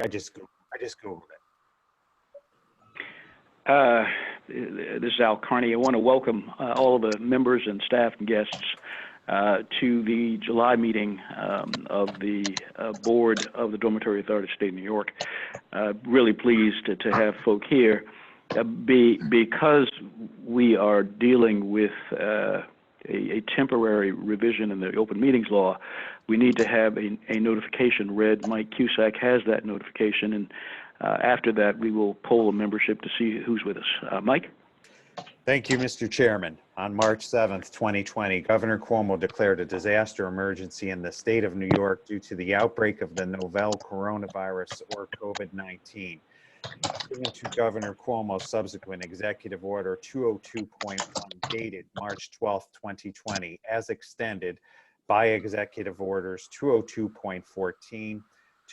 I just Googled it. This is Al Carney. I want to welcome all of the members and staff and guests to the July meeting of the Board of the Dormitory Authority of the State of New York. Really pleased to have folk here because we are dealing with a temporary revision in the open meetings law. We need to have a notification read. Mike Cusack has that notification, and after that, we will poll a membership to see who's with us. Mike? Thank you, Mr. Chairman. On March 7th, 2020, Governor Cuomo declared a disaster emergency in the state of New York due to the outbreak of the novel coronavirus, or COVID-19. Pursuant to Governor Cuomo's subsequent Executive Order 202.1 dated March 12th, 2020, as extended by Executive Orders 202.14,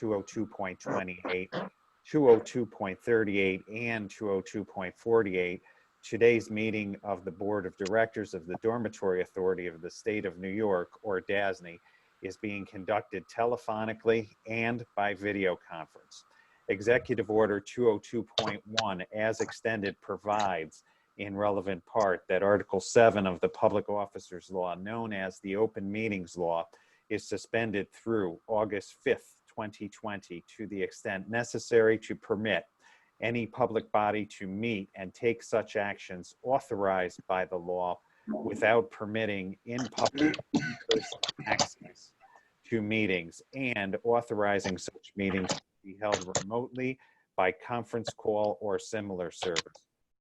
202.28, 202.38, and 202.48, today's meeting of the Board of Directors of the Dormitory Authority of the State of New York, or DASNY, is being conducted telephonically and by video conference. Executive Order 202.1, as extended, provides in relevant part that Article 7 of the Public Officers Law, known as the Open Meetings Law, is suspended through August 5th, 2020, to the extent necessary to permit any public body to meet and take such actions authorized by the law without permitting in-public in-person access to meetings and authorizing such meetings to be held remotely by conference call or similar service,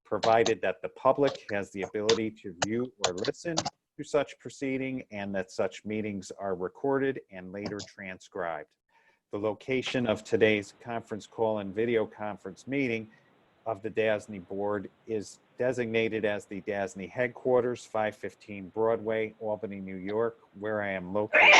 provided that the public has the ability to view or listen to such proceeding and that such meetings are recorded and later transcribed. The location of today's conference call and video conference meeting of the DASNY board is designated as the DASNY headquarters, 515 Broadway, Albany, New York, where I am located.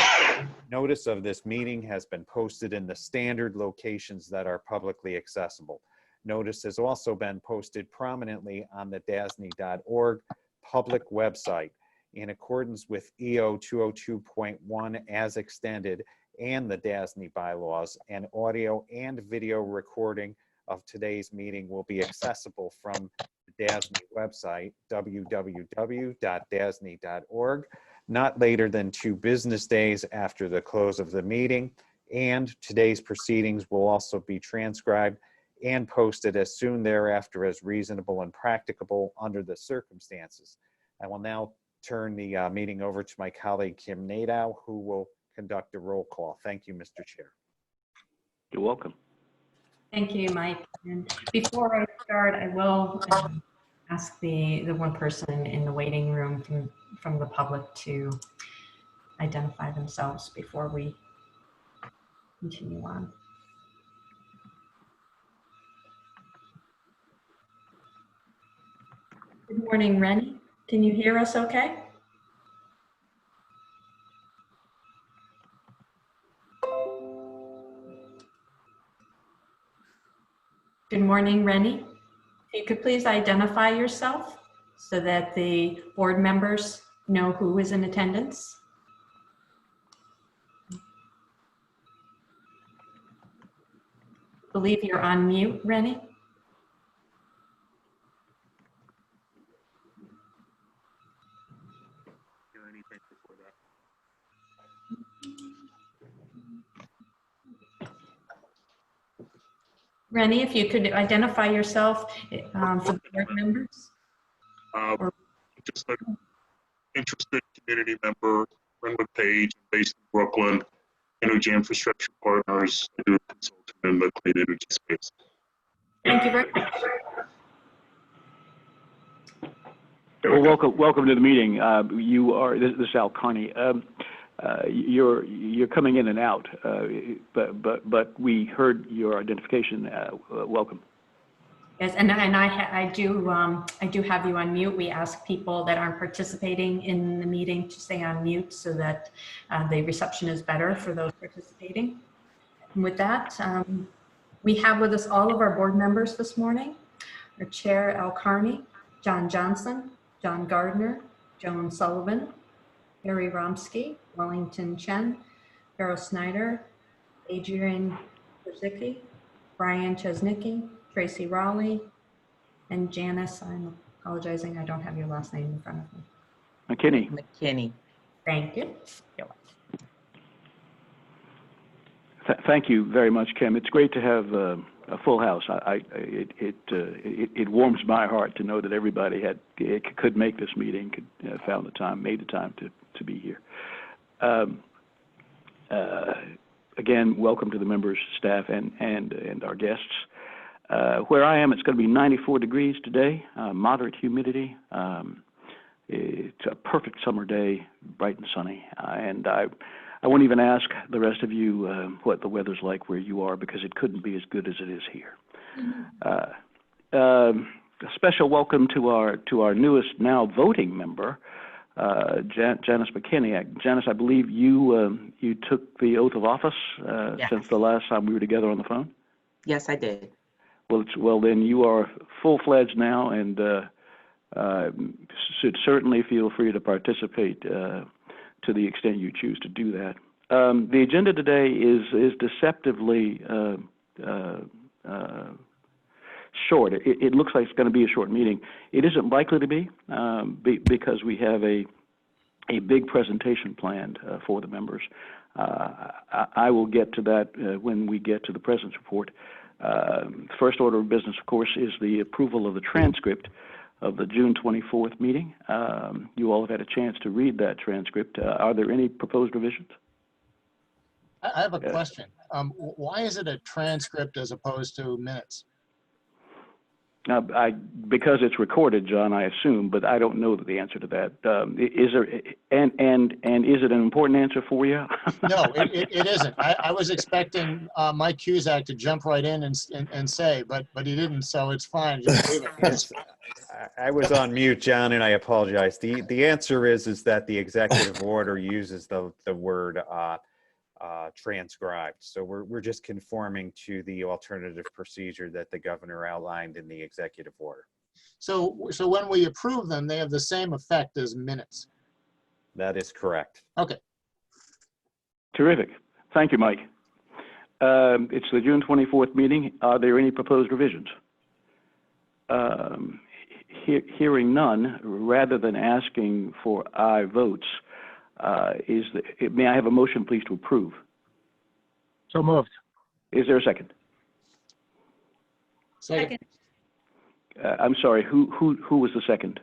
Notice of this meeting has been posted in the standard locations that are publicly accessible. Notice has also been posted prominently on the DASNY.org public website in accordance with EO 202.1 as extended and the DASNY bylaws. An audio and video recording of today's meeting will be accessible from the DASNY website, www.dasny.org, not later than 2 business days after the close of the meeting, and today's proceedings will also be transcribed and posted as soon thereafter as reasonable and practicable under the circumstances. I will now turn the meeting over to my colleague Kim Nadow, who will conduct a roll call. Thank you, Mr. Chair. You're welcome. Thank you, Mike. And before I start, I will ask the one person in the waiting room from the public to identify themselves before we continue on. Good morning, Rennie. Can you hear us okay? Good morning, Rennie. If you could please identify yourself so that the board members know who is in attendance. I believe you're on mute, Rennie. Rennie, if you could identify yourself for the board members. Just an interested community member, Brenda Page, based in Brooklyn, Energy Infrastructure Partners, I do a consultant in the clean energy space. Thank you very much. Well, welcome to the meeting. This is Al Carney. You're coming in and out, but we heard your identification. Welcome. Yes, and I do have you on mute. We ask people that aren't participating in the meeting to stay on mute so that the reception is better for those participating. And with that, we have with us all of our board members this morning. Our chair, Al Carney, John Johnson, John Gardner, Joan Sullivan, Harry Romsky, Wellington Chen, Carol Snyder, Adrian Korzicki, Brian Chesnicki, Tracy Raleigh, and Janice, I'm apologizing, I don't have your last name in front of me. McKinney. McKinney. Thank you. Thank you very much, Kim. It's great to have a full house. It warms my heart to know that everybody could make this meeting, found the time, made the time to be here. Again, welcome to the members, staff, and our guests. Where I am, it's going to be 94 degrees today, moderate humidity. It's a perfect summer day, bright and sunny, and I won't even ask the rest of you what the weather's like where you are, because it couldn't be as good as it is here. A special welcome to our newest now voting member, Janice McKinney. Janice, I believe you took the oath of office Yes. since the last time we were together on the phone. Yes, I did. Well, then you are full-fledged now, and should certainly feel free to participate to the extent you choose to do that. The agenda today is deceptively short. It looks like it's going to be a short meeting. It isn't likely to be, because we have a big presentation planned for the members. I will get to that when we get to the President's report. First order of business, of course, is the approval of the transcript of the June 24th meeting. You all have had a chance to read that transcript. Are there any proposed revisions? I have a question. Why is it a transcript as opposed to minutes? Because it's recorded, John, I assume, but I don't know the answer to that. Is there, and is it an important answer for you? No, it isn't. I was expecting Mike Cusack to jump right in and say, but he didn't, so it's fine. Just leave it. I was on mute, John, and I apologize. The answer is that the executive order uses the word transcribed. So we're just conforming to the alternative procedure that the governor outlined in the executive order. So when we approve them, they have the same effect as minutes. That is correct. Okay. Terrific. Thank you, Mike. It's the June 24th meeting. Are there any proposed revisions? Hearing none, rather than asking for aye votes, may I have a motion, please, to approve? So moved. Is there a second? Second. I'm sorry, who was the second?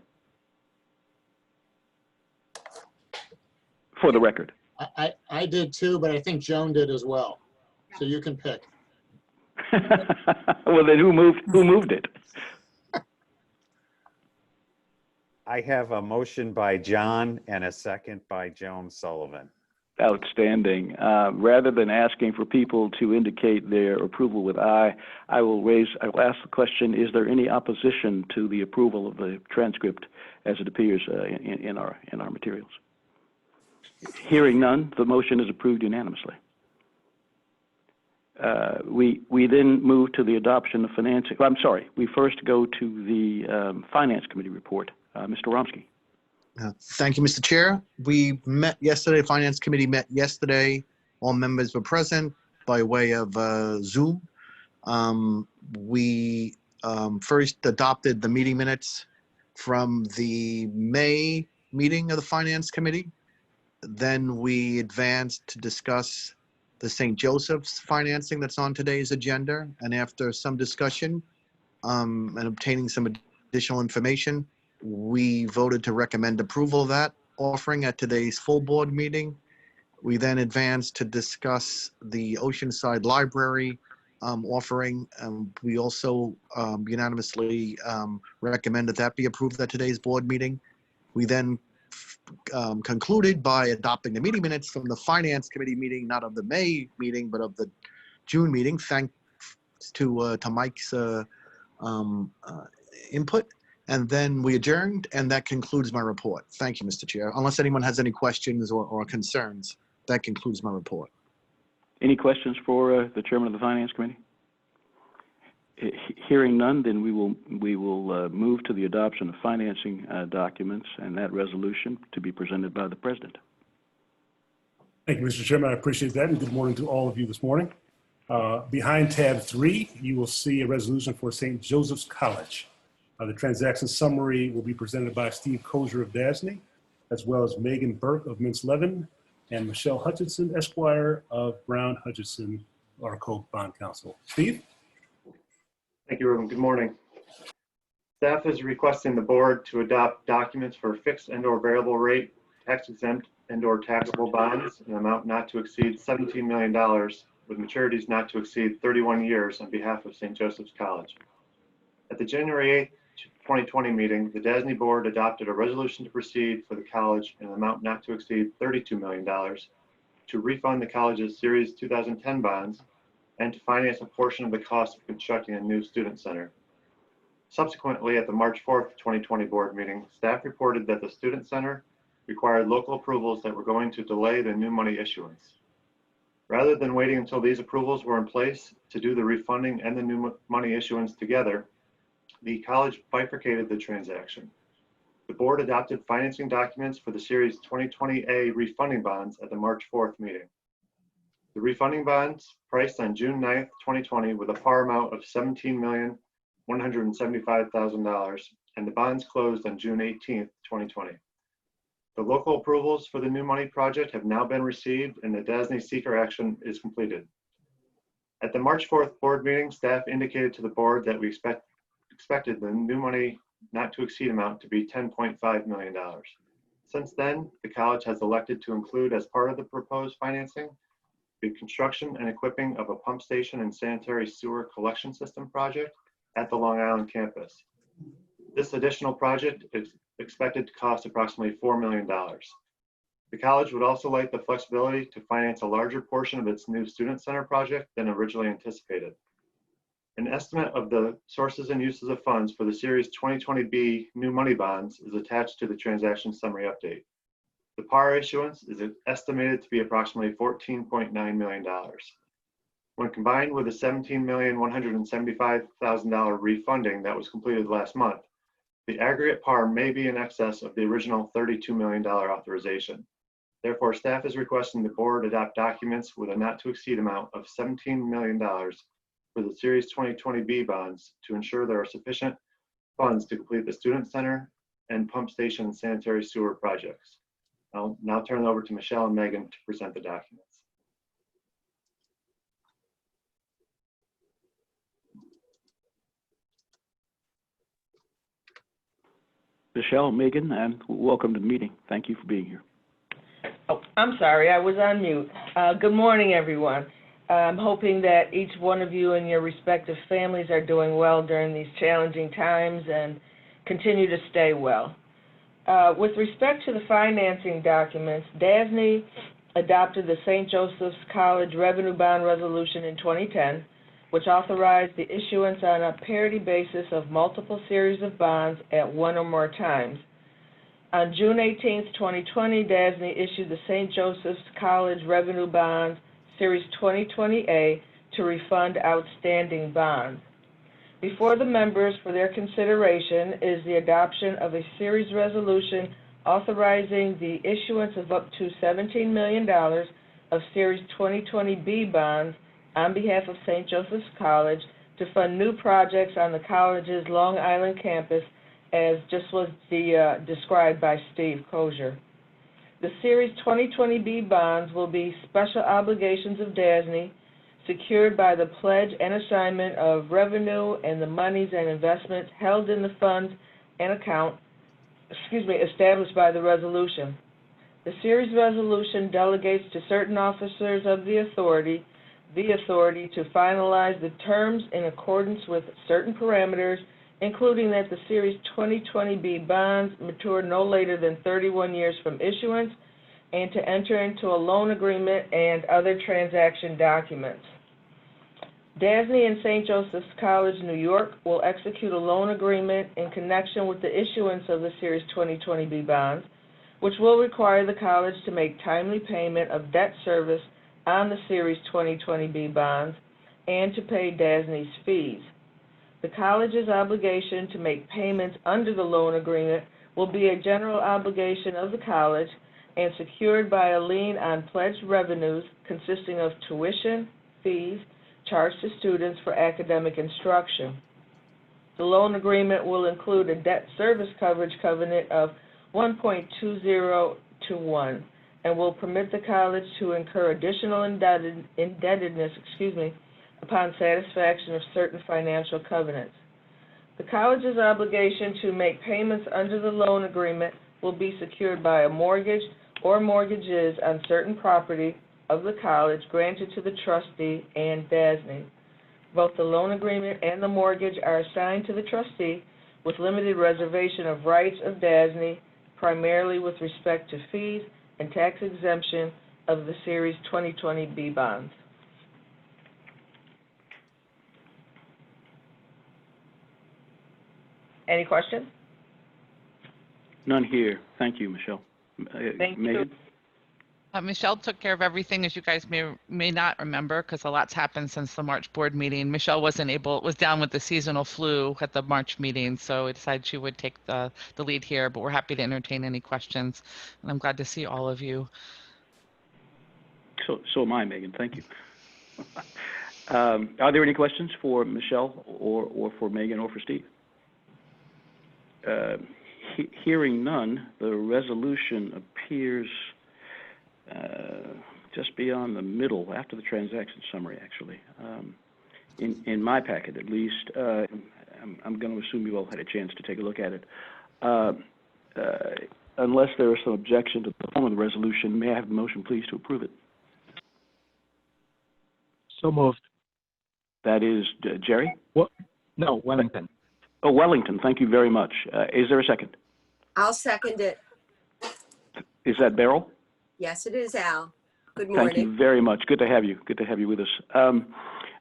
For the record. I did too, but I think Joan did as well. So you can pick. Well, then who moved it? I have a motion by John and a second by Joan Sullivan. Outstanding. Rather than asking for people to indicate their approval with aye, I will ask the question, is there any opposition to the approval of the transcript as it appears in our materials? Hearing none, the motion is approved unanimously. We then move to the adoption of financing. I'm sorry, we first go to the Finance Committee report. Mr. Romsky. Thank you, Mr. Chair. We met yesterday, Finance Committee met yesterday. All members were present by way of Zoom. We first adopted the meeting minutes from the May meeting of the Finance Committee. Then we advanced to discuss the St. Joseph's financing that's on today's agenda. And after some discussion and obtaining some additional information, we voted to recommend approval of that offering at today's full board meeting. We then advanced to discuss the Oceanside Library offering. We also unanimously recommended that be approved at today's board meeting. We then concluded by adopting the meeting minutes from the Finance Committee meeting, not of the May meeting, but of the June meeting, thanks to Mike's input. And then we adjourned, and that concludes my report. Thank you, Mr. Chair. Unless anyone has any questions or concerns, that concludes my report. Any questions for the Chairman of the Finance Committee? Hearing none, then we will move to the adoption of financing documents and that resolution to be presented by the President. Thank you, Mr. Chairman. I appreciate that, and good morning to all of you this morning. Behind tab 3, you will see a resolution for St. Joseph's College. The transaction summary will be presented by Steve Kozier of DASNY, as well as Megan Burke of Mintz Levin, and Michelle Hutchinson, Esquire of Brown Hutchinson, our co-bond counsel. Steve? Thank you, Ruben. Good morning. Staff is requesting the board to adopt documents for fixed and/or variable rate, tax-exempt and/or taxable bonds in an amount not to exceed $17 million with maturities not to exceed 31 years on behalf of St. Joseph's College. At the January 8th, 2020 meeting, the DASNY board adopted a resolution to proceed for the college in an amount not to exceed $32 million to refund the college's Series 2010 bonds and to finance a portion of the cost of constructing a new student center. Subsequently, at the March 4th, 2020 board meeting, staff reported that the student center required local approvals that were going to delay the new money issuance. Rather than waiting until these approvals were in place to do the refunding and the new money issuance together, the college bifurcated the transaction. The board adopted financing documents for the Series 2020A refunding bonds at the March 4th meeting. The refunding bonds priced on June 9th, 2020 with a par amount of $17,175,000, and the bonds closed on June 18th, 2020. The local approvals for the new money project have now been received and the DASNY seeker action is completed. At the March 4th board meeting, staff indicated to the board that we expected the new money not to exceed amount to be $10.5 million. Since then, the college has elected to include as part of the proposed financing the construction and equipping of a pump station and sanitary sewer collection system project at the Long Island campus. This additional project is expected to cost approximately $4 million. The college would also like the flexibility to finance a larger portion of its new student center project than originally anticipated. An estimate of the sources and uses of funds for the Series 2020B new money bonds is attached to the transaction summary update. The par issuance is estimated to be approximately $14.9 million. When combined with the $17,175,000 refunding that was completed last month, the aggregate par may be in excess of the original $32 million authorization. Therefore, staff is requesting the board adopt documents with a not to exceed amount of $17 million for the Series 2020B bonds to ensure there are sufficient funds to complete the student center and pump station and sanitary sewer projects. I'll now turn it over to Michelle and Megan to present the documents. Michelle, Megan, and welcome to the meeting. Thank you for being here. Oh, I'm sorry, I was on mute. Good morning, everyone. I'm hoping that each one of you and your respective families are doing well during these challenging times and continue to stay well. With respect to the financing documents, DASNY adopted the St. Joseph's College Revenue Bond Resolution in 2010, which authorized the issuance on a parity basis of multiple series of bonds at one or more times. On June 18, 2020, DASNY issued the St. Joseph's College Revenue Bond Series 2020A to refund outstanding bonds. Before the members for their consideration is the adoption of a series resolution authorizing the issuance of up to $17 million of Series 2020B bonds on behalf of St. Joseph's College to fund new projects on the college's Long Island campus, as just was described by Steve Kozier. The Series 2020B bonds will be special obligations of DASNY, secured by the pledge and assignment of revenue and the monies and investments held in the funds and account, established by the resolution. The series resolution delegates to certain officers of the authority to finalize the terms in accordance with certain parameters, including that the Series 2020B bonds mature no later than 31 years from issuance, and to enter into a loan agreement and other transaction documents. DASNY and St. Joseph's College, New York will execute a loan agreement in connection with the issuance of the Series 2020B bonds, which will require the college to make timely payment of debt service on the Series 2020B bonds and to pay DASNY's fees. The college's obligation to make payments under the loan agreement will be a general obligation of the college and secured by a lien on pledged revenues consisting of tuition, fees, charged to students for academic instruction. The loan agreement will include a debt service coverage covenant of 1.20 to 1 and will permit the college to incur additional indebtedness upon satisfaction of certain financial covenants. The college's obligation to make payments under the loan agreement will be secured by a mortgage or mortgages on certain property of the college granted to the trustee and DASNY. Both the loan agreement and the mortgage are assigned to the trustee with limited reservation of rights of DASNY, primarily with respect to fees and tax exemption of the Series 2020B bonds. Any questions? None here. Thank you, Michelle. Thank you. Megan? Michelle took care of everything, as you guys may not remember, because a lot's happened since the March board meeting. Michelle was down with the seasonal flu at the March meeting, so we decided she would take the lead here, but we're happy to entertain any questions. And I'm glad to see all of you. So am I, Megan. Thank you. Are there any questions for Michelle or for Megan or for Steve? Hearing none, the resolution appears just beyond the middle, after the transaction summary, actually. In my packet, at least, I'm going to assume you all had a chance to take a look at it. Unless there is some objection to the form of the resolution, may I have a motion, please, to approve it? So moved. That is Jerry? What? No, Wellington. Oh, Wellington, thank you very much. Is there a second? I'll second it. Is that Beryl? Yes, it is, Al. Good morning. Thank you very much. Good to have you. Good to have you with us.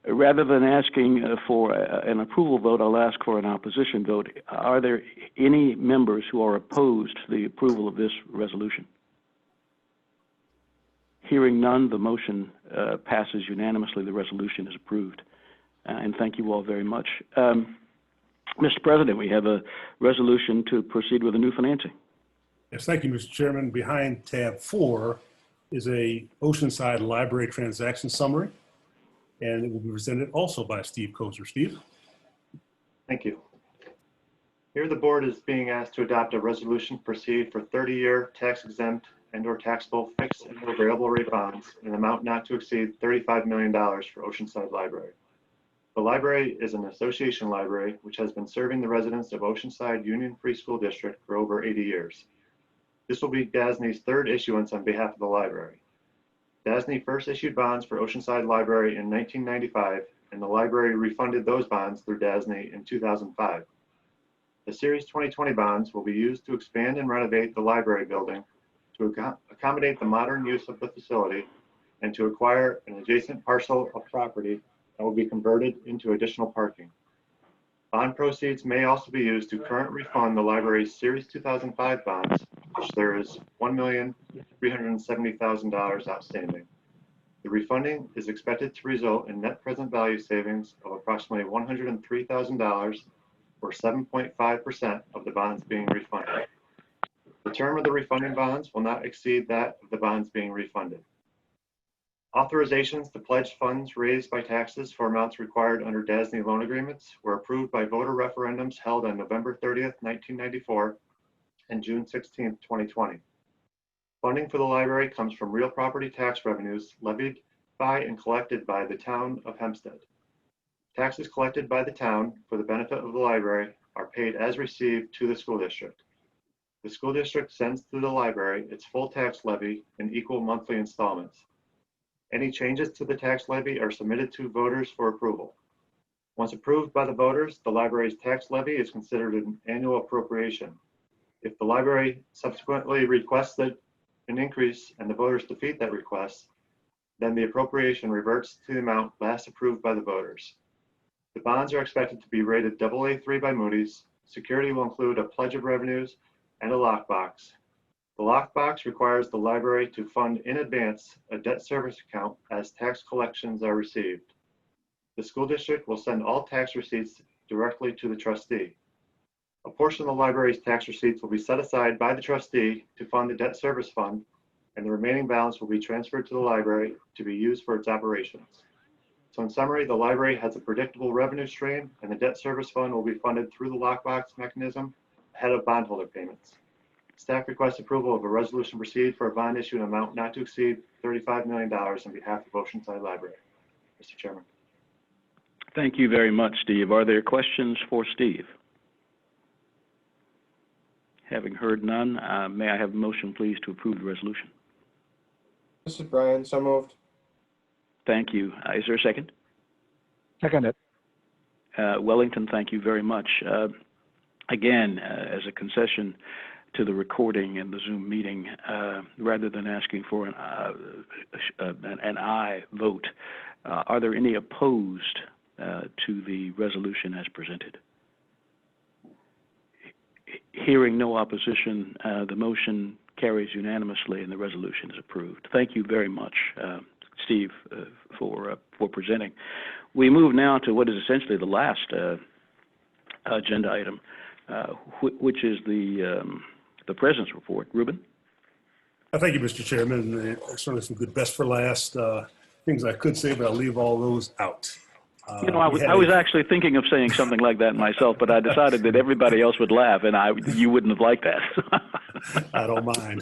Rather than asking for an approval vote, I'll ask for an opposition vote. Are there any members who are opposed to the approval of this resolution? Hearing none, the motion passes unanimously. The resolution is approved. And thank you all very much. Mr. President, we have a resolution to proceed with a new financing. Yes, thank you, Mr. Chairman. Behind tab 4 is a Oceanside Library transaction summary, and it will be presented also by Steve Kozer. Steve? Thank you. Here the board is being asked to adopt a resolution to proceed for 30-year tax-exempt and/or taxable fixed and variable rate bonds in an amount not to exceed $35 million for Oceanside Library. The library is an association library which has been serving the residents of Oceanside Union Free School District for over 80 years. This will be DASNY's third issuance on behalf of the library. DASNY first issued bonds for Oceanside Library in 1995, and the library refunded those bonds through DASNY in 2005. The Series 2020 bonds will be used to expand and renovate the library building to accommodate the modern use of the facility and to acquire an adjacent parcel of property that will be converted into additional parking. Bond proceeds may also be used to currently refund the library's Series 2005 bonds, which there is $1,370,000 outstanding. The refunding is expected to result in net present value savings of approximately $103,000, or 7.5% of the bonds being refunded. The term of the refunding bonds will not exceed that of the bonds being refunded. Authorizations to pledge funds raised by taxes for amounts required under DASNY loan agreements were approved by voter referendums held on November 30th, 1994 and June 16th, 2020. Funding for the library comes from real property tax revenues levied by and collected by the town of Hempstead. Taxes collected by the town for the benefit of the library are paid as received to the school district. The school district sends to the library its full tax levy in equal monthly installments. Any changes to the tax levy are submitted to voters for approval. Once approved by the voters, the library's tax levy is considered an annual appropriation. If the library subsequently requests an increase and the voters defeat that request, then the appropriation reverts to the amount last approved by the voters. The bonds are expected to be rated AA3 by Moody's. Security will include a pledge of revenues and a lockbox. The lockbox requires the library to fund in advance a debt service account as tax collections are received. The school district will send all tax receipts directly to the trustee. A portion of the library's tax receipts will be set aside by the trustee to fund the debt service fund, and the remaining balance will be transferred to the library to be used for its operations. So in summary, the library has a predictable revenue stream, and the debt service fund will be funded through the lockbox mechanism ahead of bondholder payments. Staff requests approval of a resolution to proceed for a bond issue in amount not to exceed $35 million on behalf of Oceanside Library. Mr. Chairman. Thank you very much, Steve. Are there questions for Steve? Having heard none, may I have a motion, please, to approve the resolution? This is Brian, so moved. Thank you. Is there a second? Seconded. Wellington, thank you very much. Again, as a concession to the recording and the Zoom meeting, rather than asking for an aye vote, are there any opposed to the resolution as presented? Hearing no opposition, the motion carries unanimously and the resolution is approved. Thank you very much, Steve, for presenting. We move now to what is essentially the last agenda item, which is the President's report. Ruben? Thank you, Mr. Chairman. Certainly some good best for last things I could say, but I'll leave all those out. You know, I was actually thinking of saying something like that myself, but I decided that everybody else would laugh, and you wouldn't have liked that. I don't mind.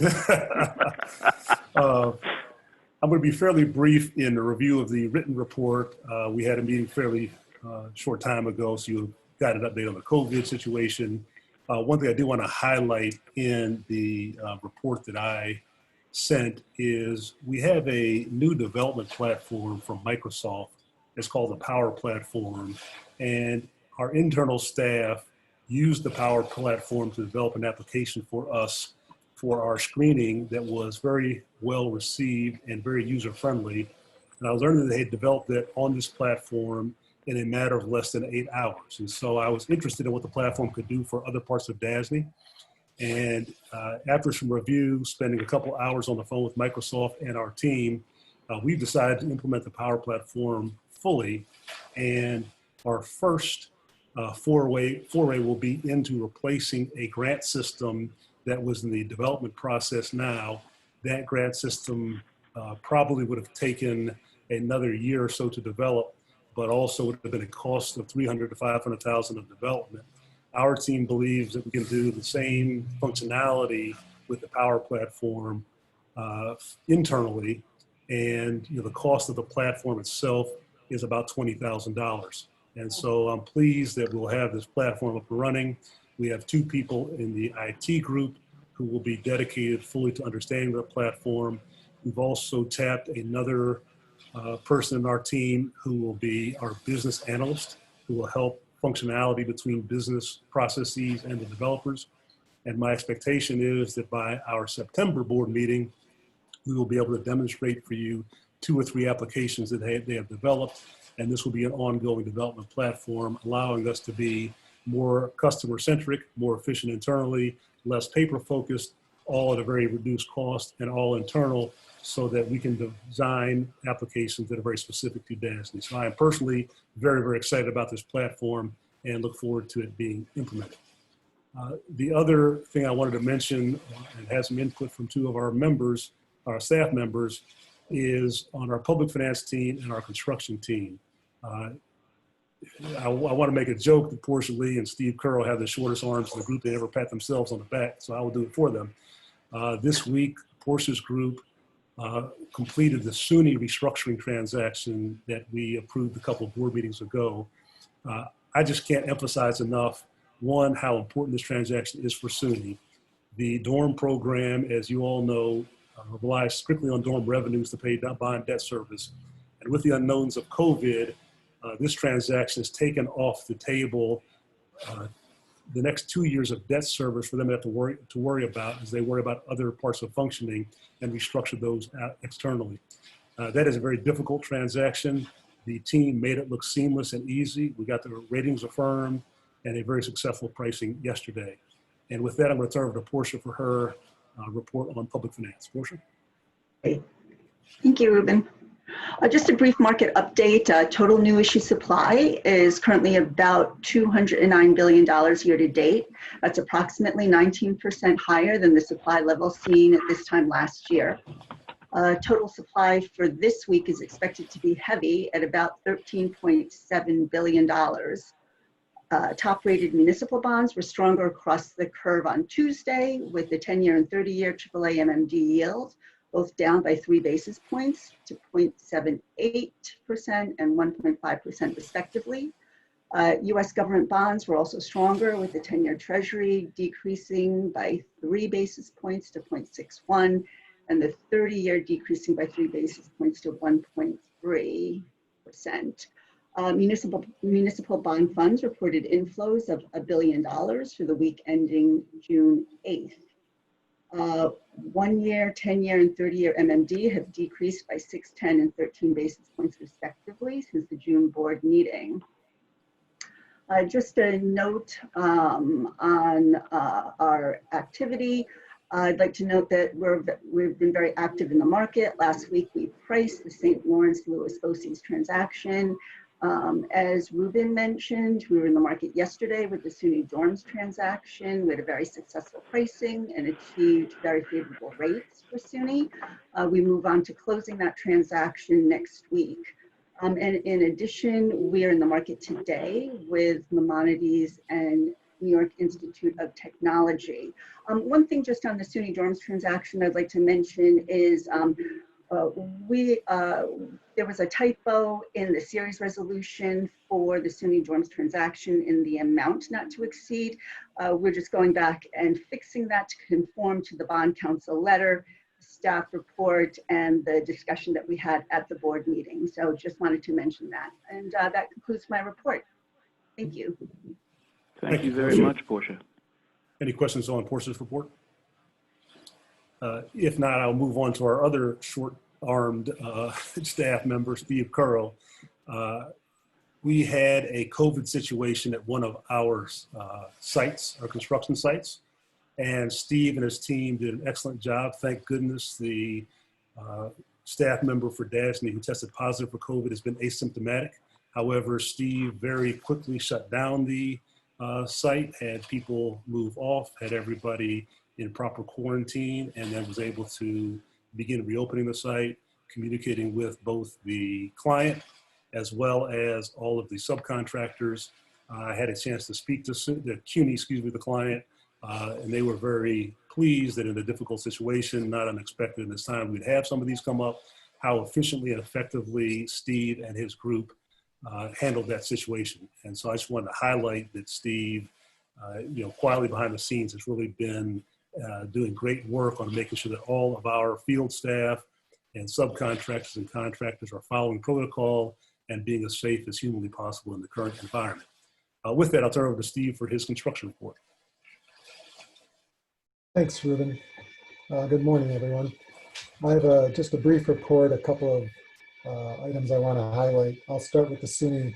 I'm going to be fairly brief in the review of the written report. We had a meeting fairly short time ago, so you got an update on the COVID situation. One thing I do want to highlight in the report that I sent is we have a new development platform from Microsoft. It's called the Power Platform, and our internal staff used the Power Platform to develop an application for us for our screening that was very well received and very user-friendly. And I was learning that they had developed that on this platform in a matter of less than 8 hours. And so I was interested in what the platform could do for other parts of DASNY. And after some review, spending a couple hours on the phone with Microsoft and our team, we've decided to implement the Power Platform fully. And our first foray will be into replacing a grant system that was in the development process now. That grant system probably would have taken another year or so to develop, but also would have been a cost of $300,000 to $500,000 of development. Our team believes that we can do the same functionality with the Power Platform internally, and the cost of the platform itself is about $20,000. And so I'm pleased that we'll have this platform up and running. We have 2 people in the IT group who will be dedicated fully to understanding the platform. We've also tapped another person in our team who will be our business analyst, who will help functionality between business processes and the developers. And my expectation is that by our September board meeting, we will be able to demonstrate for you 2 or 3 applications that they have developed. And this will be an ongoing development platform, allowing us to be more customer-centric, more efficient internally, less paper-focused, all at a very reduced cost and all internal, so that we can design applications that are very specific to DASNY. So I am personally very, very excited about this platform and look forward to it being implemented. The other thing I wanted to mention, and had some input from 2 of our members, our staff members, is on our public finance team and our construction team. I want to make a joke that Portia Lee and Steve Curl have the shortest arms in the group. They never pat themselves on the back, so I will do it for them. This week, Portia's group completed the SUNY restructuring transaction that we approved a couple of board meetings ago. I just can't emphasize enough, one, how important this transaction is for SUNY. The dorm program, as you all know, relies strictly on dorm revenues to pay bond debt service. And with the unknowns of COVID, this transaction has taken off the table the next 2 years of debt service for them to have to worry about as they worry about other parts of functioning and restructure those externally. That is a very difficult transaction. The team made it look seamless and easy. We got the ratings affirmed and a very successful pricing yesterday. And with that, I'm going to turn it over to Portia for her report on public finance. Portia? Thank you, Ruben. Just a brief market update. Total new issue supply is currently about $209 billion year to date. That's approximately 19% higher than the supply level seen at this time last year. Total supply for this week is expected to be heavy at about $13.7 billion. Top-rated municipal bonds were stronger across the curve on Tuesday, with the 10-year and 30-year AAA MMD yield both down by 3 basis points to 0.78% and 1.5% respectively. U.S. government bonds were also stronger, with the 10-year Treasury decreasing by 3 basis points to 0.61, and the 30-year decreasing by 3 basis points to 1.3%. Municipal bond funds reported inflows of $1 billion for the week ending June 8th. 1-year, 10-year, and 30-year MMD have decreased by 6, 10, and 13 basis points respectively since the June board meeting. Just a note on our activity. I'd like to note that we've been very active in the market. Last week, we priced the St. Lawrence Lewis BOCES transaction. As Ruben mentioned, we were in the market yesterday with the SUNY Dorms transaction. We had a very successful pricing and achieved very favorable rates for SUNY. We move on to closing that transaction next week. And in addition, we are in the market today with Maimonides and New York Institute of Technology. One thing just on the SUNY Dorms transaction I'd like to mention is there was a typo in the series resolution for the SUNY Dorms transaction in the amount not to exceed. We're just going back and fixing that to conform to the bond counsel letter, staff report, and the discussion that we had at the board meeting. So just wanted to mention that. And that concludes my report. Thank you. Thank you very much, Portia. Any questions on Portia's report? If not, I'll move on to our other short-armed staff member, Steve Curl. We had a COVID situation at one of our sites, our construction sites, and Steve and his team did an excellent job. Thank goodness the staff member for DASNY who tested positive for COVID has been asymptomatic. However, Steve very quickly shut down the site, had people move off, had everybody in proper quarantine, and then was able to begin reopening the site, communicating with both the client as well as all of the subcontractors. I had a chance to speak to the CUNY, the client, and they were very pleased that in a difficult situation, not unexpected in this time, we'd have some of these come up, how efficiently and effectively Steve and his group handled that situation. And so I just wanted to highlight that Steve, quietly behind the scenes has really been doing great work on making sure that all of our field staff and subcontractors and contractors are following protocol and being as safe as humanly possible in the current environment. With that, I'll turn over to Steve for his construction report. Thanks, Ruben. Good morning, everyone. I have just a brief report, a couple of items I want to highlight. I'll start with the SUNY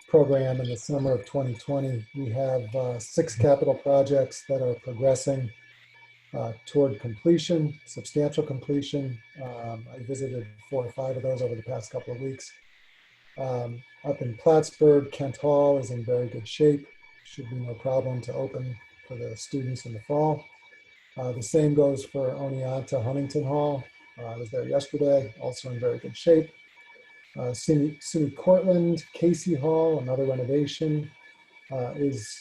program in the summer of 2020. We have 6 capital projects that are progressing toward completion, substantial completion. I visited 4 or 5 of those over the past couple of weeks. Up in Plattsburgh, Kent Hall is in very good shape. Should be no problem to open for the students in the fall. The same goes for Oneonta Huntington Hall. I was there yesterday, also in very good shape. SUNY Cortland, Casey Hall, another renovation, is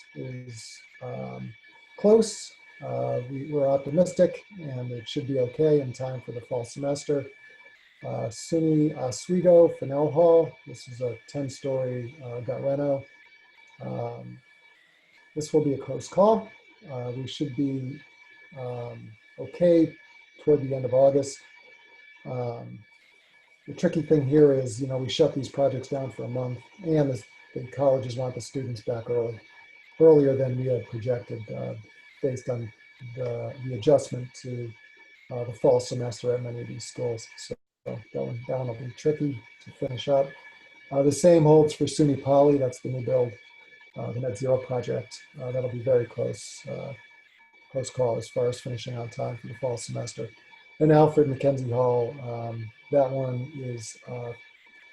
close. We're optimistic, and it should be okay in time for the fall semester. SUNY Oswego, Fennell Hall. This is a 10-story gut reno. This will be a close call. We should be okay toward the end of August. The tricky thing here is, we shut these projects down for a month, and the colleges want the students back earlier than we had projected based on the adjustment to the fall semester at many of these schools. So that one will be tricky to finish up. The same holds for SUNY Poly. That's the new build, the Net Zero project. That'll be very close call as far as finishing on time for the fall semester. And Alfred Mackenzie Hall, that one is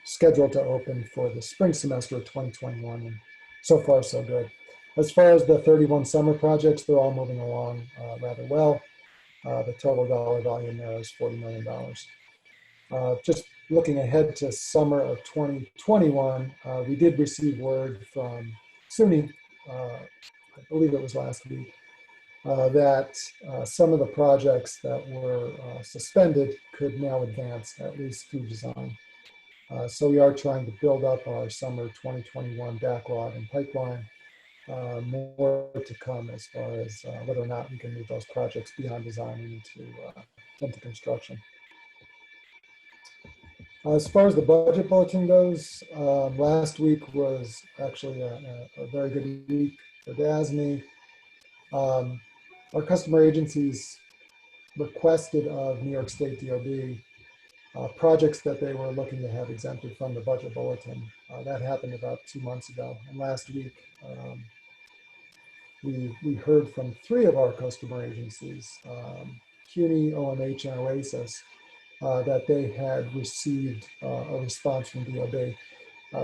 scheduled to open for the spring semester of 2021. And so far, so good. As far as the 31 summer projects, they're all moving along rather well. The total dollar volume there is $40 million. Just looking ahead to summer of 2021, we did receive word from SUNY, I believe it was last week, that some of the projects that were suspended could now advance, at least through design. So we are trying to build up our summer 2021 backlog and pipeline. More to come as far as whether or not we can move those projects beyond design into construction. As far as the budget bulletin goes, last week was actually a very good week for DASNY. Our customer agencies requested of New York State DOB projects that they were looking to have exempted from the budget bulletin. That happened about 2 months ago. And last week, we heard from 3 of our customer agencies, CUNY, OMH, and OASIS, that they had received a response from DOB.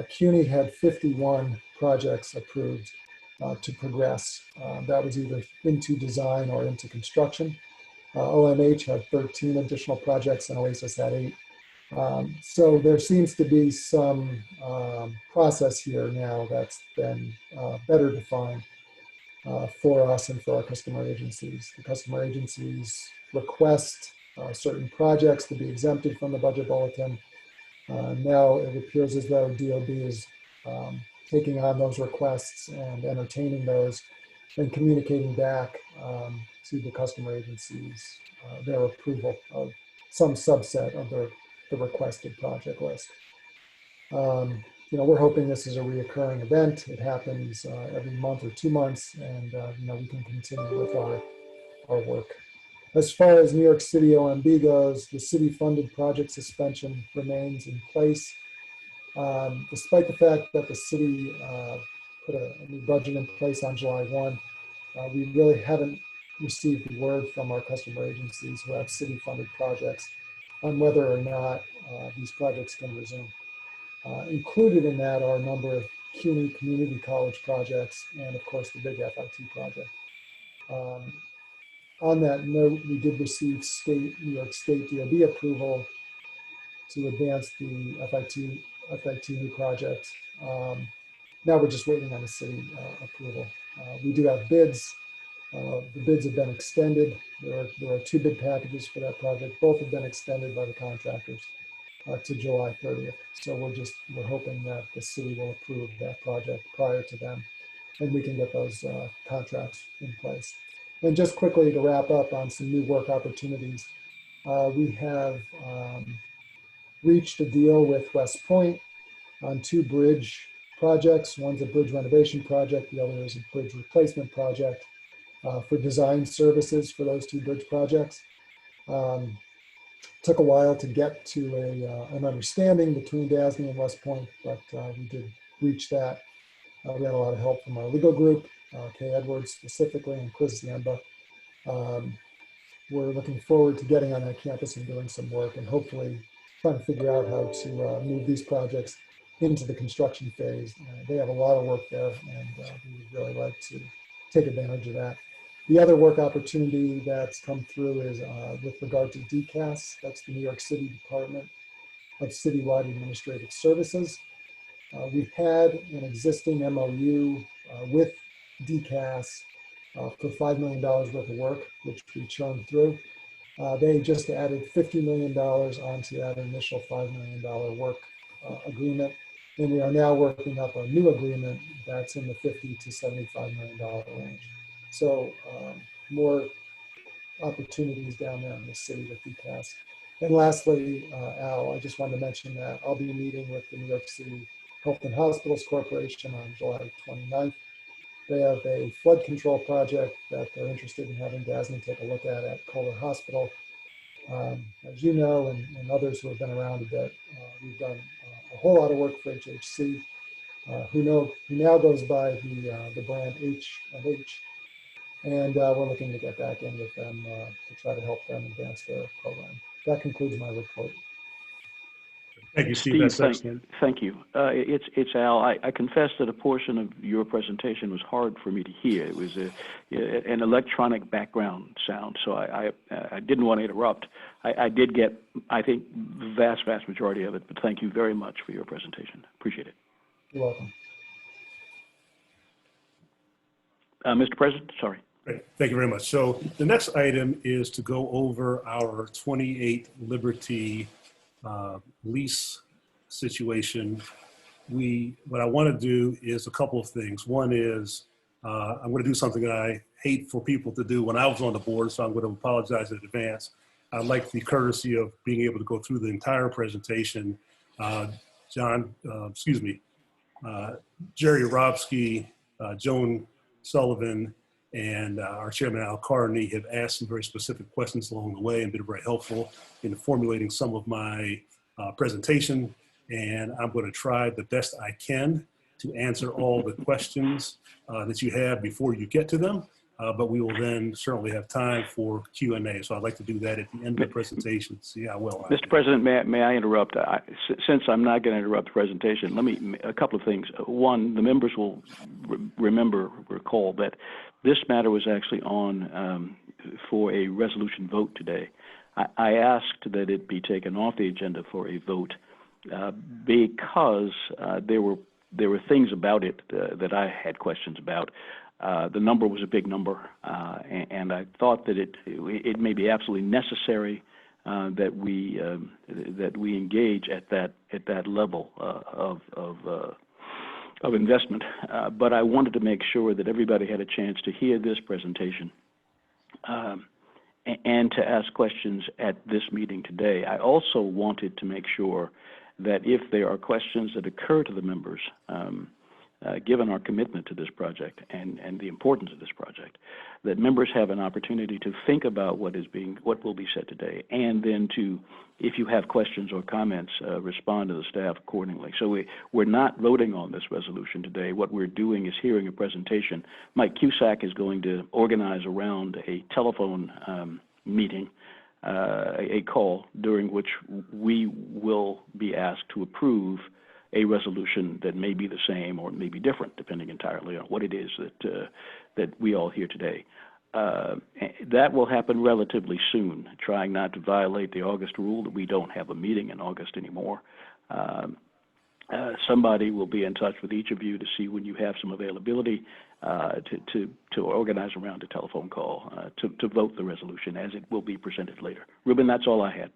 CUNY had 51 projects approved to progress. That was either into design or into construction. OMH had 13 additional projects and OASIS had 8. So there seems to be some process here now that's been better defined for us and for our customer agencies. The customer agencies request certain projects to be exempted from the budget bulletin. Now it appears as though DOB is taking on those requests and entertaining those and communicating back to the customer agencies their approval of some subset of the requested project list. You know, we're hoping this is a reoccurring event. It happens every month or 2 months, and you know, we can continue with our work. As far as New York City OMB goes, the city-funded project suspension remains in place. Despite the fact that the city put a new budget in place on July 1, we really haven't received word from our customer agencies who have city-funded projects on whether or not these projects can resume. Included in that are a number of CUNY community college projects and of course the big FIT project. On that note, we did receive New York State DOB approval to advance the FIT new project. Now we're just waiting on the city approval. We do have bids. The bids have been extended. There are 2 bid packages for that project. Both have been extended by the contractors to July 30th. So we're hoping that the city will approve that project prior to them, and we can get those contracts in place. And just quickly to wrap up on some new work opportunities, we have reached a deal with West Point on 2 bridge projects. One's a bridge renovation project, the other is a bridge replacement project for design services for those 2 bridge projects. Took a while to get to an understanding between DASNY and West Point, but we did reach that. We had a lot of help from our legal group, Kay Edwards specifically, and Chris Ziemba. We're looking forward to getting on that campus and doing some work and hopefully trying to figure out how to move these projects into the construction phase. They have a lot of work there, and we would really like to take advantage of that. The other work opportunity that's come through is with regard to DCAS. That's the New York City Department of Citywide Administrative Services. We've had an existing MOU with DCAS for $5 million worth of work, which we churned through. They just added $50 million onto that initial $5 million work agreement. And we are now working up a new agreement that's in the $50 to $75 million range. So more opportunities down there in the city with DCAS. And lastly, Al, I just wanted to mention that I'll be meeting with the New York City Health and Hospitals Corporation on July 29th. They have a flood control project that they're interested in having DASNY take a look at Kohler Hospital. As you know, and others who have been around a bit, we've done a whole lot of work for HHC, who now goes by the brand H&H. And we're looking to get back in with them to try to help them advance their program. That concludes my report. Thank you, Steve. Steve, That's excellent. thank you. It's Al. I confess that a portion of your presentation was hard for me to hear. It was an electronic background sound, so I didn't want to interrupt. I did get, I think, the vast majority of it, but thank you very much for your presentation. Appreciate it. You're welcome. Mr. President, sorry. Great. Thank you very much. So the next item is to go over our 28 Liberty lease situation. What I want to do is a couple of things. One is I'm going to do something that I hate for people to do when I was on the board, so I'm going to apologize in advance. I'd like the courtesy of being able to go through the entire presentation. Jerry Robsky, Joan Sullivan, and our chairman, Al Carney, have asked some very specific questions along the way and been very helpful in formulating some of my presentation. And I'm going to try the best I can to answer all the questions that you have before you get to them. But we will then certainly have time for Q&A. So I'd like to do that at the end of the presentation. See how well I Mr. President, may I interrupt? Since I'm not going to interrupt the presentation, let me, a couple of things. One, the members will recall that this matter was actually on for a resolution vote today. I asked that it be taken off the agenda for a vote because there were things about it that I had questions about. The number was a big number, and I thought that it may be absolutely necessary that we engage at that level of investment. But I wanted to make sure that everybody had a chance to hear this presentation and to ask questions at this meeting today. I also wanted to make sure that if there are questions that occur to the members, given our commitment to this project and the importance of this project, that members have an opportunity to think about what will be said today, and then to, if you have questions or comments, respond to the staff accordingly. So we're not voting on this resolution today. What we're doing is hearing a presentation. Mike Cusack is going to organize around a telephone meeting, a call during which we will be asked to approve a resolution that may be the same or may be different, depending entirely on what it is that we all hear today. That will happen relatively soon, trying not to violate the August rule that we don't have a meeting in August anymore. Somebody will be in touch with each of you to see when you have some availability to organize around a telephone call to vote the resolution as it will be presented later. Ruben, that's all I had.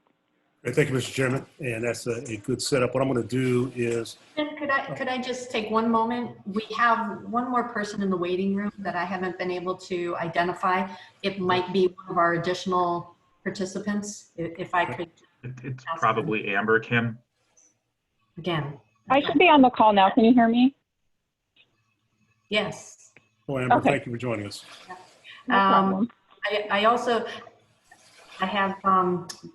Thank you, Mr. Chairman, and that's a good setup. What I'm going to do is... Could I just take one moment? We have one more person in the waiting room that I haven't been able to identify. It might be one of our additional participants, if I could. It's probably Amber Kim. Again. I should be on the call now. Can you hear me? Yes. Oh, Amber, okay. Thank you for joining us. I have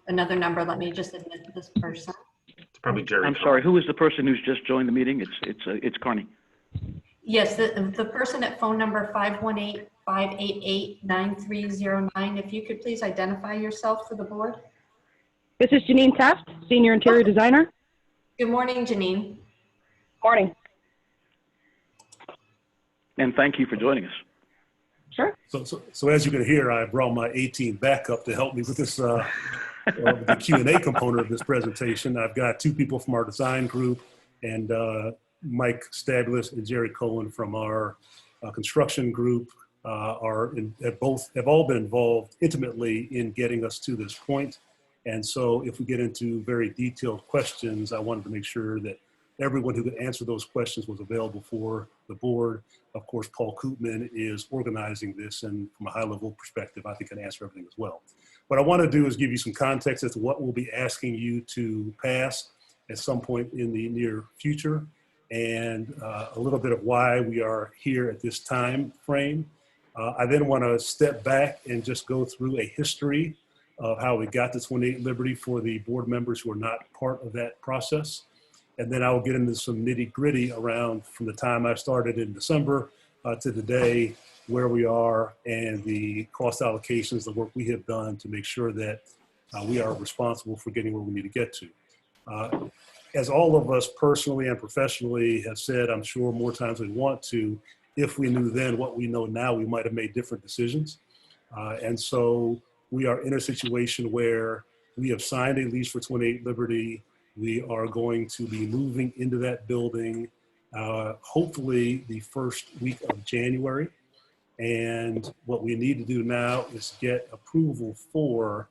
another number. Let me just admit this person. It's probably Jerry. I'm sorry. Who is the person who's just joined the meeting? It's Carney. Yes, the person at phone number 518-588-9309. If you could please identify yourself for the board. This is Janine Taft, Senior Interior Designer. Good morning, Janine. Morning. And thank you for joining us. Sure. So as you can hear, I brought my 18 backup to help me with this the Q&A component of this presentation. I've got two people from our design group, and Mike Stablis and Jerry Cohen from our construction group have all been involved intimately in getting us to this point. And so if we get into very detailed questions, I wanted to make sure that everyone who could answer those questions was available for the board. Of course, Paul Koopman is organizing this, and from a high-level perspective, I think can answer everything as well. What I want to do is give you some context as to what we'll be asking you to pass at some point in the near future, and a little bit of why we are here at this time frame. I then want to step back and just go through a history of how we got to 28 Liberty for the board members who are not part of that process. And then I will get into some nitty gritty around from the time I started in December to today, where we are and the cost allocations, the work we have done to make sure that we are responsible for getting where we need to get to. as all of us personally and professionally have said, I'm sure more times than we want to, if we knew then what we know now, we might have made different decisions. And so we are in a situation where we have signed a lease for 28 Liberty. We are going to be moving into that building, hopefully the first week of January. And what we need to do now is get approval for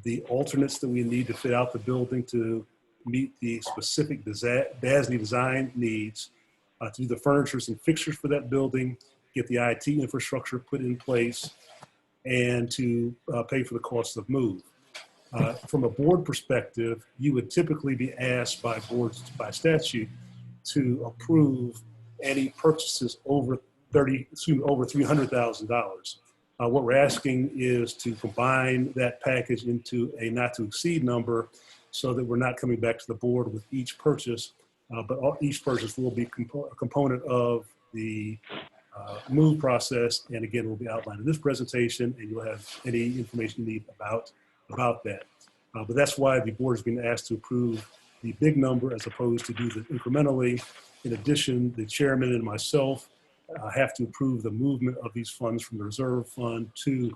the alternates that we need to fit out the building to meet the specific DASNY design needs, to do the furnitures and fixtures for that building, get the IT infrastructure put in place, and to pay for the cost of move. From a board perspective, you would typically be asked by boards by statute to approve any purchases over $300,000. What we're asking is to combine that package into a not to exceed number so that we're not coming back to the board with each purchase, but each purchase will be a component of the move process. And again, will be outlined in this presentation, and you'll have any information you need about that. But that's why the board is being asked to approve the big number as opposed to do the incrementally. In addition, the chairman and myself have to approve the movement of these funds from the reserve fund to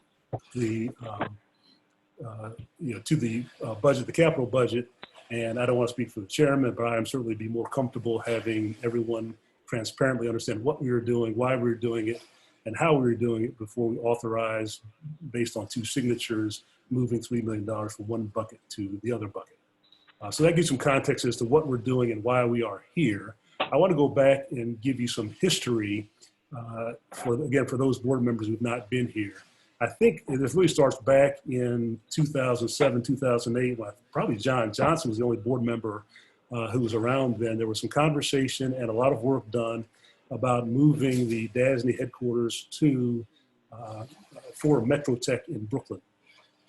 the budget, the capital budget. And I don't want to speak for the chairman, but I am certainly be more comfortable having everyone transparently understand what we were doing, why we were doing it, and how we were doing it before we authorize, based on 2 signatures, moving $3 million from one bucket to the other bucket. So that gives some context as to what we're doing and why we are here. I want to go back and give you some history for those board members who've not been here. I think this really starts back in 2007, 2008, when probably John Johnson was the only board member who was around then. There was some conversation and a lot of work done about moving the DASNY headquarters for Metrotech in Brooklyn.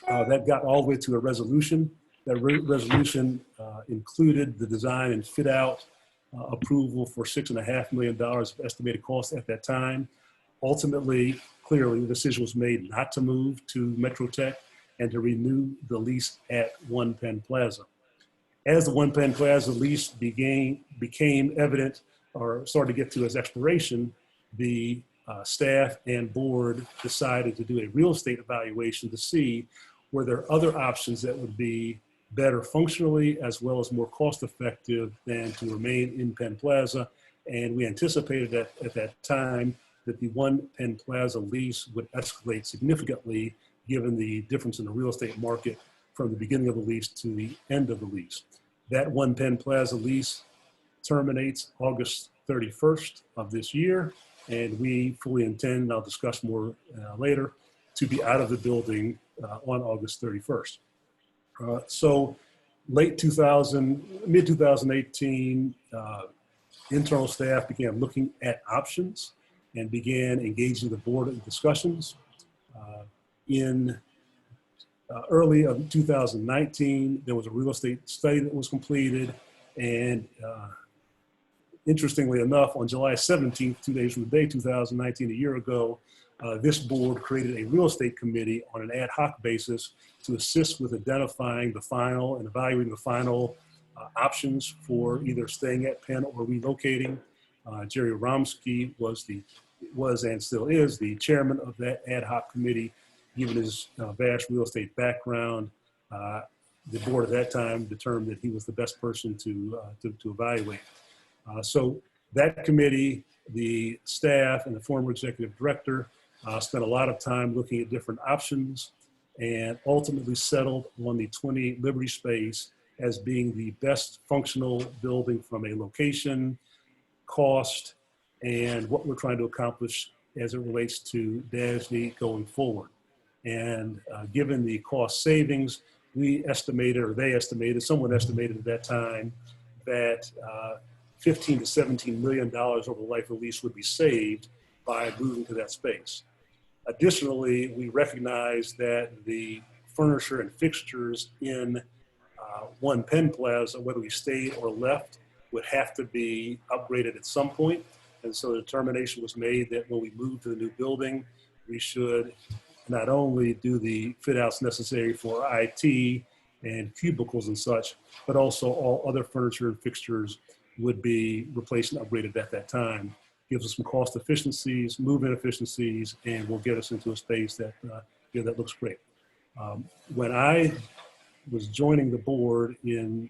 That got all the way to a resolution. That resolution included the design and fit out approval for $6.5 million of estimated cost at that time. Ultimately, clearly, the decision was made not to move to Metrotech and to renew the lease at One Penn Plaza. As the One Penn Plaza lease became evident or started to get to its expiration, the staff and board decided to do a real estate evaluation to see were there other options that would be better functionally as well as more cost effective than to remain in Penn Plaza. And we anticipated that at that time that the One Penn Plaza lease would escalate significantly given the difference in the real estate market from the beginning of the lease to the end of the lease. That One Penn Plaza lease terminates August 31st of this year, and we fully intend, and I'll discuss more later, to be out of the building on August 31st. So mid 2018, internal staff began looking at options and began engaging the board in discussions. In early of 2019, there was a real estate study that was completed, and interestingly enough, on July 17th, 2 days from the day 2019, a year ago, this board created a real estate committee on an ad hoc basis to assist with identifying the final and evaluating the final options for either staying at Penn or relocating. Jerry Romsky was and still is the chairman of that ad hoc committee. Given his vast real estate background, the board at that time determined that he was the best person to evaluate. So that committee, the staff and the former executive director spent a lot of time looking at different options and ultimately settled on the 20 Liberty space as being the best functional building from a location, cost, and what we're trying to accomplish as it relates to DASNY going forward. And given the cost savings, we estimated, or they estimated, someone estimated at that time that $15 to $17 million over the life of the lease would be saved by moving to that space. Additionally, we recognize that the furniture and fixtures in One Penn Plaza, whether we stayed or left, would have to be upgraded at some point. And so the determination was made that when we move to the new building, we should not only do the fit outs necessary for IT and cubicles and such, but also all other furniture and fixtures would be replaced and upgraded at that time. Gives us some cost efficiencies, move-in efficiencies, and will get us into a space that, that looks great. When I was joining the board in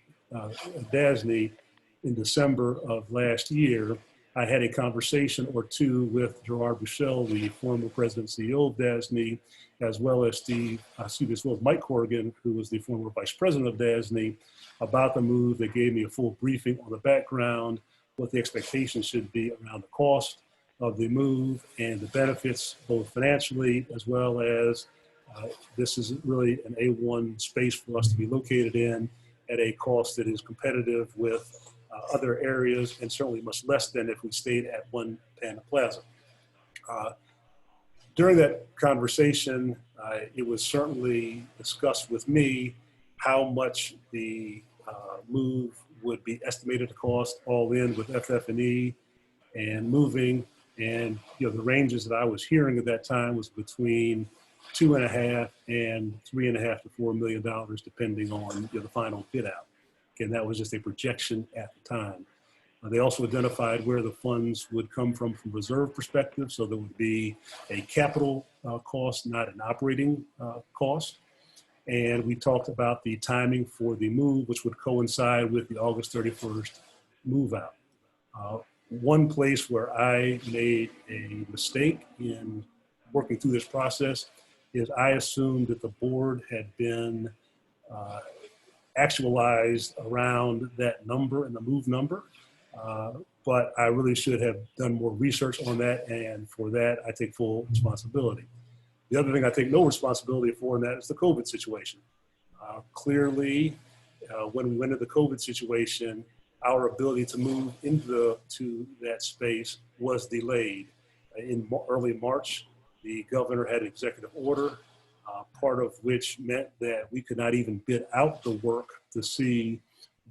DASNY in December of last year, I had a conversation or two with Gerard Bushell, the former president and CEO of DASNY, as well as Mike Corrigan, who was the former vice president of DASNY, about the move. They gave me a full briefing on the background, what the expectations should be around the cost of the move and the benefits, both financially as well as this is really an A1 space for us to be located in at a cost that is competitive with other areas, and certainly much less than if we stayed at One Panda Plaza. During that conversation, it was certainly discussed with me how much the move would be estimated to cost all in with FF&E and moving. And the ranges that I was hearing at that time was between $2.5 and $3.5 to $4 million, depending on the final bid out. Again, that was just a projection at the time. They also identified where the funds would come from reserve perspective. So there would be a capital cost, not an operating cost. And we talked about the timing for the move, which would coincide with the August 31st move out. One place where I made a mistake in working through this process is I assumed that the board had been actualized around that number and the move number. But I really should have done more research on that, and for that, I take full responsibility. The other thing I take no responsibility for in that is the COVID situation. Clearly, when we went into the COVID situation, our ability to move into that space was delayed. In early March, the governor had an executive order, part of which meant that we could not even bid out the work to see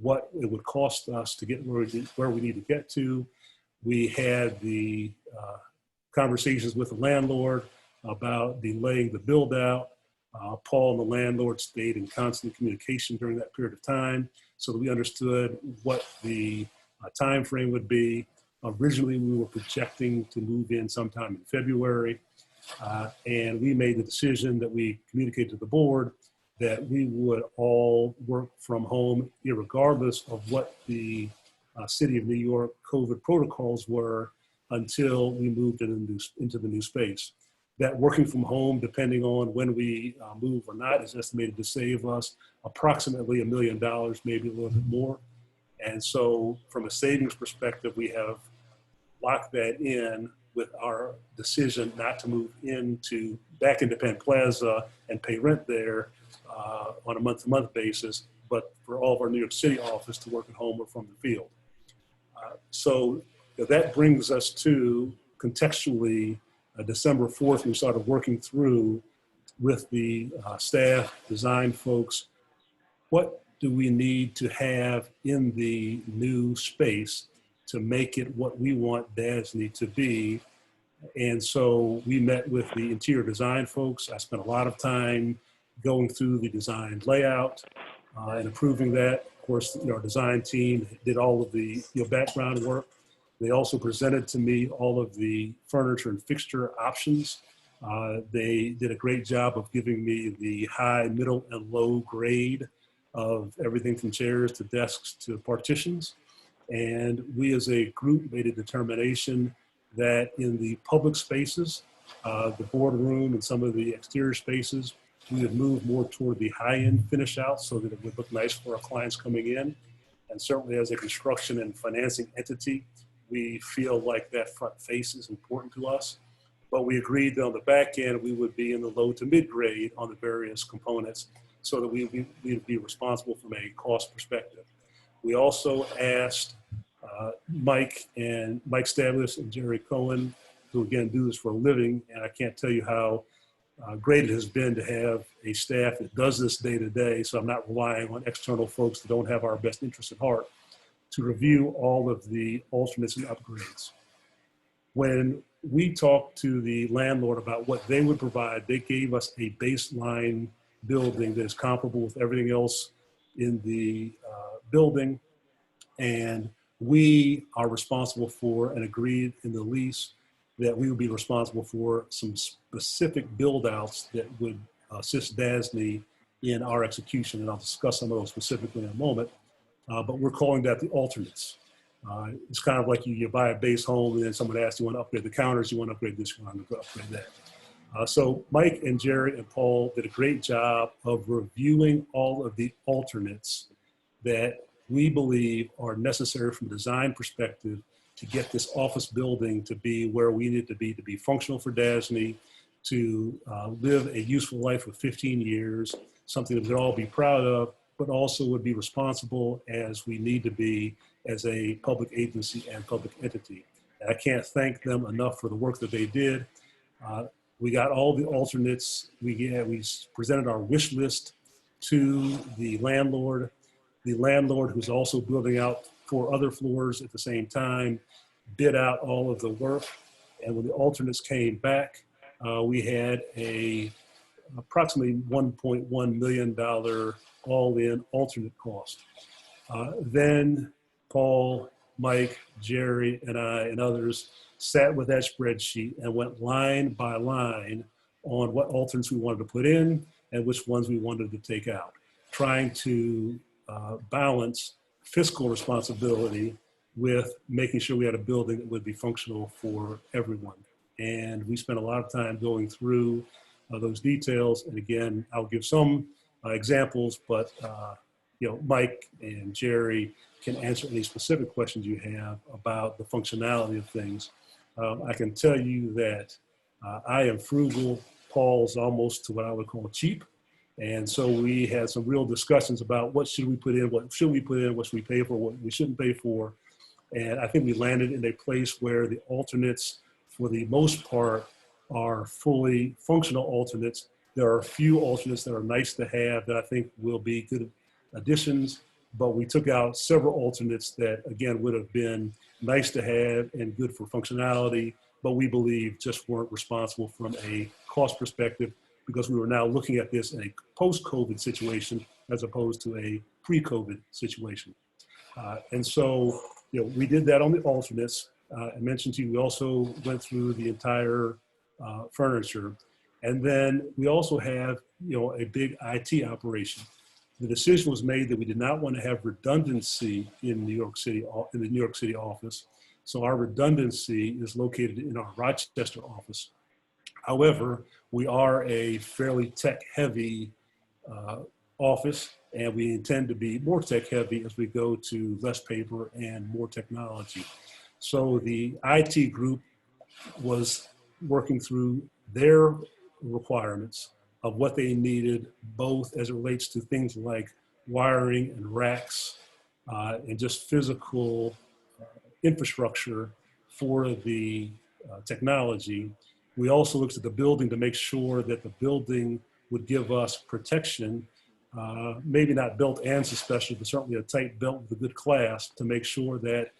what it would cost us to get where we need to get to. We had the conversations with the landlord about delaying the build out. Paul and the landlord stayed in constant communication during that period of time so that we understood what the time frame would be. Originally, we were projecting to move in sometime in February, and we made the decision that we communicated to the board that we would all work from home, irregardless of what the City of New York COVID protocols were, until we moved into the new space. That working from home, depending on when we move or not, is estimated to save us approximately $1 million, maybe a little bit more. And so from a savings perspective, we have locked that in with our decision not to move back into Penn Plaza and pay rent there on a month-to-month basis, but for all of our New York City office to work at home or from the field. So that brings us to contextually December 4th, we started working through with the staff, design folks, what do we need to have in the new space to make it what we want DASNY to be. And so we met with the interior design folks. I spent a lot of time going through the design layout and approving that. Of course, our design team did all of the background work. They also presented to me all of the furniture and fixture options. They did a great job of giving me the high, middle, and low grade of everything from chairs to desks to partitions. And we as a group made a determination that in the public spaces, the boardroom and some of the exterior spaces, we would move more toward the high-end finish out so that it would look nice for our clients coming in. And certainly as a construction and financing entity, we feel like that front face is important to us. But we agreed that on the back end, we would be in the low to mid grade on the various components so that we would be responsible from a cost perspective. We also asked Mike Stablis and Jerry Cohen, who again do this for a living, and I can't tell you how great it has been to have a staff that does this day to day, so I'm not relying on external folks that don't have our best interests at heart, to review all of the alternates and upgrades. When we talked to the landlord about what they would provide, they gave us a baseline building that is comparable with everything else in the building. And we are responsible for and agreed in the lease that we would be responsible for some specific build outs that would assist DASNY in our execution. And I'll discuss some of those specifically in a moment. But we're calling that the alternates. It's kind of like you buy a base home and then someone asks you want to upgrade the counters, you want to upgrade this, you want to upgrade that. So Mike and Jerry and Paul did a great job of reviewing all of the alternates that we believe are necessary from a design perspective to get this office building to be where we need to be functional for DASNY, to live a useful life for 15 years, something that we'd all be proud of, but also would be responsible as we need to be as a public agency and public entity. And I can't thank them enough for the work that they did. We got all the alternates. We presented our wish list to the landlord. The landlord, who's also building out 4 other floors at the same time, bid out all of the work. And when the alternates came back, we had approximately $1.1 million all-in alternate cost. Then Paul, Mike, Jerry, and I, and others sat with that spreadsheet and went line by line on what alternates we wanted to put in and which ones we wanted to take out, trying to balance fiscal responsibility with making sure we had a building that would be functional for everyone. And we spent a lot of time going through those details. And again, I'll give some examples, but Mike and Jerry can answer any specific questions you have about the functionality of things. I can tell you that I am frugal. Paul's almost to what I would call cheap. And so we had some real discussions about what should we put in, what should we put in, what should we pay for, what we shouldn't pay for. And I think we landed in a place where the alternates, for the most part, are fully functional alternates. There are a few alternates that are nice to have that I think will be good additions, but we took out several alternates that, again, would have been nice to have and good for functionality, but we believe just weren't responsible from a cost perspective, because we were now looking at this in a post-COVID situation as opposed to a pre-COVID situation. And so, we did that on the alternates. I mentioned to you, we also went through the entire furniture. And then we also have, a big IT operation. The decision was made that we did not want to have redundancy in New York City, in the New York City office. So our redundancy is located in our Rochester office. However, we are a fairly tech-heavy office, and we intend to be more tech-heavy as we go to less paper and more technology. So the IT group was working through their requirements of what they needed, both as it relates to things like wiring and racks and just physical infrastructure for the technology. We also looked at the building to make sure that the building would give us protection, maybe not belt and suspension, but certainly a tight belt with a good clasp to make sure that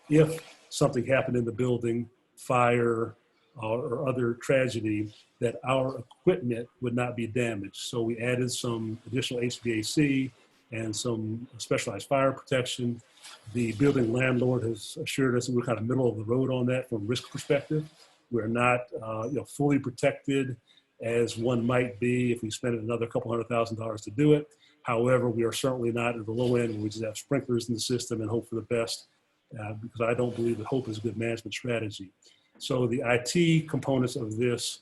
if something happened in the building, fire or other tragedy, that our equipment would not be damaged. So we added some additional HVAC and some specialized fire protection. The building landlord has assured us that we're kind of middle of the road on that from a risk perspective. We're not fully protected as one might be if we spent another couple $100,000 to do it. However, we are certainly not at the low end where we just have sprinklers in the system and hope for the best, because I don't believe that hope is a good management strategy. So the IT components of this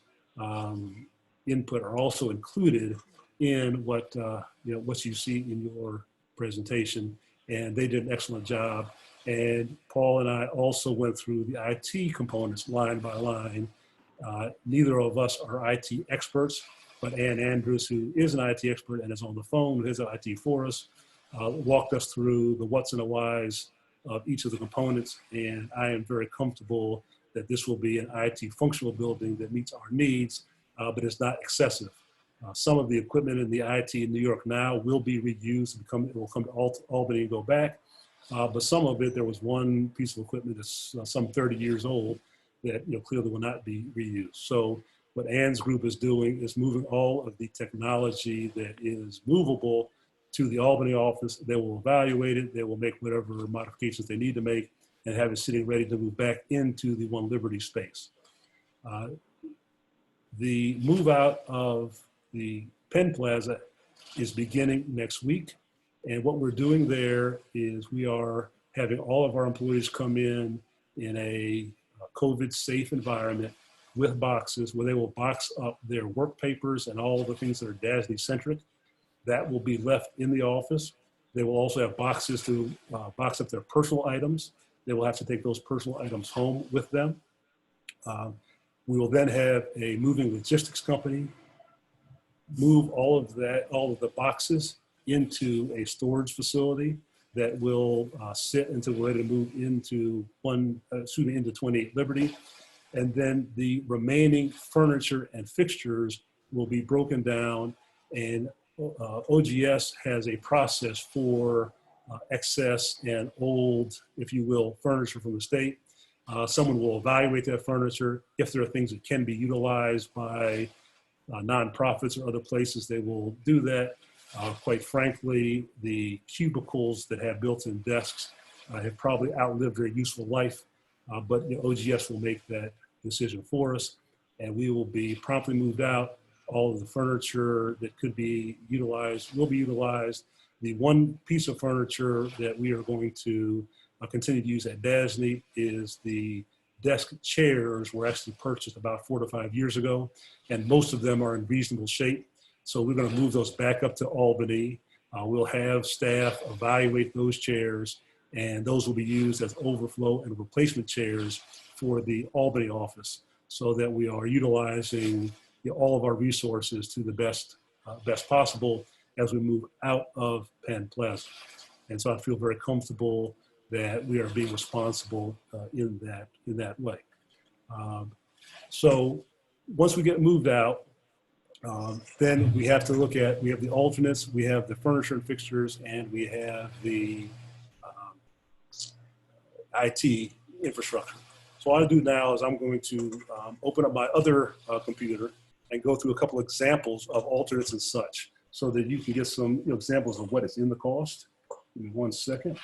input are also included in what you see in your presentation, and they did an excellent job. And Paul and I also went through the IT components line by line. Neither of us are IT experts, but Ann Andrews, who is an IT expert and is on the phone with his IT for us, walked us through the what's and the whys of each of the components. And I am very comfortable that this will be an IT functional building that meets our needs, but it's not excessive. Some of the equipment in the IT in New York now will be reused. It will come to Albany and go back. But some of it, there was one piece of equipment that's some 30 years old that clearly will not be reused. So What Ann's group is doing is moving all of the technology that is movable to the Albany office. They will evaluate it. They will make whatever modifications they need to make and have it sitting ready to move back into the One Liberty space. The move out of the Penn Plaza is beginning next week. And what we're doing there is we are having all of our employees come in a COVID safe environment with boxes where they will box up their work papers and all the things that are DASNY centric. That will be left in the office. They will also have boxes to box up their personal items. They will have to take those personal items home with them. We will then have a moving logistics company move all of the boxes into a storage facility that will sit until we're ready to move into into 28 Liberty. And then the remaining furniture and fixtures will be broken down, and OGS has a process for excess and old, if you will, furniture from the state. Someone will evaluate that furniture. If there are things that can be utilized by nonprofits or other places, they will do that. Quite frankly, the cubicles that have built-in desks have probably outlived their useful life, but the OGS will make that decision for us, and we will be promptly moved out. All of the furniture that could be utilized will be utilized. The one piece of furniture that we are going to continue to use at DASNY is the desk chairs were actually purchased about 4 to 5 years ago, and most of them are in reasonable shape. So we're going to move those back up to Albany. We'll have staff evaluate those chairs, and those will be used as overflow and replacement chairs for the Albany office, so that we are utilizing all of our resources to the best possible as we move out of Penn Plaza. And so I feel very comfortable that we are being responsible in that way. So once we get moved out, then we have to look at, we have the alternates, we have the furniture and fixtures, and we have the IT infrastructure. So what I'll do now is I'm going to open up my other computer and go through a couple examples of alternates and such, so that you can get some examples of what is in the cost. Give me 1 second.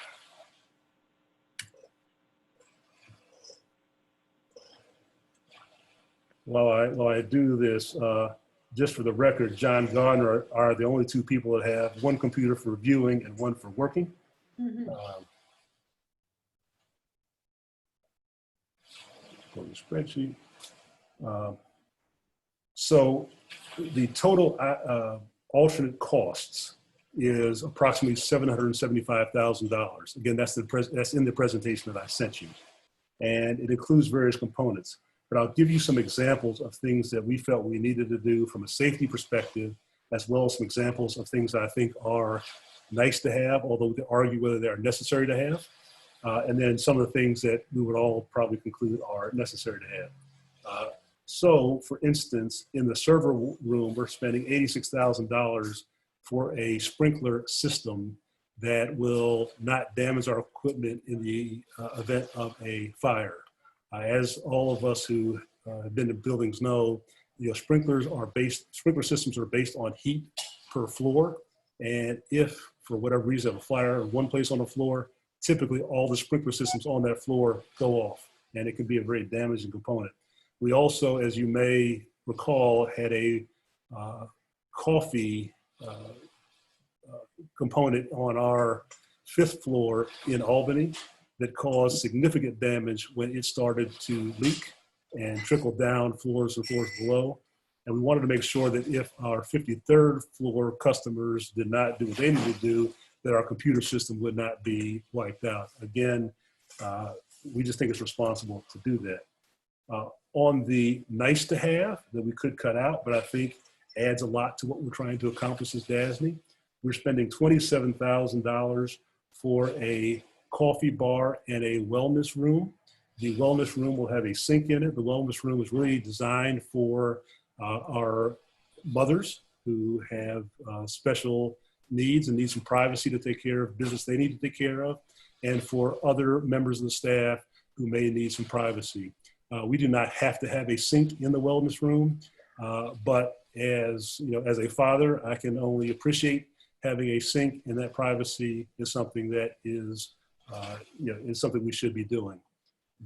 While I do this, just for the record, John Gardner are the only 2 people that have 1 computer for viewing and 1 for working. Mm-hmm. Go to the spreadsheet. So the total alternate costs is approximately $775,000. Again, that's in the presentation that I sent you, and it includes various components. But I'll give you some examples of things that we felt we needed to do from a safety perspective, as well as some examples of things that I think are nice to have, although we can argue whether they are necessary to have. And then some of the things that we would all probably conclude are necessary to have. So for instance, in the server room, we're spending $86,000 for a sprinkler system that will not damage our equipment in the event of a fire. As all of us who have been in buildings know, sprinkler systems are based on heat per floor. And if for whatever reason a fire in one place on the floor, typically all the sprinkler systems on that floor go off, and it can be a very damaging component. We also, as you may recall, had a coffee component on our 5th floor in Albany that caused significant damage when it started to leak and trickle down floors and floors below. And we wanted to make sure that if our 53rd floor customers did not do what they needed to do, that our computer system would not be wiped out. Again, we just think it's responsible to do that. On the nice to have that we could cut out, but I think adds a lot to what we're trying to accomplish as DASNY, we're spending $27,000 for a coffee bar and a wellness room. The wellness room will have a sink in it. The wellness room is really designed for our mothers who have special needs and need some privacy to take care of business they need to take care of, and for other members of the staff who may need some privacy. We do not have to have a sink in the wellness room. But as you know, as a father, I can only appreciate having a sink, and that privacy is something that is, is something we should be doing.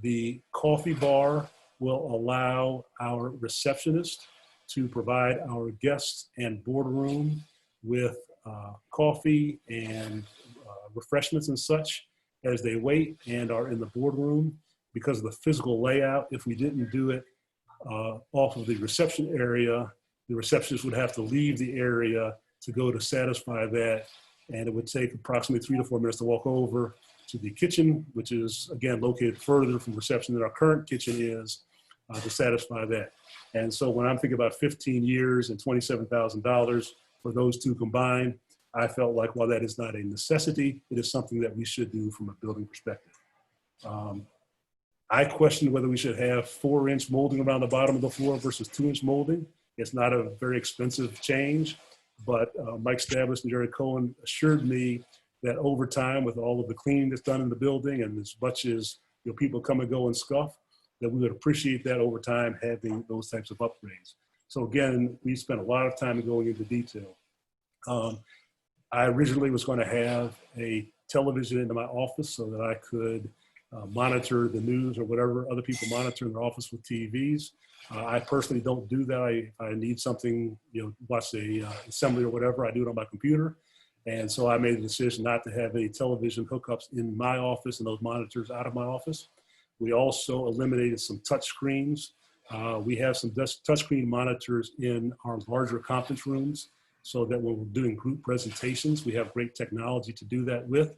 The coffee bar will allow our receptionist to provide our guests and boardroom with coffee and refreshments and such as they wait and are in the boardroom. Because of the physical layout, if we didn't do it off of the reception area, the receptionist would have to leave the area to go to satisfy that. And it would take approximately 3 to 4 minutes to walk over to the kitchen, which is again located further from reception than our current kitchen is, to satisfy that. And so when I'm thinking about 15 years and $27,000 for those two combined, I felt like while that is not a necessity, it is something that we should do from a building perspective. I questioned whether we should have 4-inch molding around the bottom of the floor versus 2-inch molding. It's not a very expensive change, but Mike Stablish and Jerry Cohen assured me that over time, with all of the cleaning that's done in the building and as much as people come and go and scuff, that we would appreciate that over time having those types of upgrades. So again, we spent a lot of time going into detail. I originally was going to have a television in my office so that I could monitor the news or whatever other people monitor in their office with TVs. I personally don't do that. If I need something, watch a assembly or whatever, I do it on my computer. And so I made the decision not to have any television hookups in my office and those monitors out of my office. We also eliminated some touch screens. We have some touchscreen monitors in our larger conference rooms so that when we're doing group presentations, we have great technology to do that with.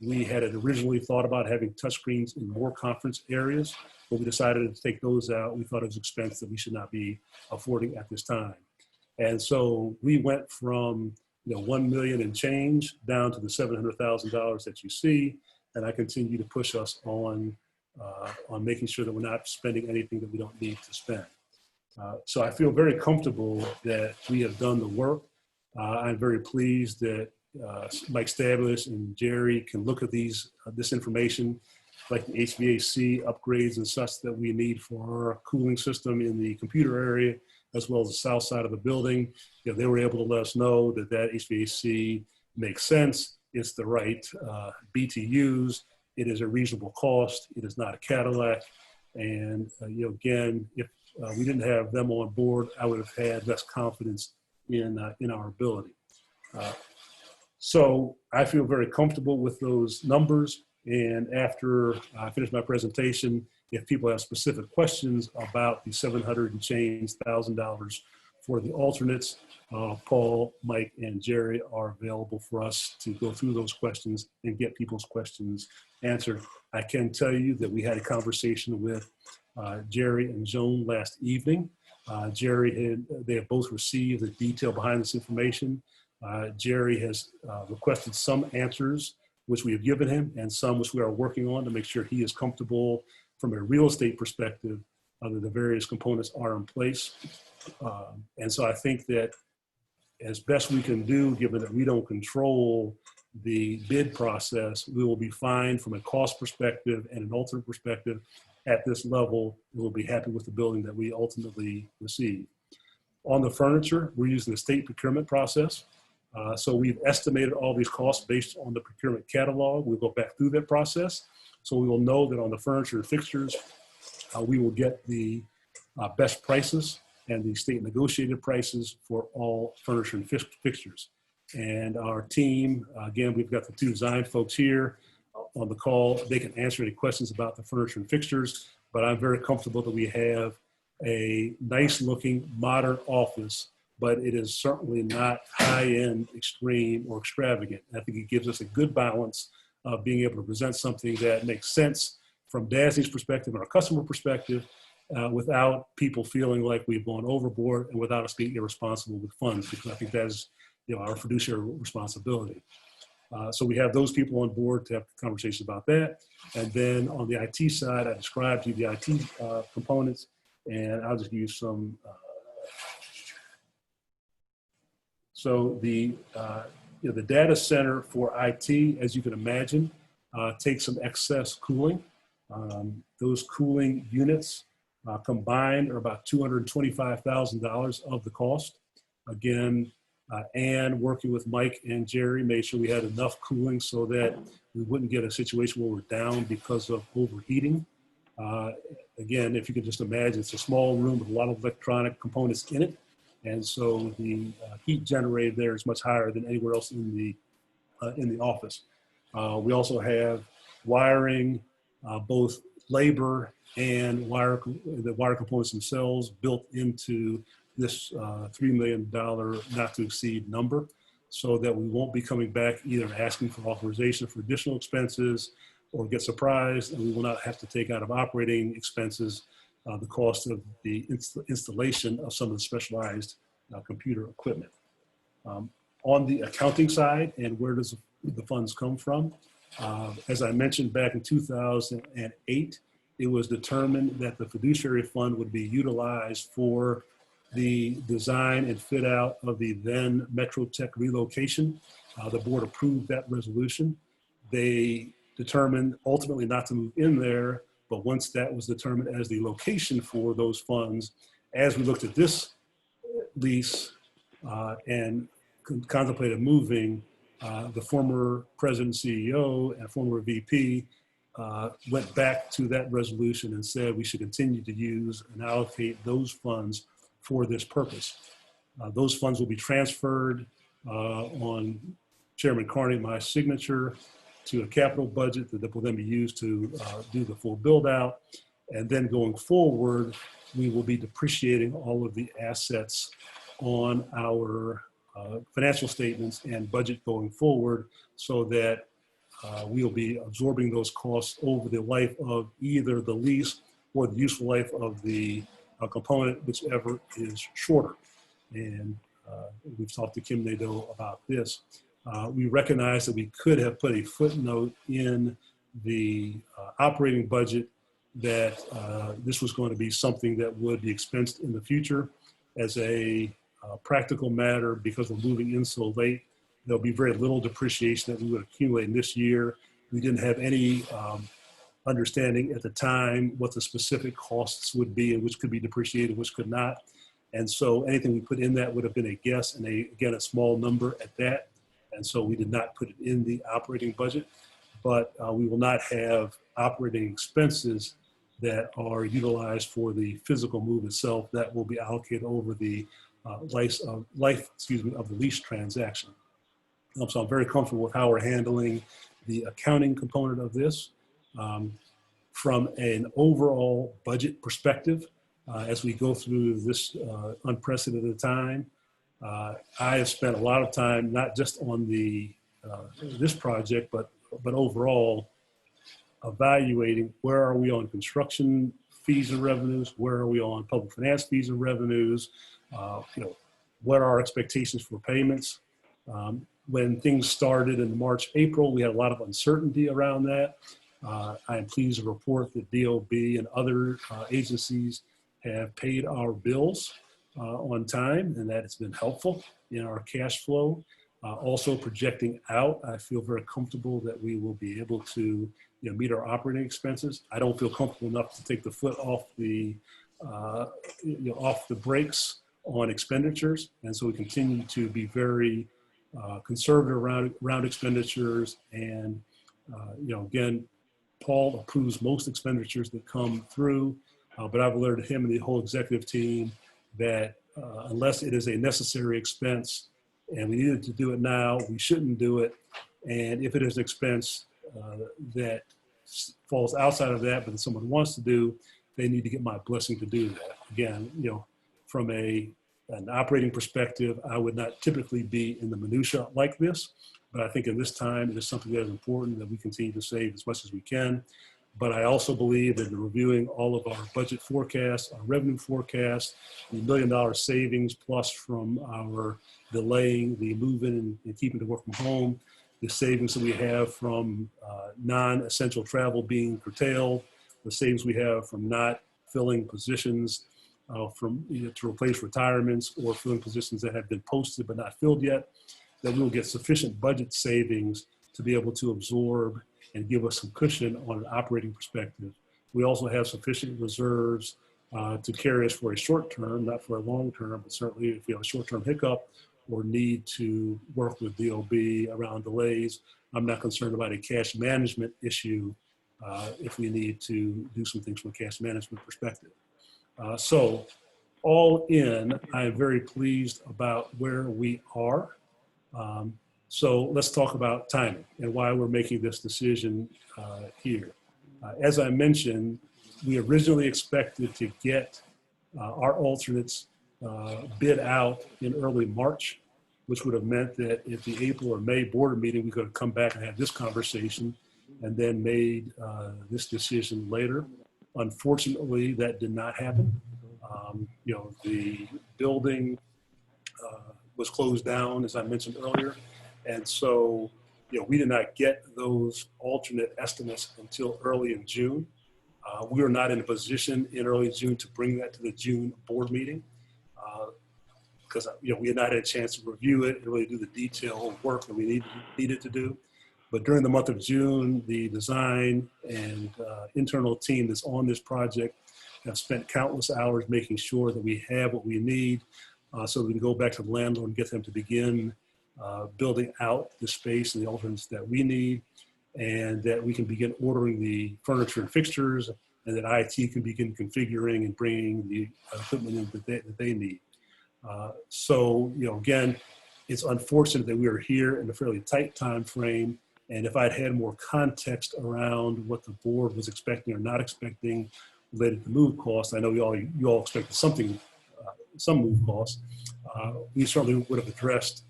We had originally thought about having touchscreens in more conference areas, but we decided to take those out. We thought it was expense that we should not be affording at this time. And so we went from 1 million and change down to the $700,000 that you see. And I continue to push us on making sure that we're not spending anything that we don't need to spend. So I feel very comfortable that we have done the work. I'm very pleased that Mike Stablish and Jerry can look at this information, like the HVAC upgrades and such that we need for our cooling system in the computer area, as well as the south side of the building. They were able to let us know that HVAC makes sense. It's the right BTUs. It is a reasonable cost. It is not a Cadillac. And again, if we didn't have them on board, I would have had less confidence in our ability. So I feel very comfortable with those numbers. And after I finish my presentation, if people have specific questions about the $700,000 and change for the alternates, Paul, Mike, and Jerry are available for us to go through those questions and get people's questions answered. I can tell you that we had a conversation with Jerry and Joan last evening. They have both received the detail behind this information. Jerry has requested some answers, which we have given him, and some which we are working on to make sure he is comfortable from a real estate perspective that the various components are in place. And so I think that as best we can do, given that we don't control the bid process, we will be fine from a cost perspective and an alternate perspective at this level. We'll be happy with the building that we ultimately receive. On the furniture, we're using the state procurement process. So we've estimated all these costs based on the procurement catalog. We'll go back through that process. So we will know that on the furniture and fixtures, we will get the best prices and the state negotiated prices for all furniture and fixtures. And our team, again, we've got the two design folks here on the call. They can answer any questions about the furniture and fixtures, but I'm very comfortable that we have a nice looking modern office, but it is certainly not high-end, extreme, or extravagant. I think it gives us a good balance of being able to present something that makes sense from DASNY's perspective and our customer perspective, without people feeling like we've gone overboard and without us being irresponsible with funds, because I think that is our fiduciary responsibility. So we have those people on board to have conversations about that. And then on the IT side, I described to you the IT components, and I'll just give you some. So the data center for IT, as you can imagine, takes some excess cooling. Those cooling units combined are about $225,000 of the cost. Again, Ann, working with Mike and Jerry, made sure we had enough cooling so that we wouldn't get a situation where we're down because of overheating. Again, if you could just imagine, it's a small room with a lot of electronic components in it. And so the heat generated there is much higher than anywhere else in the office. We also have wiring, both labor and the wire components themselves built into this $3 million not to exceed number, so that we won't be coming back either asking for authorization for additional expenses or get surprised, and we will not have to take out of operating expenses the cost of the installation of some of the specialized computer equipment. On the accounting side, and where does the funds come from? As I mentioned back in 2008, it was determined that the fiduciary fund would be utilized for the design and fit out of the then Metro Tech relocation. The board approved that resolution. They determined ultimately not to move in there, but once that was determined as the location for those funds, as we looked at this lease and contemplated moving, the former president CEO and former VP went back to that resolution and said we should continue to use and allocate those funds for this purpose. Those funds will be transferred on Chairman Carney, my signature, to a capital budget that will then be used to do the full build out. And then going forward, we will be depreciating all of the assets on our financial statements and budget going forward, so that we'll be absorbing those costs over the life of either the lease or the useful life of the component, whichever is shorter. And we've talked to Kim Nadeau about this. We recognize that we could have put a footnote in the operating budget that this was going to be something that would be expensed in the future. As a practical matter, because we're moving in so late, there'll be very little depreciation that we would accumulate in this year. We didn't have any understanding at the time what the specific costs would be and which could be depreciated, which could not. And so anything we put in that would have been a guess, and again, a small number at that. And so we did not put it in the operating budget, but we will not have operating expenses that are utilized for the physical move itself. That will be allocated over the life of the lease transaction. So I'm very comfortable with how we're handling the accounting component of this. From an overall budget perspective, as we go through this unprecedented time, I have spent a lot of time, not just on this project, but overall evaluating where are we on construction fees and revenues, where are we on public finance fees and revenues, what are our expectations for payments. When things started in March, April, we had a lot of uncertainty around that. I am pleased to report that DOB and other agencies have paid our bills on time, and that has been helpful in our cash flow. Also projecting out, I feel very comfortable that we will be able to meet our operating expenses. I don't feel comfortable enough to take the foot off the brakes on expenditures, and so we continue to be very conservative around expenditures. And again, Paul approves most expenditures that come through, but I've alerted him and the whole executive team that unless it is a necessary expense and we needed to do it now, we shouldn't do it. And if it is an expense that falls outside of that, but someone wants to do, they need to get my blessing to do that. Again, from an operating perspective, I would not typically be in the minutia like this, but I think in this time, it is something that is important that we continue to save as much as we can. But I also believe that in reviewing all of our budget forecasts, our revenue forecasts, the $1 million savings plus from our delaying the move-in and keeping the work from home, the savings that we have from non-essential travel being curtailed, the savings we have from not filling positions to replace retirements or filling positions that have been posted but not filled yet, that we will get sufficient budget savings to be able to absorb and give us some cushion on an operating perspective. We also have sufficient reserves to carry us for a short term, not for a long term, but certainly if we have a short-term hiccup or need to work with DOB around delays, I'm not concerned about a cash management issue if we need to do some things from a cash management perspective. So all in, I am very pleased about where we are. So let's talk about timing and why we're making this decision here. As I mentioned, we originally expected to get our alternates bid out in early March, which would have meant that at the April or May board meeting, we could have come back and had this conversation and then made this decision later. Unfortunately, that did not happen. The building was closed down, as I mentioned earlier. And so, we did not get those alternate estimates until early in June. We were not in a position in early June to bring that to the June board meeting because we had not had a chance to review it and really do the detailed work that we needed to do. But during the month of June, the design and internal team that's on this project have spent countless hours making sure that we have what we need so we can go back to the landlord and get them to begin building out the space and the alternates that we need, and that we can begin ordering the furniture and fixtures, and that IT can begin configuring and bringing the equipment in that they need. So, again, it's unfortunate that we are here in a fairly tight time frame. And if I'd had more context around what the board was expecting or not expecting related to move costs, I know you all expected something, some move costs. We certainly would have addressed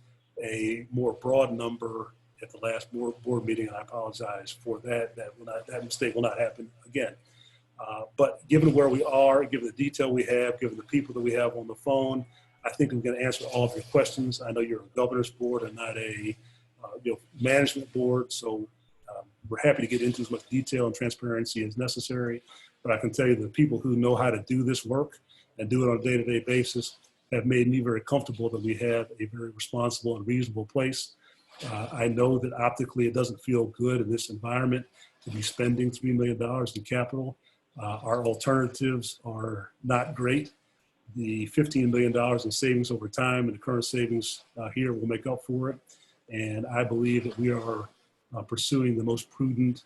a more broad number at the last board meeting, and I apologize for that. That mistake will not happen again. But given where we are, given the detail we have, given the people that we have on the phone, I think I'm going to answer all of your questions. I know you're a governor's board and not a management board, so we're happy to get into as much detail and transparency as necessary. But I can tell you the people who know how to do this work and do it on a day-to-day basis have made me very comfortable that we have a very responsible and reasonable place. I know that optically it doesn't feel good in this environment to be spending $3 million in capital. Our alternatives are not great. The $15 million in savings over time and the current savings here will make up for it. And I believe that we are pursuing the most prudent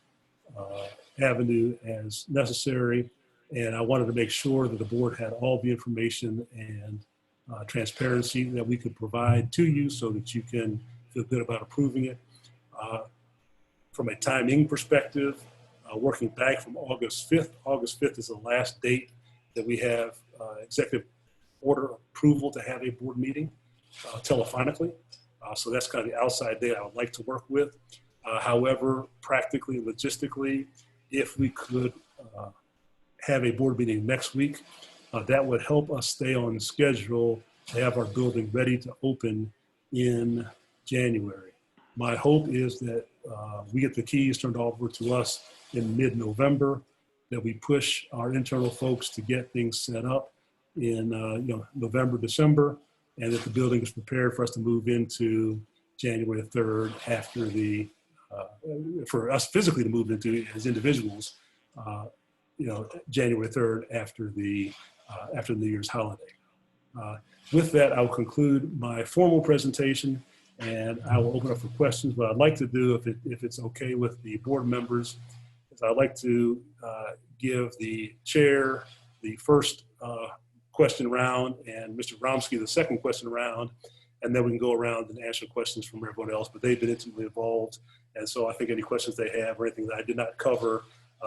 avenue as necessary. And I wanted to make sure that the board had all the information and transparency that we could provide to you so that you can feel good about approving it. From a timing perspective, working back from August 5th is the last date that we have executive order approval to have a board meeting telephonically. So that's kind of the outside date I would like to work with. However, practically, logistically, if we could have a board meeting next week, that would help us stay on schedule to have our building ready to open in January. My hope is that we get the keys turned over to us in mid-November, that we push our internal folks to get things set up in November, December, and that the building is prepared for us to move into January 3rd after the, for us physically to move into as individuals, January 3rd after the New Year's holiday. With that, I will conclude my formal presentation and I will open up for questions. What I'd like to do, if it's okay with the board members, is I'd like to give the chair the first question round and Mr. Romsky the second question round, and then we can go around and answer questions from everyone else, but they've been intimately involved. And so I think any questions they have or anything that I did not cover,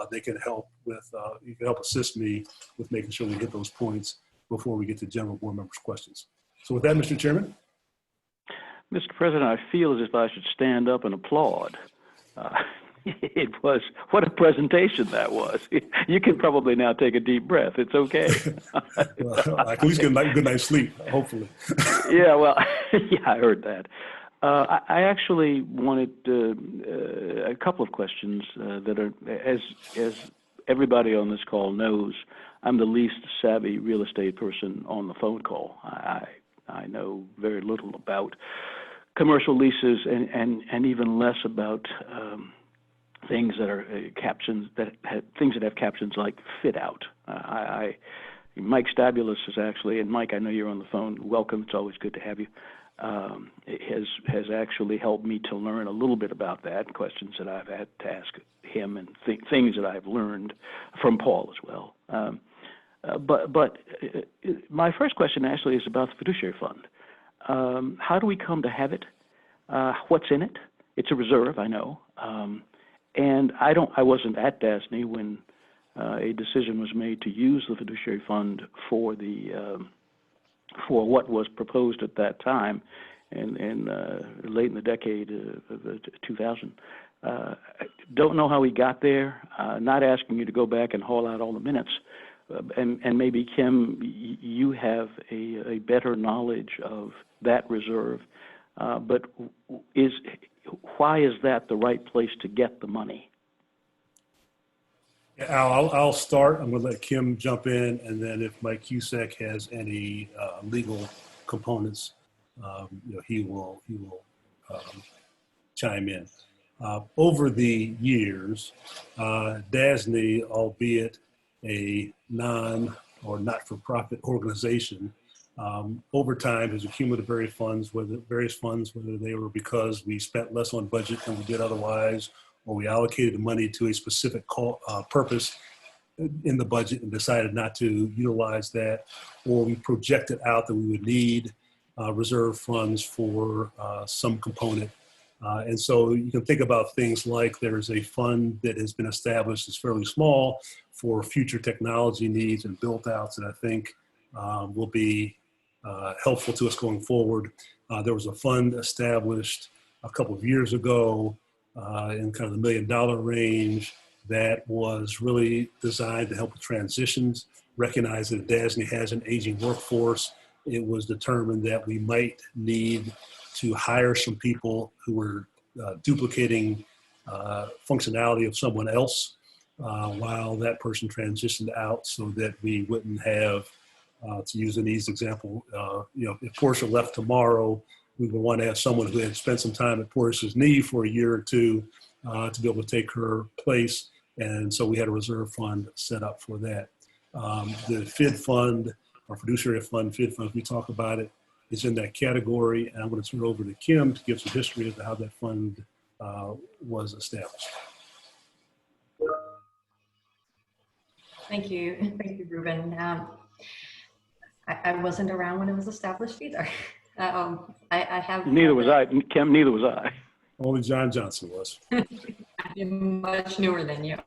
they can help with, you can help assist me with making sure we hit those points before we get to general board members' questions. So with that, Mr. Chairman. Mr. President, I feel as if I should stand up and applaud. It was, what a presentation that was. You can probably now take a deep breath. It's okay. Well, I can at least get a good night's sleep, hopefully. Yeah, well, yeah, I heard that. I actually wanted a couple of questions that are, as everybody on this call knows, I'm the least savvy real estate person on the phone call. I know very little about commercial leases and even less about things that are captions things that have captions like fit out. I Mike Stabulus is actually, and Mike, I know you're on the phone. Welcome. It's always good to have you. Has actually helped me to learn a little bit about that, questions that I've had to ask him, and things that I've learned from Paul as well. But my first question actually is about the fiduciary fund. How do we come to have it? What's in it? It's a reserve, I know. And I wasn't at DASNY when a decision was made to use the fiduciary fund for for what was proposed at that time, and late in the decade of 2000. Don't know how we got there. Not asking you to go back and haul out all the minutes, and maybe Kim, you have a better knowledge of that reserve. But why is that the right place to get the money? Al, I'll start. I'm going to let Kim jump in, and then if Mike Cusack has any legal components, he will chime in. Over the years, DASNY, albeit a non or not-for-profit organization, over time has accumulated various funds, whether they were because we spent less on budget than we did otherwise, or we allocated the money to a specific purpose in the budget and decided not to utilize that, or we projected out that we would need reserve funds for some component. And so you can think about things like there's a fund that has been established that's fairly small for future technology needs and built outs that I think will be helpful to us going forward. There was a fund established a couple of years ago in kind of the $1 million range that was really designed to help with transitions. Recognize that DASNY has an aging workforce. It was determined that we might need to hire some people who were duplicating functionality of someone else while that person transitioned out, so that we wouldn't have, to use an easy example, if Portia left tomorrow, we would want to have someone who had spent some time at Portia's knee for a year or two to be able to take her place. And so we had a reserve fund set up for that. The FID fund, or fiduciary fund, FID fund, we talk about it, is in that category. And I'm going to turn it over to Kim to give some history as to how that fund was established. Thank you, Ruben. I wasn't around when it was established either. I have. Neither was I, Kim. Neither was I. Only John Johnson was. I'm much newer than you.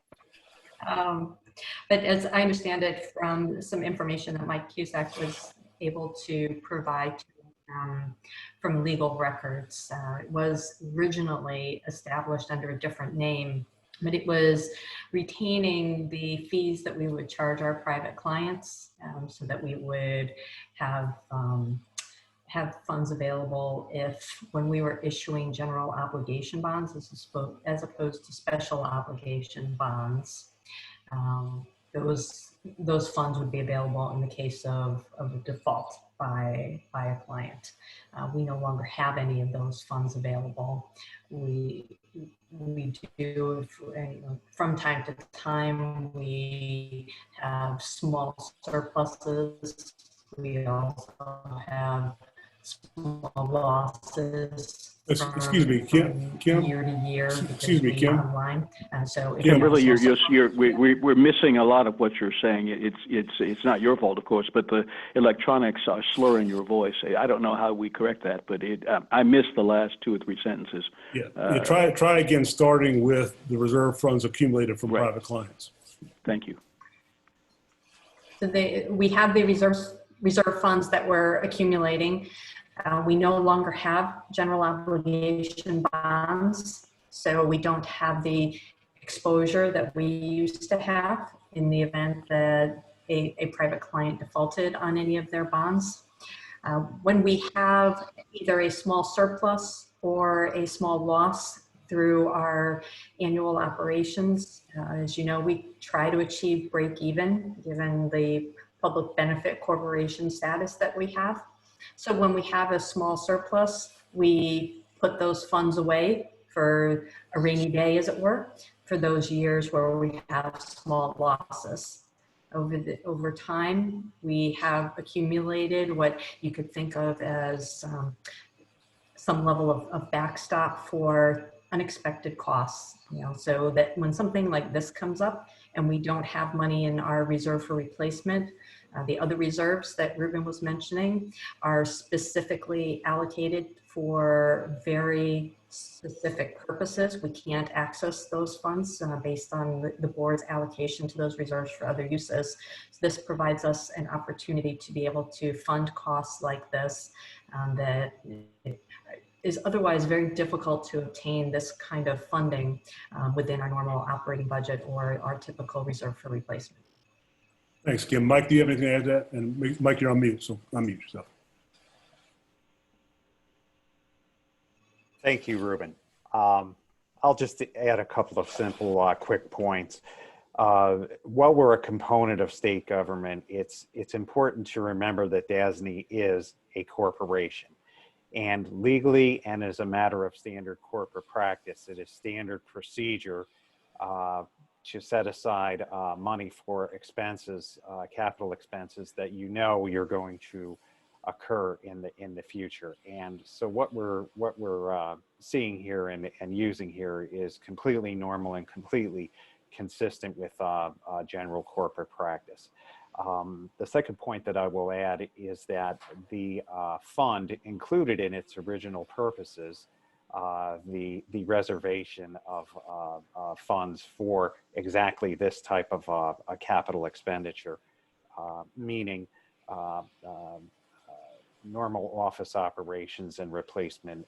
But as I understand it from some information that Mike Cusack was able to provide from legal records, it was originally established under a different name, but it was retaining the fees that we would charge our private clients, so that we would have funds available if, when we were issuing general obligation bonds as opposed to special obligation bonds, those funds would be available in the case of a default by a client. We no longer have any of those funds available. We do, from time to time, we have small surpluses. We also have small losses. Excuse me, Kim. Year to year. Excuse me, Kim. Online. So Kimberly, we're missing a lot of what you're saying. It's not your fault, of course, but the electronics are slurring your voice. I don't know how we correct that, but I missed the last 2 or 3 sentences. Yeah. Try again, starting with the reserve funds accumulated from private clients. Thank you. So we have the reserve funds that we're accumulating. We no longer have general obligation bonds, so we don't have the exposure that we used to have in the event that a private client defaulted on any of their bonds. When we have either a small surplus or a small loss through our annual operations, as you know, we try to achieve break even given the public benefit corporation status that we have. So when we have a small surplus, we put those funds away for a rainy day, as it were, for those years where we have small losses. over time, we have accumulated what you could think of as some level of backstop for unexpected costs, so that when something like this comes up and we don't have money in our reserve for replacement, the other reserves that Ruben was mentioning are specifically allocated for very specific purposes. We can't access those funds based on the board's allocation to those reserves for other uses. So this provides us an opportunity to be able to fund costs like this that is otherwise very difficult to obtain this kind of funding within our normal operating budget or our typical reserve for replacement. Thanks, Kim. Mike, do you have anything to add to that? And Mike, you're on mute, so unmute yourself. Thank you, Ruben. I'll just add a couple of simple, quick points. While we're a component of state government, it's important to remember that DASNY is a corporation. And legally and as a matter of standard corporate practice, it is standard procedure to set aside money for expenses, capital expenses that you're going to occur in the future. And so what we're seeing here and using here is completely normal and completely consistent with general corporate practice. The second point that I will add is that the fund included in its original purposes the reservation of funds for exactly this type of a capital expenditure, meaning normal office operations and replacement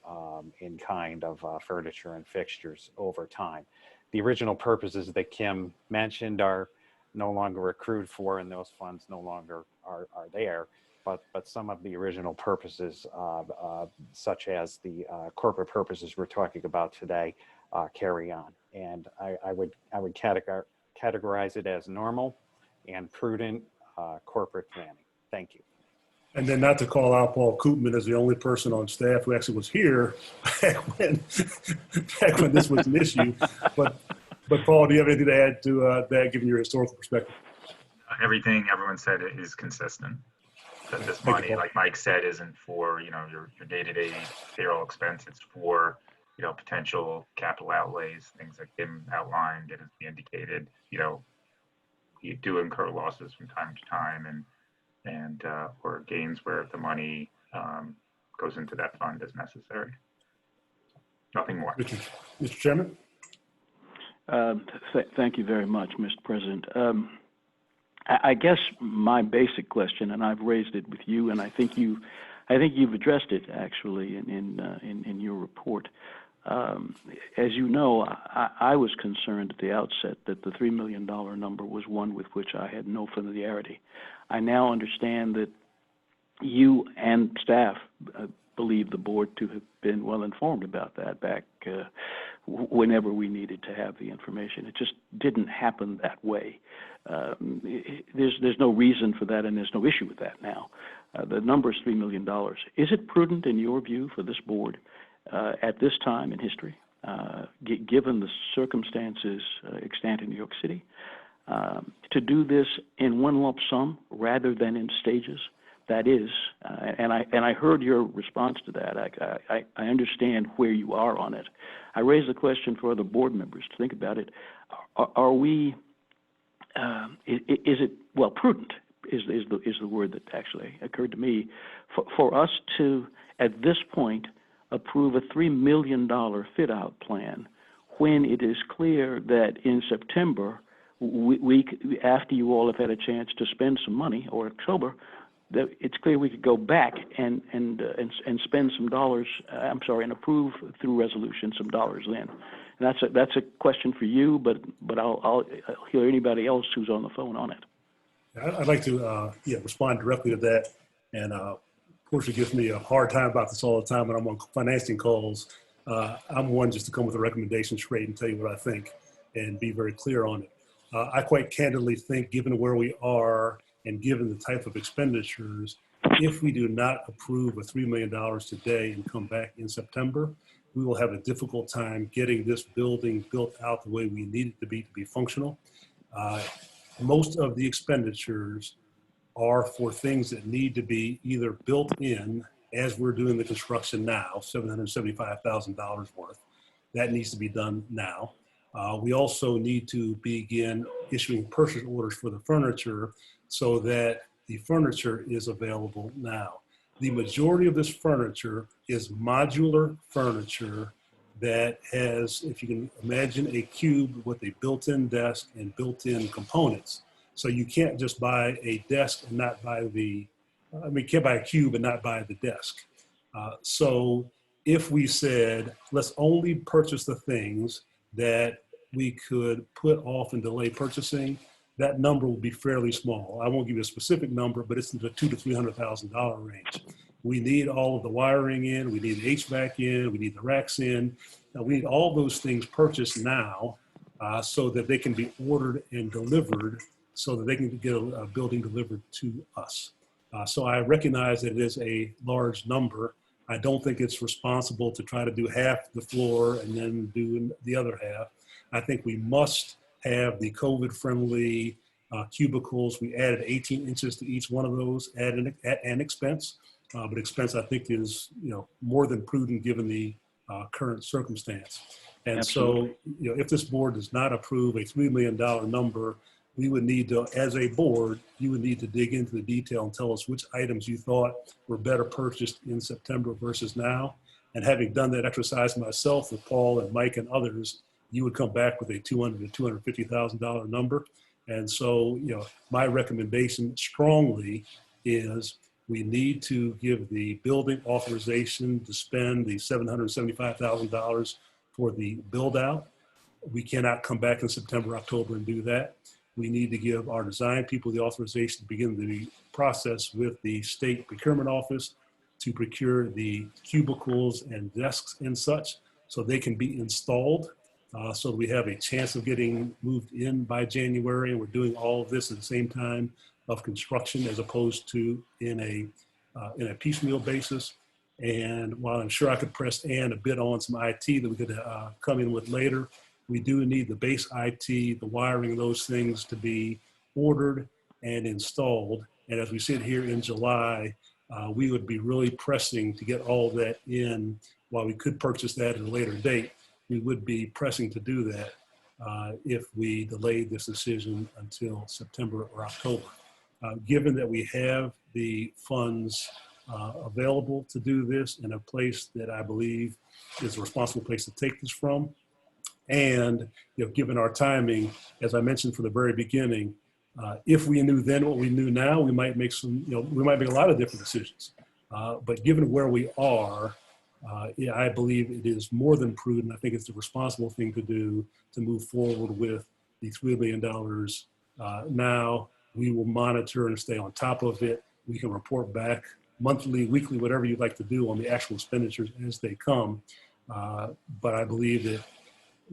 in kind of furniture and fixtures over time. The original purposes that Kim mentioned are no longer accrued for, and those funds no longer are there. But some of the original purposes, such as the corporate purposes we're talking about today, carry on. And I would categorize it as normal and prudent corporate planning. Thank you. And then not to call out Paul Koopman as the only person on staff who actually was here back when this was an issue. But Paul, do you have anything to add to that, given your historical perspective? Everything everyone said is consistent. That this money, like Mike said, isn't for your day-to-day payroll expense. It's for potential capital outlays, things that Kim outlined and as we indicated. You do incur losses from time to time, and or gains where the money goes into that fund as necessary. Nothing more. Mr. Chairman. Thank you very much, Mr. President. I guess my basic question, and I've raised it with you, and I think you've addressed it actually in your report. As you know, I was concerned at the outset that the $3 million number was one with which I had no familiarity. I now understand that you and staff believe the board to have been well informed about that back whenever we needed to have the information. It just didn't happen that way. There's no reason for that, and there's no issue with that now. The number is $3 million. Is it prudent, in your view, for this board at this time in history, given the circumstances extant in New York City, to do this in one lump sum rather than in stages? That is, and I heard your response to that. I understand where you are on it. I raise the question for other board members to think about it. Are we? Is it prudent? Is the word that actually occurred to me for us to at this point approve a $3 million fit out plan when it is clear that in September, after you all have had a chance to spend some money, or October, that it's clear we could go back and spend some dollars. And approve through resolution some dollars then. And that's a question for you, but I'll hear anybody else who's on the phone on it. I'd like to respond directly to that. And Portia gives me a hard time about this all the time when I'm on financing calls. I'm one just to come with a recommendation straight and tell you what I think and be very clear on it. I quite candidly think, given where we are and given the type of expenditures, if we do not approve a $3 million today and come back in September, we will have a difficult time getting this building built out the way we need it to be functional. most of the expenditures are for things that need to be either built in as we're doing the construction now, $775,000 worth. That needs to be done now. We also need to begin issuing purchase orders for the furniture so that the furniture is available now. The majority of this furniture is modular furniture that has, if you can imagine a cube with a built-in desk and built-in components. So you can't just buy a desk and not buy you can't buy a cube and not buy the desk. So if we said, let's only purchase the things that we could put off and delay purchasing, that number will be fairly small. I won't give you a specific number, but it's in the $200,000 to $300,000 range. We need all of the wiring in, we need the HVAC in, we need the racks in. Now, we need all those things purchased now so that they can be ordered and delivered so that they can get a building delivered to us. So I recognize that it is a large number. I don't think it's responsible to try to do half the floor and then do the other half. I think we must have the COVID-friendly cubicles. We added 18 inches to each one of those at an expense, but expense I think is more than prudent given the current circumstance. And Absolutely. so if this board does not approve a $3 million number, we would need to, as a board, you would need to dig into the detail and tell us which items you thought were better purchased in September versus now. And having done that exercise myself with Paul and Mike and others, you would come back with a $200,000 to $250,000 number. And so, my recommendation strongly is we need to give the building authorization to spend the $775,000 for the build out. We cannot come back in September, October and do that. We need to give our design people the authorization to begin the process with the state procurement office to procure the cubicles and desks and such so they can be installed so that we have a chance of getting moved in by January. And we're doing all of this at the same time of construction as opposed to in a piecemeal basis. And while I'm sure I could press Ann a bit on some IT that we could come in with later, we do need the base IT, the wiring, those things to be ordered and installed. And as we sit here in July, we would be really pressing to get all of that in. While we could purchase that at a later date, we would be pressing to do that if we delayed this decision until September or October. Given that we have the funds available to do this in a place that I believe is a responsible place to take this from, and given our timing, as I mentioned from the very beginning, if we knew then what we knew now, we might make we might make a lot of different decisions. But given where we are, I believe it is more than prudent. I think it's the responsible thing to do to move forward with the $3 million now. We will monitor and stay on top of it. We can report back monthly, weekly, whatever you'd like to do on the actual expenditures as they come. But I believe that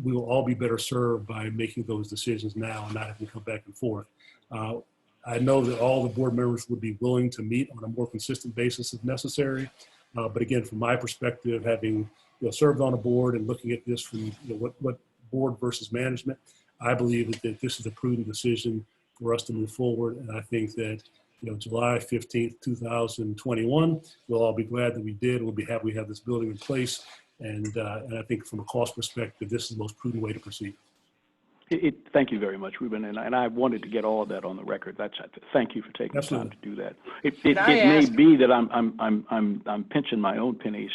we will all be better served by making those decisions now and not having to come back and forth. I know that all the board members would be willing to meet on a more consistent basis if necessary. But again, from my perspective, having served on a board and looking at this from what board versus management, I believe that this is a prudent decision for us to move forward. And I think that July 15th, 2021, we'll all be glad that we did. We'll be happy we have this building in place. And I think from a cost perspective, this is the most prudent way to proceed. Thank you very much, Ruben, and I wanted to get all of that on the record. Thank you for taking the time to do that. It may be that I'm pinching my own pennies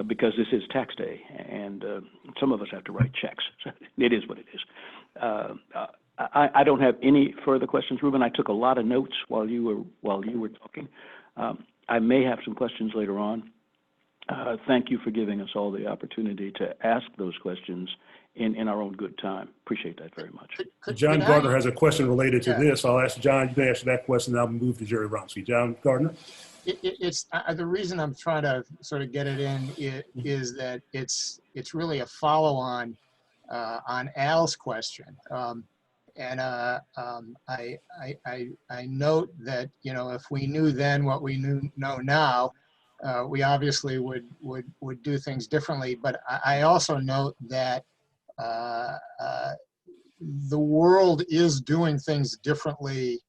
because this is tax day, and some of us have to write checks. So it is what it is. I don't have any further questions, Ruben. I took a lot of notes while you were talking. I may have some questions later on. Thank you for giving us all the opportunity to ask those questions in our own good time. Appreciate that very much. John Gardner has a question related to this. I'll ask John, you can answer that question, and I'll move to Jerry Romsky. John Gardner? It's the reason I'm trying to sort of get it in is that it's really a follow-on on Al's question. And I note that, if we knew then what we know now, we obviously would do things differently. But I also note that the world is doing things differently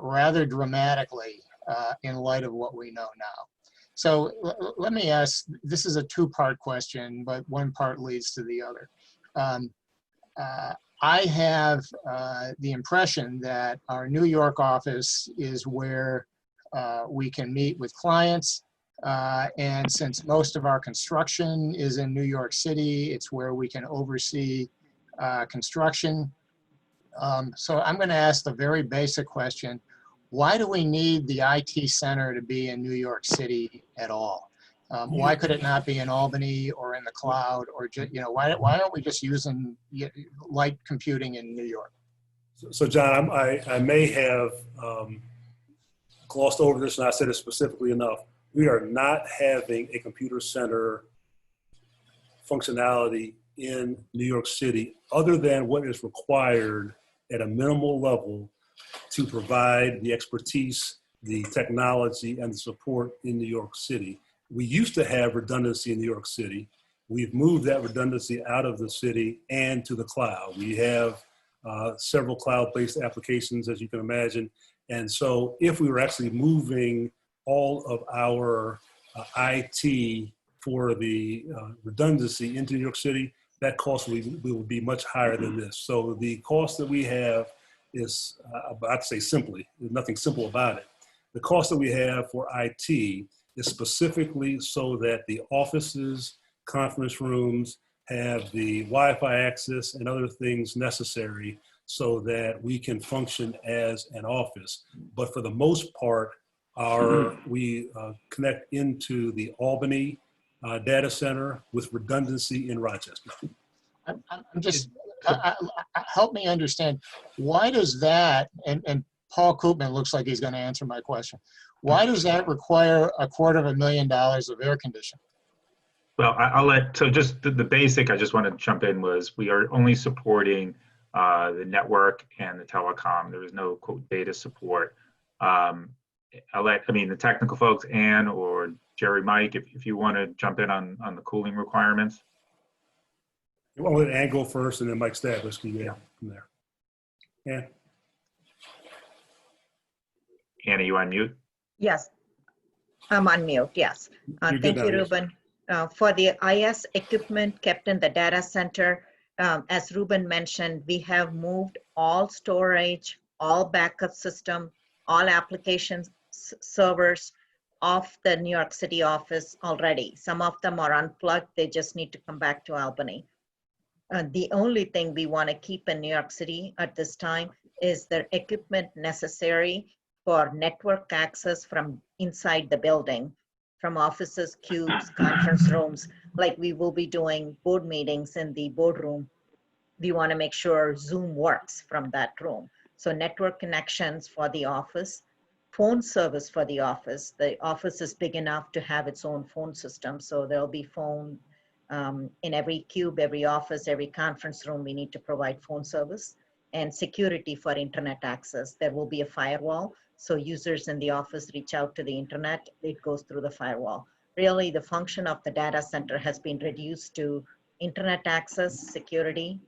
rather dramatically in light of what we know now. So let me ask, this is a two-part question, but one part leads to the other. I have the impression that our New York office is where we can meet with clients. And since most of our construction is in New York City, it's where we can oversee construction. So I'm going to ask the very basic question. Why do we need the IT center to be in New York City at all? Why could it not be in Albany or in the cloud, or just, you know, why aren't we just using light computing in New York? So John, I may have glossed over this and I said it specifically enough. We are not having a computer center functionality in New York City other than what is required at a minimal level to provide the expertise, the technology, and the support in New York City. We used to have redundancy in New York City. We've moved that redundancy out of the city and to the cloud. We have several cloud-based applications, as you can imagine. And so if we were actually moving all of our IT for the redundancy into New York City, that cost will be much higher than this. So the cost that we have is, I'd say simply, there's nothing simple about it. The cost that we have for IT is specifically so that the offices, conference rooms have the Wi-Fi access and other things necessary so that we can function as an office. But for the most part, we connect into the Albany data center with redundancy in Rochester. I'm just, help me understand, why does that, and Paul Koopman looks like he's going to answer my question, why does that require $250,000 of air conditioning? Well, I'll let, so just the basic, I just want to jump in, was we are only supporting the network and the telecom. There is no quote data support. I'll let, I mean, the technical folks, Ann or Jerry, Mike, if you want to jump in on the cooling requirements. I'll let Ann go first and then Mike Stablish can get from there. Ann? Ann, are you on mute? Yes, I'm on mute, yes. Thank you, Ruben. For the IS equipment kept in the data center, as Ruben mentioned, we have moved all storage, all backup system, all applications, servers off the New York City office already. Some of them are unplugged, they just need to come back to Albany. The only thing we want to keep in New York City at this time is the equipment necessary for network access from inside the building, from offices, cubes, conference rooms. Like we will be doing board meetings in the boardroom. We want to make sure Zoom works from that room. So network connections for the office, phone service for the office. The office is big enough to have its own phone system. So there'll be phone in every cube, every office, every conference room, we need to provide phone service and security for internet access. There will be a firewall. So users in the office reach out to the internet, it goes through the firewall. Really, the function of the data center has been reduced to internet access, security,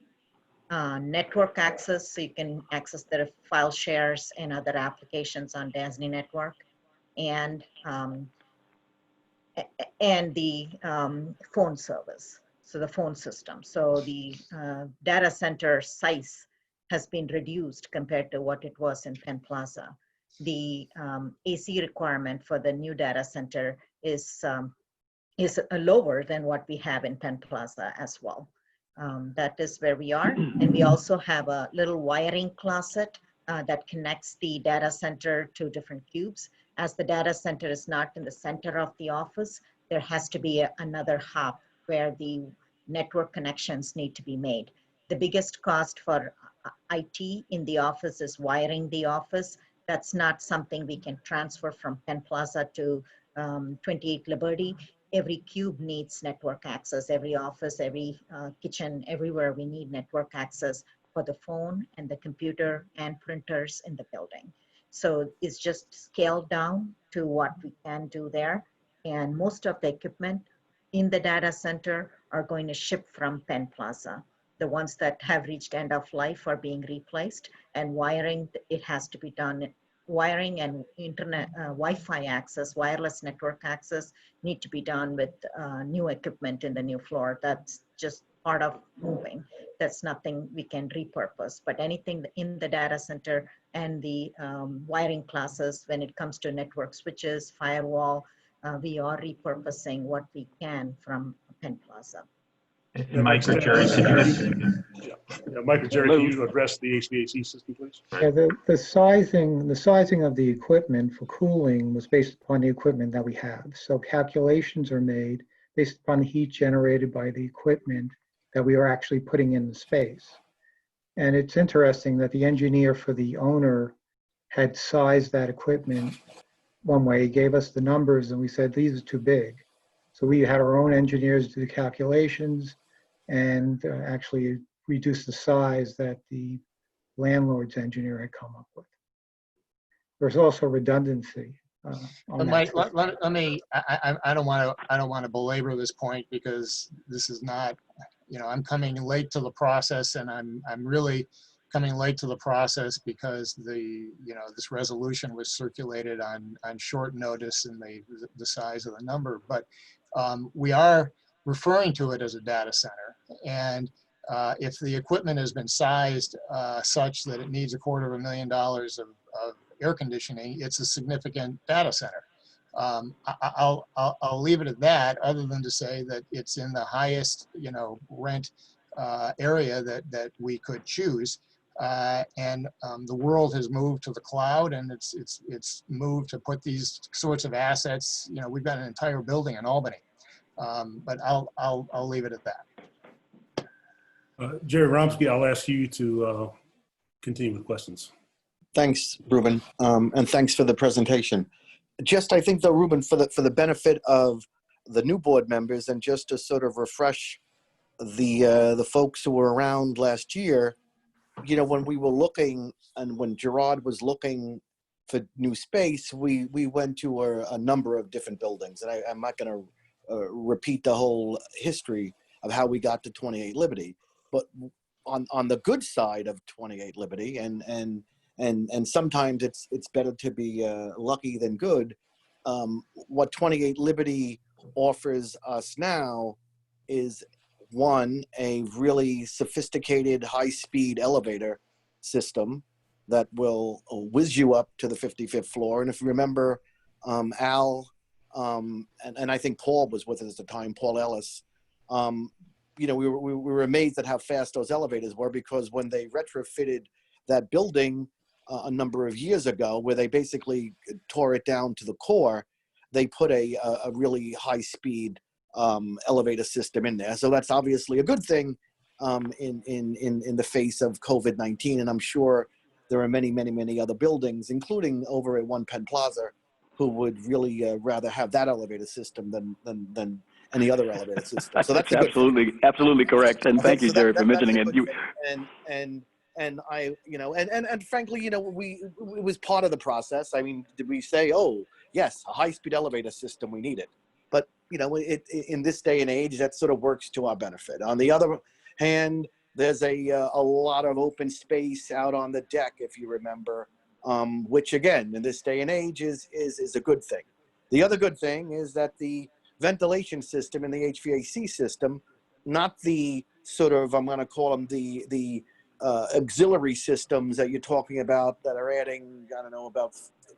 network access, so you can access their file shares and other applications on DASNY network, and the phone service, so the phone system. So the data center size has been reduced compared to what it was in Penn Plaza. The AC requirement for the new data center is lower than what we have in Penn Plaza as well. That is where we are. And we also have a little wiring closet that connects the data center to different cubes. As the data center is not in the center of the office, there has to be another hub where the network connections need to be made. The biggest cost for IT in the office is wiring the office. That's not something we can transfer from Penn Plaza to 28 Liberty. Every cube needs network access. Every office, every kitchen, everywhere we need network access for the phone and the computer and printers in the building. So it's just scaled down to what we can do there. And most of the equipment in the data center are going to ship from Penn Plaza. the ones that have reached end of life are being replaced, and wiring, it has to be done. Wiring and internet, Wi-Fi access, wireless network access need to be done with new equipment in the new floor. That's just part of moving. That's nothing we can repurpose, but anything in the data center and the wiring classes, when it comes to network switches, firewall, we are repurposing what we can from Penn Plaza. And Mike or Jerry, Mike or Jerry, can you address the HVAC system, please? Yeah, the sizing of the equipment for cooling was based upon the equipment that we have. So calculations are made based upon the heat generated by the equipment that we are actually putting in the space. And it's interesting that the engineer for the owner had sized that equipment one way. He gave us the numbers and we said, these are too big. So we had our own engineers do the calculations and actually reduce the size that the landlord's engineer had come up with. There's also redundancy. Mike, let me. I don't want to belabor this point because this is not. I'm coming late to the process, and I'm really coming late to the process because this resolution was circulated on short notice and the size of the number. But we are referring to it as a data center, and if the equipment has been sized such that it needs $250,000 of air conditioning, it's a significant data center. I'll leave it at that, other than to say that it's in the highest rent area that we could choose, and the world has moved to the cloud, and it's moved to put these sorts of assets. We've got an entire building in Albany, but I'll leave it at that. Jerry Romsky, I'll ask you to continue with questions. Thanks, Ruben, and thanks for the presentation. Just, I think, though, Ruben, for the benefit of the new board members, and just to sort of refresh the folks who were around last year, when we were looking, and when Gerard was looking for new space, we went to a number of different buildings, and I'm not going to repeat the whole history of how we got to 28 Liberty, but on the good side of 28 Liberty, and sometimes it's better to be lucky than good. What 28 Liberty offers us now is, one, a really sophisticated high-speed elevator system that will whiz you up to the 55th floor. And if you remember, Al, and I think Paul was with us at the time, Paul Ellis, we were amazed at how fast those elevators were, because when they retrofitted that building a number of years ago, where they basically tore it down to the core, they put a really high-speed elevator system in there. So that's obviously a good thing in the face of COVID-19. And I'm sure there are many, many, many other buildings, including over at One Penn Plaza, who would really rather have that elevator system than any other elevator system. So that's absolutely correct. And thank you, Jerry, for mentioning it. And I, and frankly, it was part of the process. I mean, did we say, oh, yes, a high-speed elevator system, we need it? But, in this day and age, that sort of works to our benefit. On the other hand, there's a lot of open space out on the deck, if you remember, which, again, in this day and age is a good thing. The other good thing is that the ventilation system in the HVAC system, not the sort of, I'm going to call them the auxiliary systems that you're talking about that are adding, I don't know, about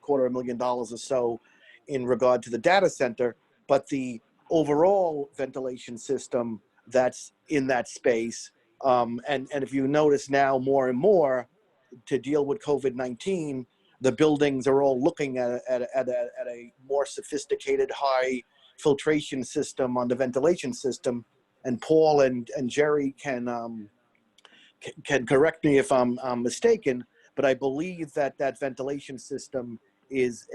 $250,000 or so in regard to the data center, but the overall ventilation system that's in that space. And if you notice now more and more, to deal with COVID-19, the buildings are all looking at a more sophisticated high filtration system on the ventilation system. And Paul and Jerry can correct me if I'm mistaken, but I believe that ventilation system is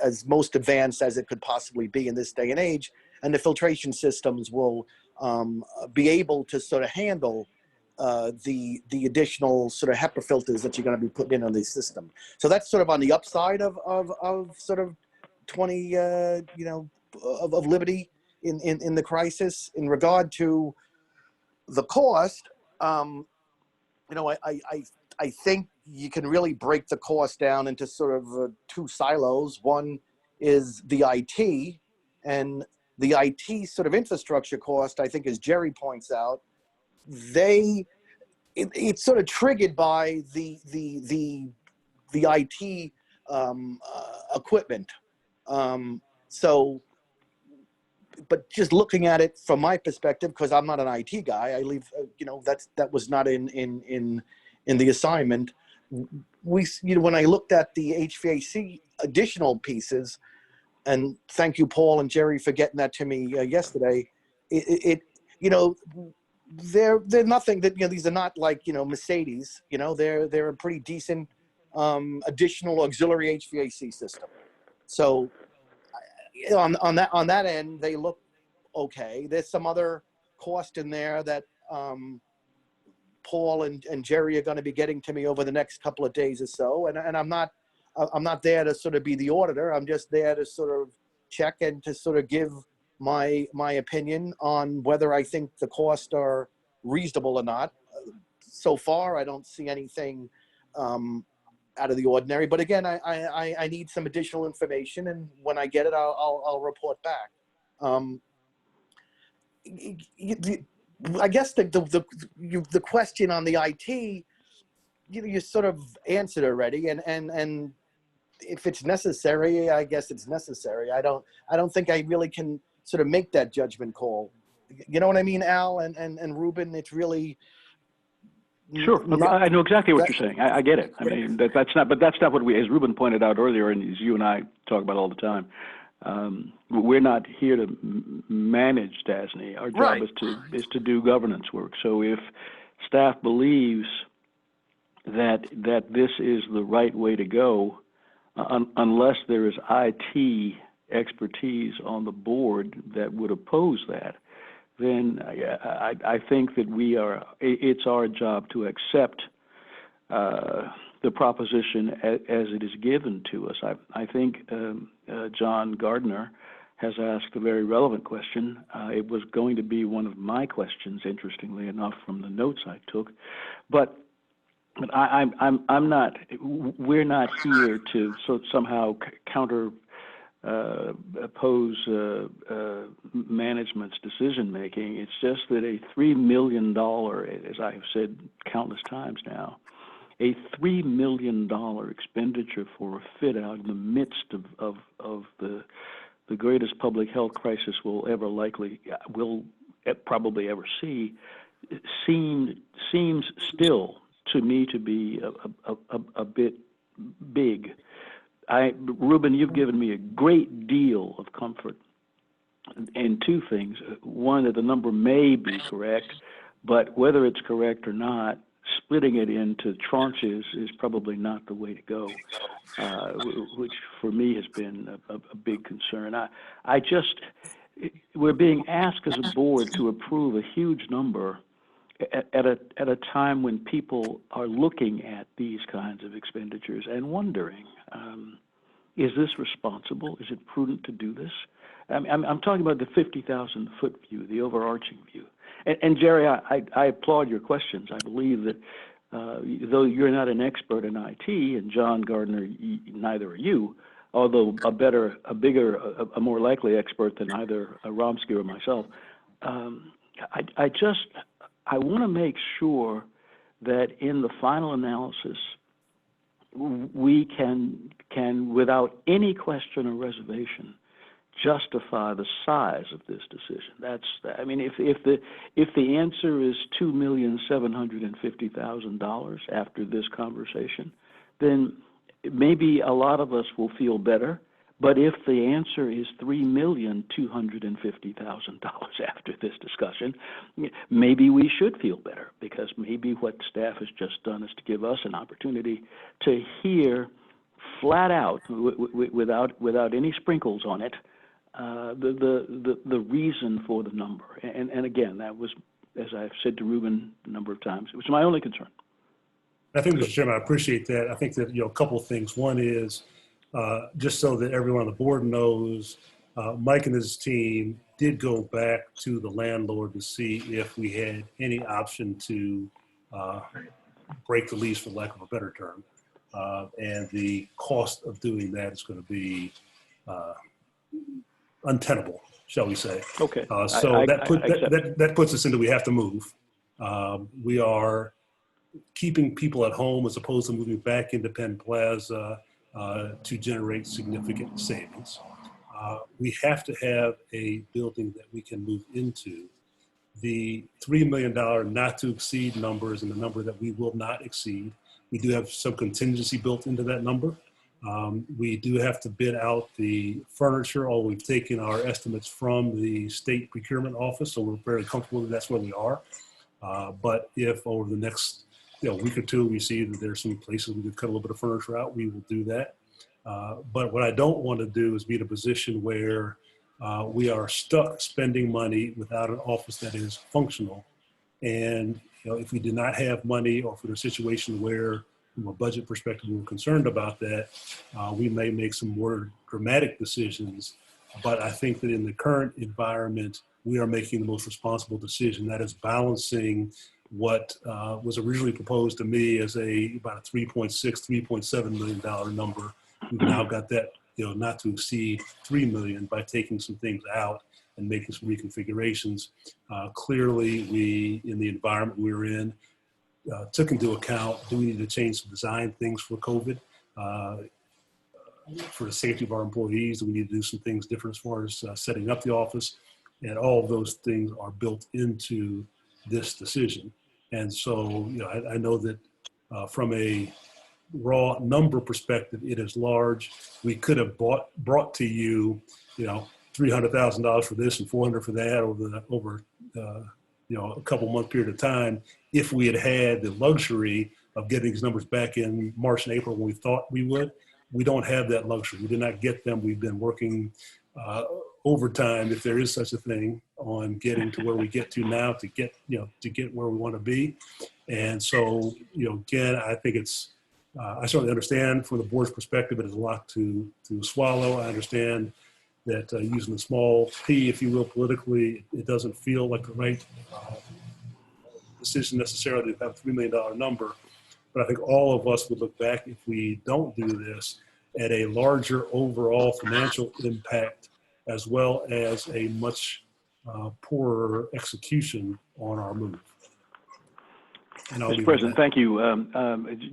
as most advanced as it could possibly be in this day and age. And the filtration systems will be able to sort of handle the additional sort of HEPA filters that you're going to be putting in on the system. So that's sort of on the upside of sort of 20, of Liberty in the crisis. In regard to the cost, you know, I think you can really break the cost down into sort of two silos. One is the IT, and the IT sort of infrastructure cost, I think, as Jerry points out, it's sort of triggered by the IT equipment. So, but just looking at it from my perspective, because I'm not an IT guy, I leave, you know, that was not in the assignment. You know, when I looked at the HVAC additional pieces, and thank you, Paul and Jerry, for getting that to me yesterday. You know, they're nothing that, you know, these are not like, you know, Mercedes. You know, they're a pretty decent additional auxiliary HVAC system. So on that end, they look okay. There's some other cost in there that Paul and Jerry are going to be getting to me over the next couple of days or so. And I'm not there to sort of be the auditor. I'm just there to sort of check and to sort of give my opinion on whether I think the costs are reasonable or not. So far, I don't see anything out of the ordinary. But again, I need some additional information, and when I get it, I'll report back. I guess the question on the IT, you sort of answered already, and if it's necessary, I guess it's necessary. I don't think I really can sort of make that judgment call. You know what I mean, Al and Ruben? It's really sure. I know exactly what you're saying. I get it. I mean, that's not what we, as Ruben pointed out earlier, and as you and I talk about all the time. We're not here to manage DASNY. Our job is to do governance work. So if staff believes that this is the right way to go, unless there is IT expertise on the board that would oppose that, then I think that it's our job to accept the proposition as it is given to us. I think John Gardner has asked a very relevant question. It was going to be one of my questions, interestingly enough, from the notes I took, but I'm not. We're not here to somehow counter oppose management's decision making. It's just that a $3 million, as I have said countless times now, a $3 million expenditure for a fit out in the midst of the greatest public health crisis will probably ever see, seems still to me to be a bit big. Ruben, you've given me a great deal of comfort in two things. One, that the number may be correct, but whether it's correct or not, splitting it into tranches is probably not the way to go, which for me has been a big concern. We're being asked as a board to approve a huge number at a time when people are looking at these kinds of expenditures and wondering, is this responsible? Is it prudent to do this? I'm talking about the 50,000-foot view, the overarching view. And Jerry, I applaud your questions. I believe that though you're not an expert in IT, and John Gardner, neither are you, although a more likely expert than either Romsky or myself, I want to make sure that in the final analysis, we can, without any question or reservation, justify the size of this decision. I mean, if the answer is $2,750,000 after this conversation, then maybe a lot of us will feel better. But if the answer is $3,250,000 after this discussion, maybe we should feel better, because maybe what staff has just done is to give us an opportunity to hear flat out, without any sprinkles on it, the reason for the number. And again, that was, as I've said to Ruben a number of times, it was my only concern. I think, Mr. Chairman, I appreciate that. I think that, a couple of things. One is, just so that everyone on the board knows, Mike and his team did go back to the landlord to see if we had any option to break the lease, for lack of a better term. And the cost of doing that is going to be untenable, shall we say. Okay. So that puts us into we have to move. We are keeping people at home as opposed to moving back into Penn Plaza to generate significant savings. We have to have a building that we can move into. The $3 million not to exceed number is the number that we will not exceed. We do have some contingency built into that number. We do have to bid out the furniture, although we've taken our estimates from the state procurement office, so we're very comfortable that that's where we are. But if over the next week or two we see that there's some places we could cut a little bit of furniture out, we will do that. But what I don't want to do is be in a position where we are stuck spending money without an office that is functional. And if we did not have money, or for a situation where from a budget perspective we're concerned about that, we may make some more dramatic decisions. But I think that in the current environment, we are making the most responsible decision. That is balancing what was originally proposed to me as about a $3.6, $3.7 million number. We've now got that, not to exceed $3 million by taking some things out and making some reconfigurations. Clearly, we, in the environment we're in, took into account, do we need to change some design things for COVID? For the safety of our employees, do we need to do some things different as far as setting up the office? And all of those things are built into this decision. And so, I know that from a raw number perspective, it is large. We could have brought to you, $300,000 for this and $400 for that over a couple month period of time, if we had the luxury of getting these numbers back in March and April when we thought we would. We don't have that luxury. We did not get them. We've been working overtime, if there is such a thing, on getting to where we get to now to get where we want to be. And so, again, I think it's, I certainly understand from the board's perspective, it is a lot to swallow. I understand that using the small p, if you will, politically, it doesn't feel like the right decision necessarily to have a $3 million number. But I think all of us would look back, if we don't do this, at a larger overall financial impact, as well as a much poorer execution on our move. Mr. President, thank you.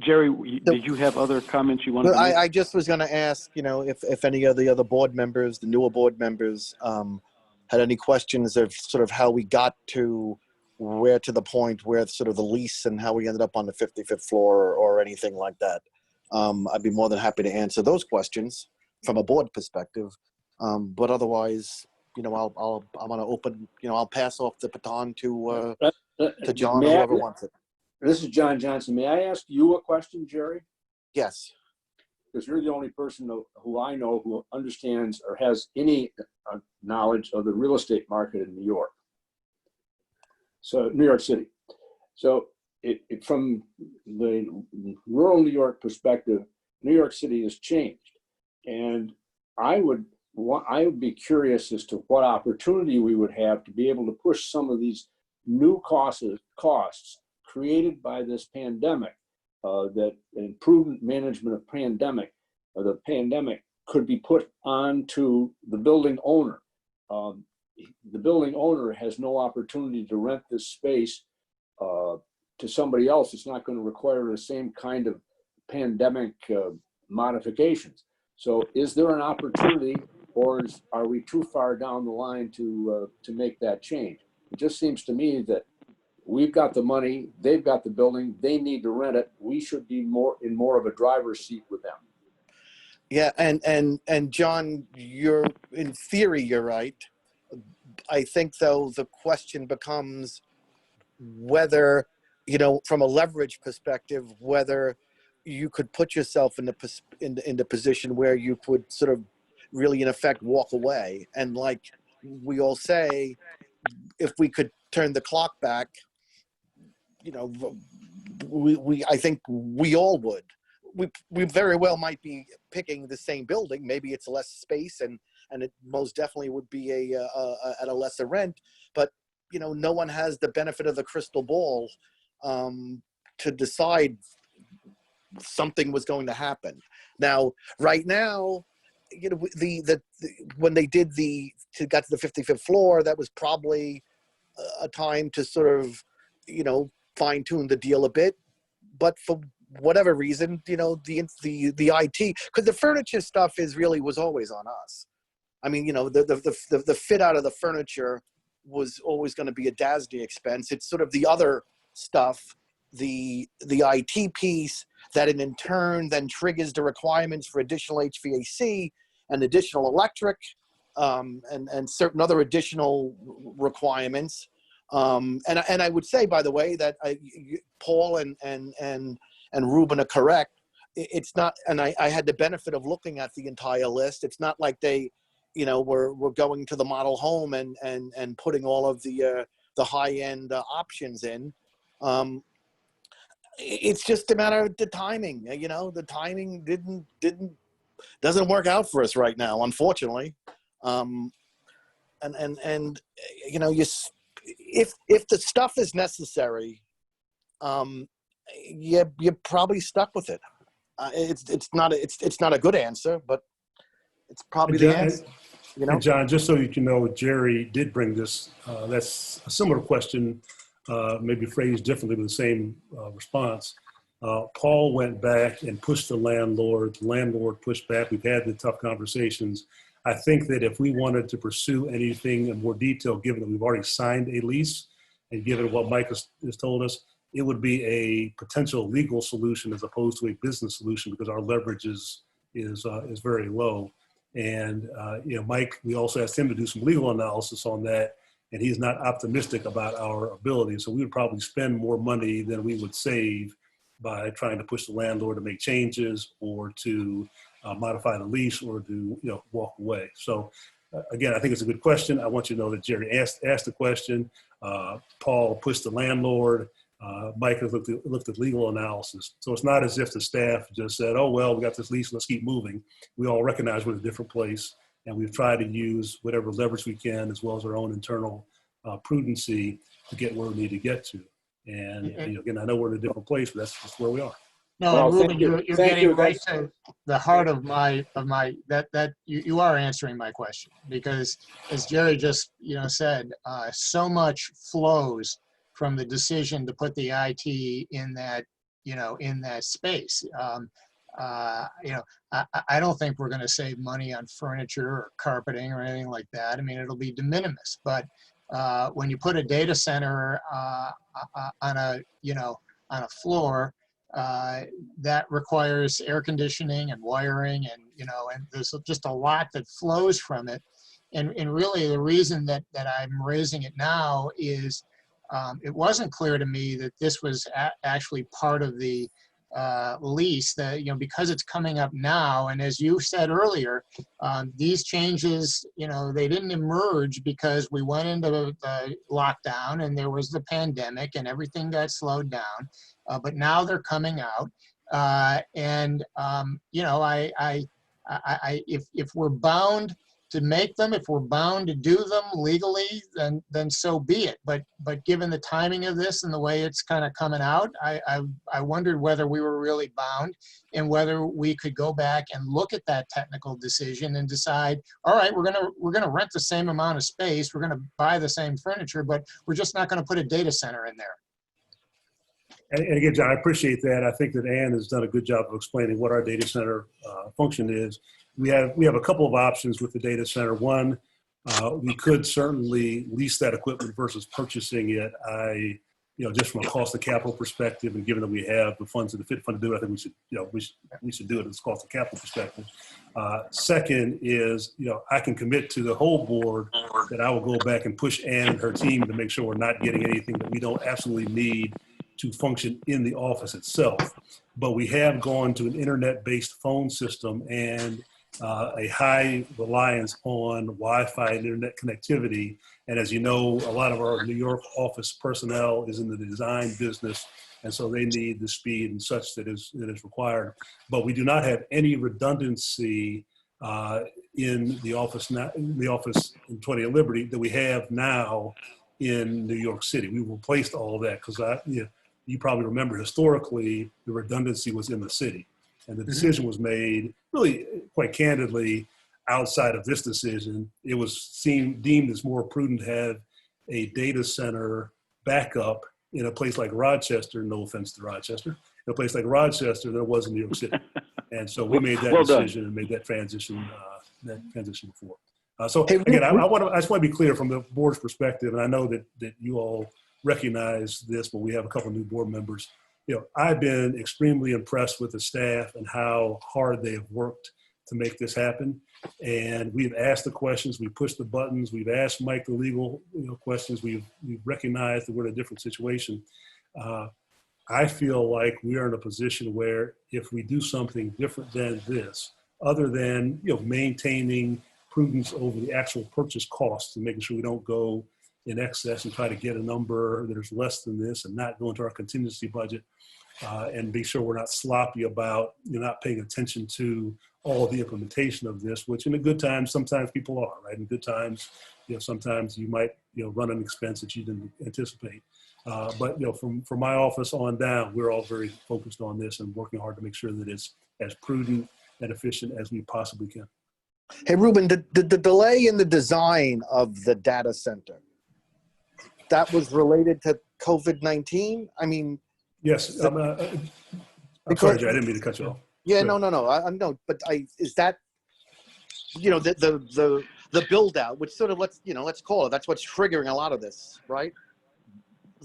Jerry, did you have other comments you wanted to make? I just was going to ask, if any of the other board members, the newer board members, had any questions of sort of how we got to the point where sort of the lease and how we ended up on the 55th floor or anything like that. I'd be more than happy to answer those questions from a board perspective. But otherwise, I'm going to open, I'll pass off the baton to John or whoever wants it. This is John Johnson. May I ask you a question, Jerry? Yes. Because you're the only person who I know who understands or has any knowledge of the real estate market in New York. So New York City. So from the rural New York perspective, New York City has changed. And I would be curious as to what opportunity we would have to be able to push some of these new costs created by this pandemic, that improved management of the pandemic could be put onto the building owner. The building owner has no opportunity to rent this space to somebody else. It's not going to require the same kind of pandemic modifications. So is there an opportunity, or are we too far down the line to make that change? It just seems to me that we've got the money, they've got the building, they need to rent it. We should be in more of a driver's seat with them. Yeah, and John, in theory, you're right. I think, though, the question becomes whether, from a leverage perspective, whether you could put yourself in the position where you could sort of really, in effect, walk away. And like we all say, if we could turn the clock back, I think we all would. We very well might be picking the same building. Maybe it's less space and and it most definitely would be at a lesser rent. But no one has the benefit of the crystal ball to decide something was going to happen. Now, right now, when they got to the 55th floor, that was probably a time to sort of, fine tune the deal a bit. But for whatever reason, the IT, because the furniture stuff was always on us. I mean, the fit out of the furniture was always going to be a DASNY expense. It's sort of the other stuff, the IT piece that in turn then triggers the requirements for additional HVAC and additional electric and certain other additional requirements. And I would say, by the way, that Paul and Ruben are correct. It's not, and I had the benefit of looking at the entire list. It's not like they, we're going to the model home and putting all of the high-end options in. It's just a matter of the timing. The timing doesn't work out for us right now, unfortunately. If the stuff is necessary, you're probably stuck with it. It's not a good answer, but it's probably the answer. And John, just so you know, Jerry did bring this. That's a similar question, maybe phrased differently, but the same response. Paul went back and pushed the landlord. The landlord pushed back. We've had the tough conversations. I think that if we wanted to pursue anything in more detail, given that we've already signed a lease and given what Mike has told us, it would be a potential legal solution as opposed to a business solution because our leverage is very low. And Mike, we also asked him to do some legal analysis on that, and he's not optimistic about our ability. So we would probably spend more money than we would save by trying to push the landlord to make changes or to modify the lease or to walk away. So again, I think it's a good question. I want you to know that Jerry asked the question. Paul pushed the landlord. Mike has looked at legal analysis. So it's not as if the staff just said, oh, well, we got this lease, let's keep moving. We all recognize we're in a different place, and we've tried to use whatever leverage we can as well as our own internal prudency to get where we need to get to. And again, I know we're in a different place, but that's just where we are. No, Ruben, you're getting right to the heart of that you are answering my question, because as Jerry just said, so much flows from the decision to put the IT in that space. I don't think we're going to save money on furniture or carpeting or anything like that. I mean, it'll be de minimis, but when you put a data center on a floor, that requires air conditioning and wiring, and and there's just a lot that flows from it. And really, the reason that I'm raising it now is it wasn't clear to me that this was actually part of the lease, that because it's coming up now, and as you said earlier, these changes they didn't emerge because we went into the lockdown and there was the pandemic and everything got slowed down, but now they're coming out, if we're bound to make them, if we're bound to do them legally, then so be it. But given the timing of this and the way it's kind of coming out, I wondered whether we were really bound and whether we could go back and look at that technical decision and decide, all right, we're gonna rent the same amount of space, we're gonna buy the same furniture, but we're just not gonna put a data center in there. And again, John, I appreciate that. I think that Ann has done a good job of explaining what our data center function is. We have a couple of options with the data center. One, we could certainly lease that equipment versus purchasing it. Just from a cost of capital perspective, and given that we have the funds and the fit fund to do it, I think we should do it as cost of capital perspective. Second is, I can commit to the whole board that I will go back and push Ann and her team to make sure we're not getting anything that we don't absolutely need to function in the office itself. But we have gone to an internet-based phone system and a high reliance on Wi-Fi and internet connectivity. And as you know, a lot of our New York office personnel is in the design business, and so they need the speed and such that is required. But we do not have any redundancy in the office now, in the office in 20th Liberty that we have now in New York City. We replaced all of that because you probably remember historically the redundancy was in the city, and the decision was made really quite candidly outside of this decision. It was deemed as more prudent to have a data center backup in a place like Rochester, no offense to Rochester, in a place like Rochester than it was in New York City. And so we made that decision and made that transition before. So again, I just want to be clear from the board's perspective, and I know that you all recognize this, but we have a couple of new board members. I've been extremely impressed with the staff and how hard they have worked to make this happen. And we've asked the questions, we've pushed the buttons, we've asked Mike the legal questions, we've recognized that we're in a different situation. I feel like we are in a position where if we do something different than this, other than maintaining prudence over the actual purchase costs and making sure we don't go in excess and try to get a number that is less than this and not go into our contingency budget, and be sure we're not sloppy about not paying attention to all the implementation of this, which in a good time, sometimes people are, right? In good times, sometimes you might run an expense that you didn't anticipate. But from my office on down, we're all very focused on this and working hard to make sure that it's as prudent and efficient as we possibly can. Hey, Ruben, the delay in the design of the data center, that was related to COVID-19? I mean, yes. I'm sorry, Jay, I didn't mean to cut you off. Yeah, no. I know, but is that the build out, which sort of let's call it. That's what's triggering a lot of this, right?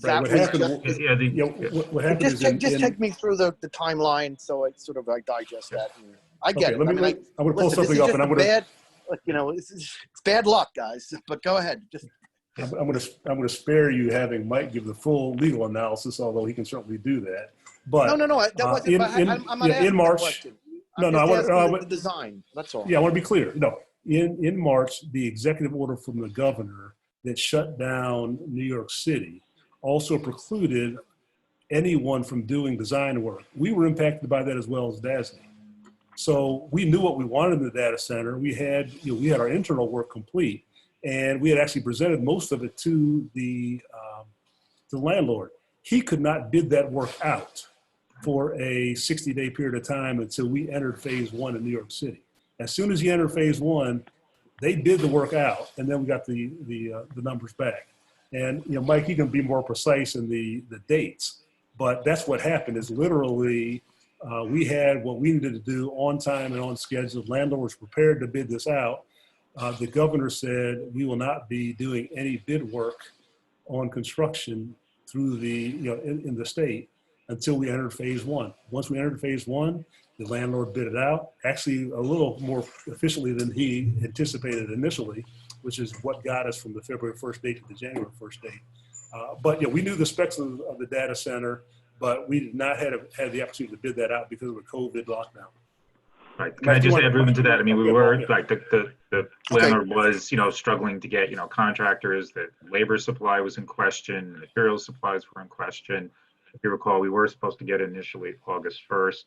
Right. What happened is just take me through the timeline so I digest that. I get it. I'm going to pull something up, and I'm going to. It's bad luck, guys. But go ahead. I'm going to spare you having Mike give the full legal analysis, although he can certainly do that. But no. That wasn't. I'm not asking in March. That question. I want the design. That's all. Yeah, I want to be clear. No, in March, the executive order from the governor that shut down New York City also precluded anyone from doing design work. We were impacted by that as well as DASNY. So we knew what we wanted in the data center. We had our internal work complete, and we had actually presented most of it to the landlord. He could not bid that work out for a 60-day period of time until we entered phase 1 in New York City. As soon as he entered phase 1, they bid the work out, and then we got the numbers back. And Mike, you can be more precise in the dates, but that's what happened. Is literally we had what we needed to do on time and on schedule. The landlord was prepared to bid this out. The governor said we will not be doing any bid work on construction through in the state until we entered phase 1. Once we entered phase 1, the landlord bid it out, actually a little more efficiently than he anticipated initially, which is what got us from the February 1st date to the January 1st date. But we knew the specs of the data center, but we did not have the opportunity to bid that out because of the COVID lockdown. Right. Can I just add, Ruben, to that? I mean, we were like the landlord was, struggling to get, contractors. The labor supply was in question. Material supplies were in question. If you recall, we were supposed to get initially August 1st.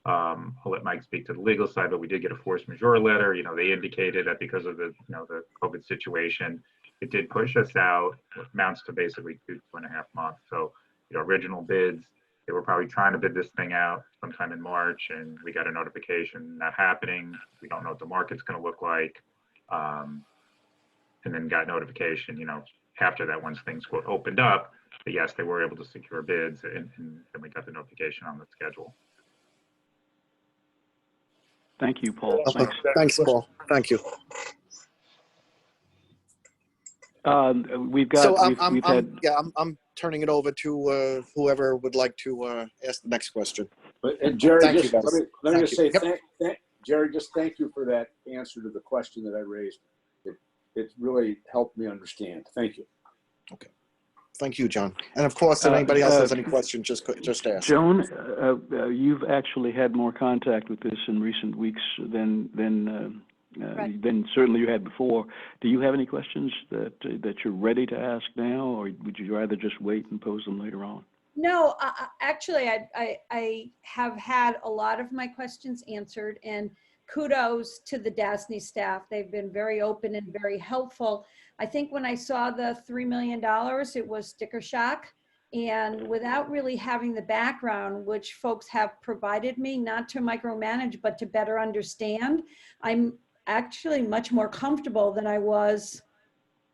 I'll let Mike speak to the legal side, but we did get a force majeure letter. They indicated that because of the, the COVID situation, it did push us out. It amounts to basically 2.5 months. So, original bids, they were probably trying to bid this thing out sometime in March, and we got a notification not happening. We don't know what the market's going to look like. And then got notification, after that, once things quote opened up, but yes, they were able to secure bids, and then we got the notification on the schedule. Thank you, Paul. Thanks, Paul. Thank you. We've got. So I'm turning it over to whoever would like to ask the next question. And Jerry, Thank just, you, guys. let me just say, Yep. Jerry, just thank you for that answer to the question that I raised. It really helped me understand. Thank you. Okay. Thank you, John. And of course, if anybody else has any questions, just ask. Joan, you've actually had more contact with this in recent weeks than certainly you had before. Do you have any questions that you're ready to ask now, or would you rather just wait and pose them later on? No, actually, I have had a lot of my questions answered, and kudos to the DASNY staff. They've been very open and very helpful. I think when I saw the $3 million, it was sticker shock. And without really having the background, which folks have provided me, not to micromanage, but to better understand, I'm actually much more comfortable than I was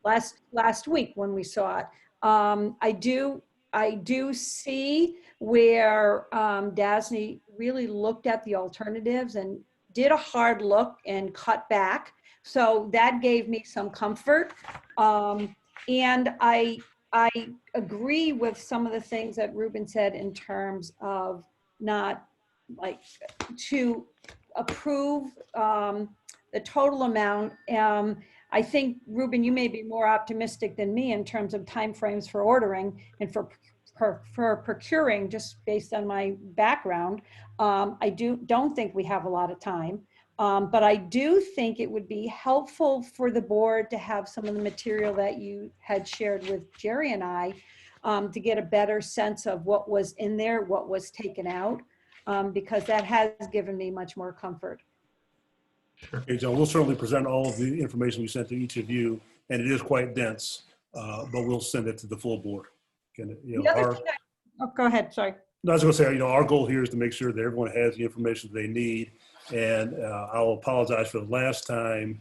last week when we saw it. I do see where DASNY really looked at the alternatives and did a hard look and cut back. So that gave me some comfort. And I agree with some of the things that Ruben said in terms of not like to approve the total amount. I think, Ruben, you may be more optimistic than me in terms of timeframes for ordering and for procuring, just based on my background. I don't think we have a lot of time. But I do think it would be helpful for the board to have some of the material that you had shared with Jerry and I to get a better sense of what was in there, what was taken out, because that has given me much more comfort. Okay, John, we'll certainly present all of the information we sent to each of you, and it is quite dense, but we'll send it to the full board. Oh, go ahead, sorry. No, I was going to say, our goal here is to make sure that everyone has the information they need. And I'll apologize for the last time.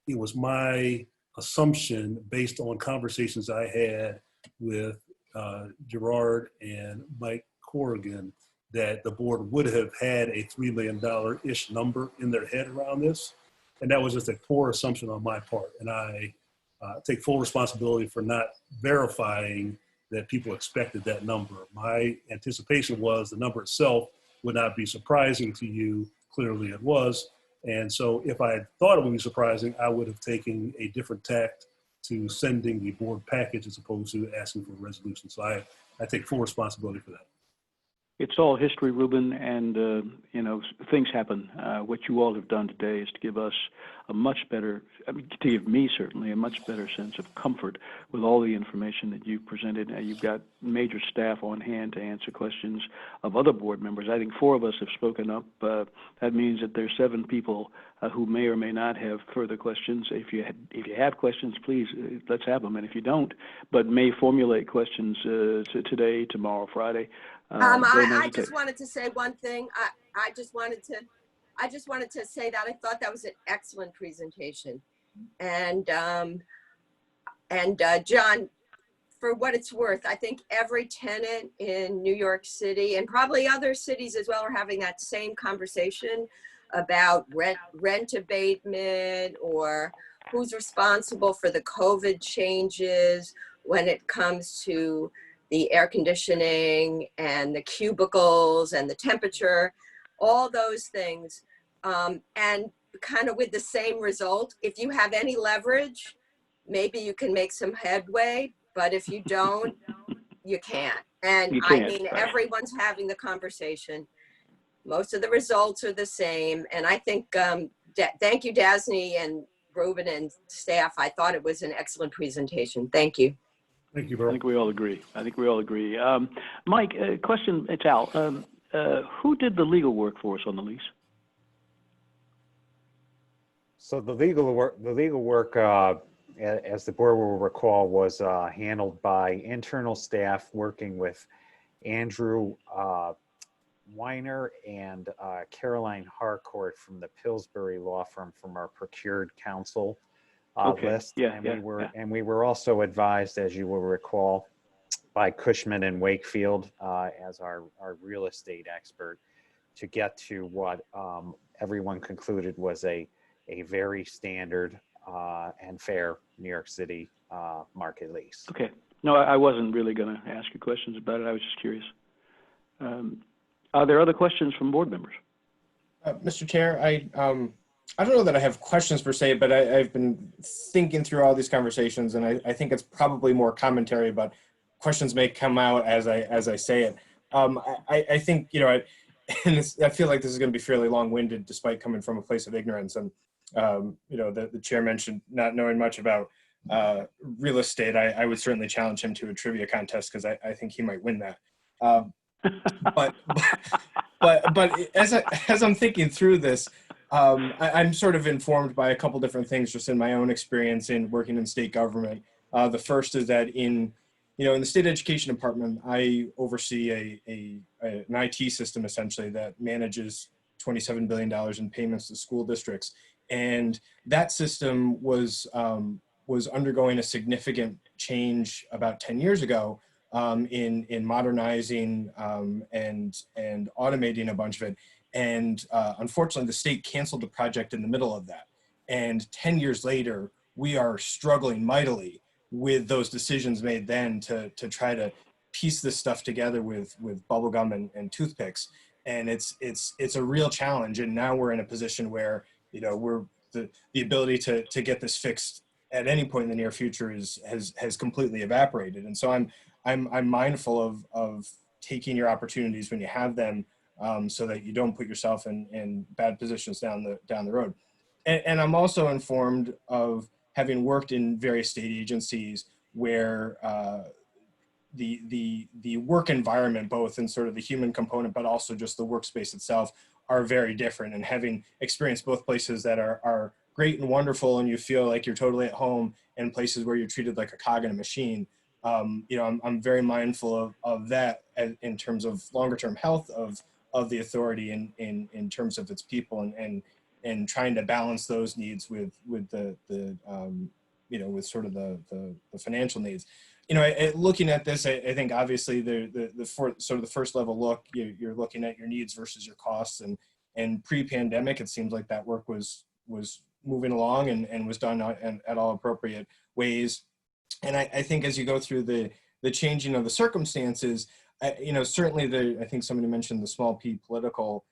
It was my assumption, based on conversations I had with Gerard and Mike Corrigan, that the board would have had a $3 million-ish number in their head around this. And that was just a poor assumption on my part. And I take full responsibility for not verifying that people expected that number. My anticipation was the number itself would not be surprising to you. Clearly it was. And so if I had thought it would be surprising, I would have taken a different tact to sending the board package as opposed to asking for a resolution. So I take full responsibility for that. It's all history, Ruben, and things happen. What you all have done today is to give us a much better, to give me certainly a much better sense of comfort with all the information that you've presented. You've got major staff on hand to answer questions of other board members. I think 4 of us have spoken up. That means that there's 7 people who may or may not have further questions. If you have questions, please let's have them. And if you don't, but may formulate questions today, tomorrow, Friday. I just wanted to say one thing. I just wanted to say that I thought that was an excellent presentation, and John, for what it's worth, I think every tenant in New York City and probably other cities as well are having that same conversation about rent abatement or who's responsible for the COVID changes when it comes to the air conditioning and the cubicles and the temperature, all those things. And kind of with the same result, if you have any leverage, maybe you can make some headway, but if you don't, you can't. And I mean, everyone's having the conversation. Most of the results are the same. And I think, thank you, DASNY and Ruben and staff. I thought it was an excellent presentation. Thank you. Thank you, Bill. I think we all agree. Mike, question, it's Al. Who did the legal work for us on the lease? So the legal work, as the board will recall, was handled by internal staff working with Andrew Weiner and Caroline Harcourt from the Pillsbury law firm from our procured counsel list. And we were also advised, as you will recall, by Cushman and Wakefield as our real estate expert to get to what everyone concluded was a very standard and fair New York City market lease. Okay. No, I wasn't really going to ask you questions about it. I was just curious. Are there other questions from board members? Mr. Chair, I don't know that I have questions per se, but I've been thinking through all these conversations, and I think it's probably more commentary, but questions may come out as I say it. I think, I feel like this is going to be fairly long-winded despite coming from a place of ignorance. And, the chair mentioned not knowing much about real estate. I would certainly challenge him to a trivia contest because I think he might win that. But as I'm thinking through this, I'm sort of informed by a couple different things just in my own experience in working in state government. The first is that in the state education department, I oversee an IT system essentially that manages $27 billion in payments to school districts. And that system was undergoing a significant change about 10 years ago in modernizing and automating a bunch of it. And unfortunately, the state canceled the project in the middle of that. And 10 years later, we are struggling mightily with those decisions made then to try to piece this stuff together with bubblegum and toothpicks. And it's a real challenge. And now we're in a position where, we're the ability to get this fixed at any point in the near future has completely evaporated. And so I'm mindful of taking your opportunities when you have them, so that you don't put yourself in bad positions down the road. And I'm also informed of having worked in various state agencies where the work environment, both in sort of the human component, but also just the workspace itself, are very different. And having experienced both places that are great and wonderful and you feel like you're totally at home, and places where you're treated like a cog in a machine, I'm very mindful of that in terms of longer term health of the authority in terms of its people, and trying to balance those needs with the with sort of the financial needs. Looking at this, I think obviously sort of the first level look, you're looking at your needs versus your costs, and pre-pandemic, it seems like that work was moving along and was done at all appropriate ways. And I think as you go through the changing of the circumstances, certainly I think somebody mentioned the small p political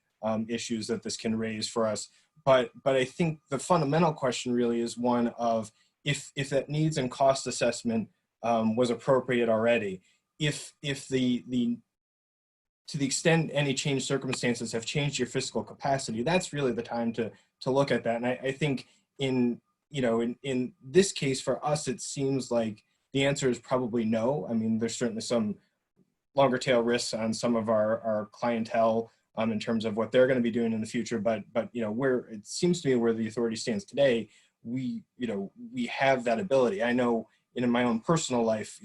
issues that this can raise for us. But I think the fundamental question really is one of if that needs and cost assessment was appropriate already, if to the extent any changed circumstances have changed your fiscal capacity, that's really the time to look at that. And I think in this case for us, it seems like the answer is probably no. I mean, there's certainly some longer tail risks on some of our clientele in terms of what they're going to be doing in the future. But where it seems to me where the authority stands today, we have that ability. I know in my own personal life,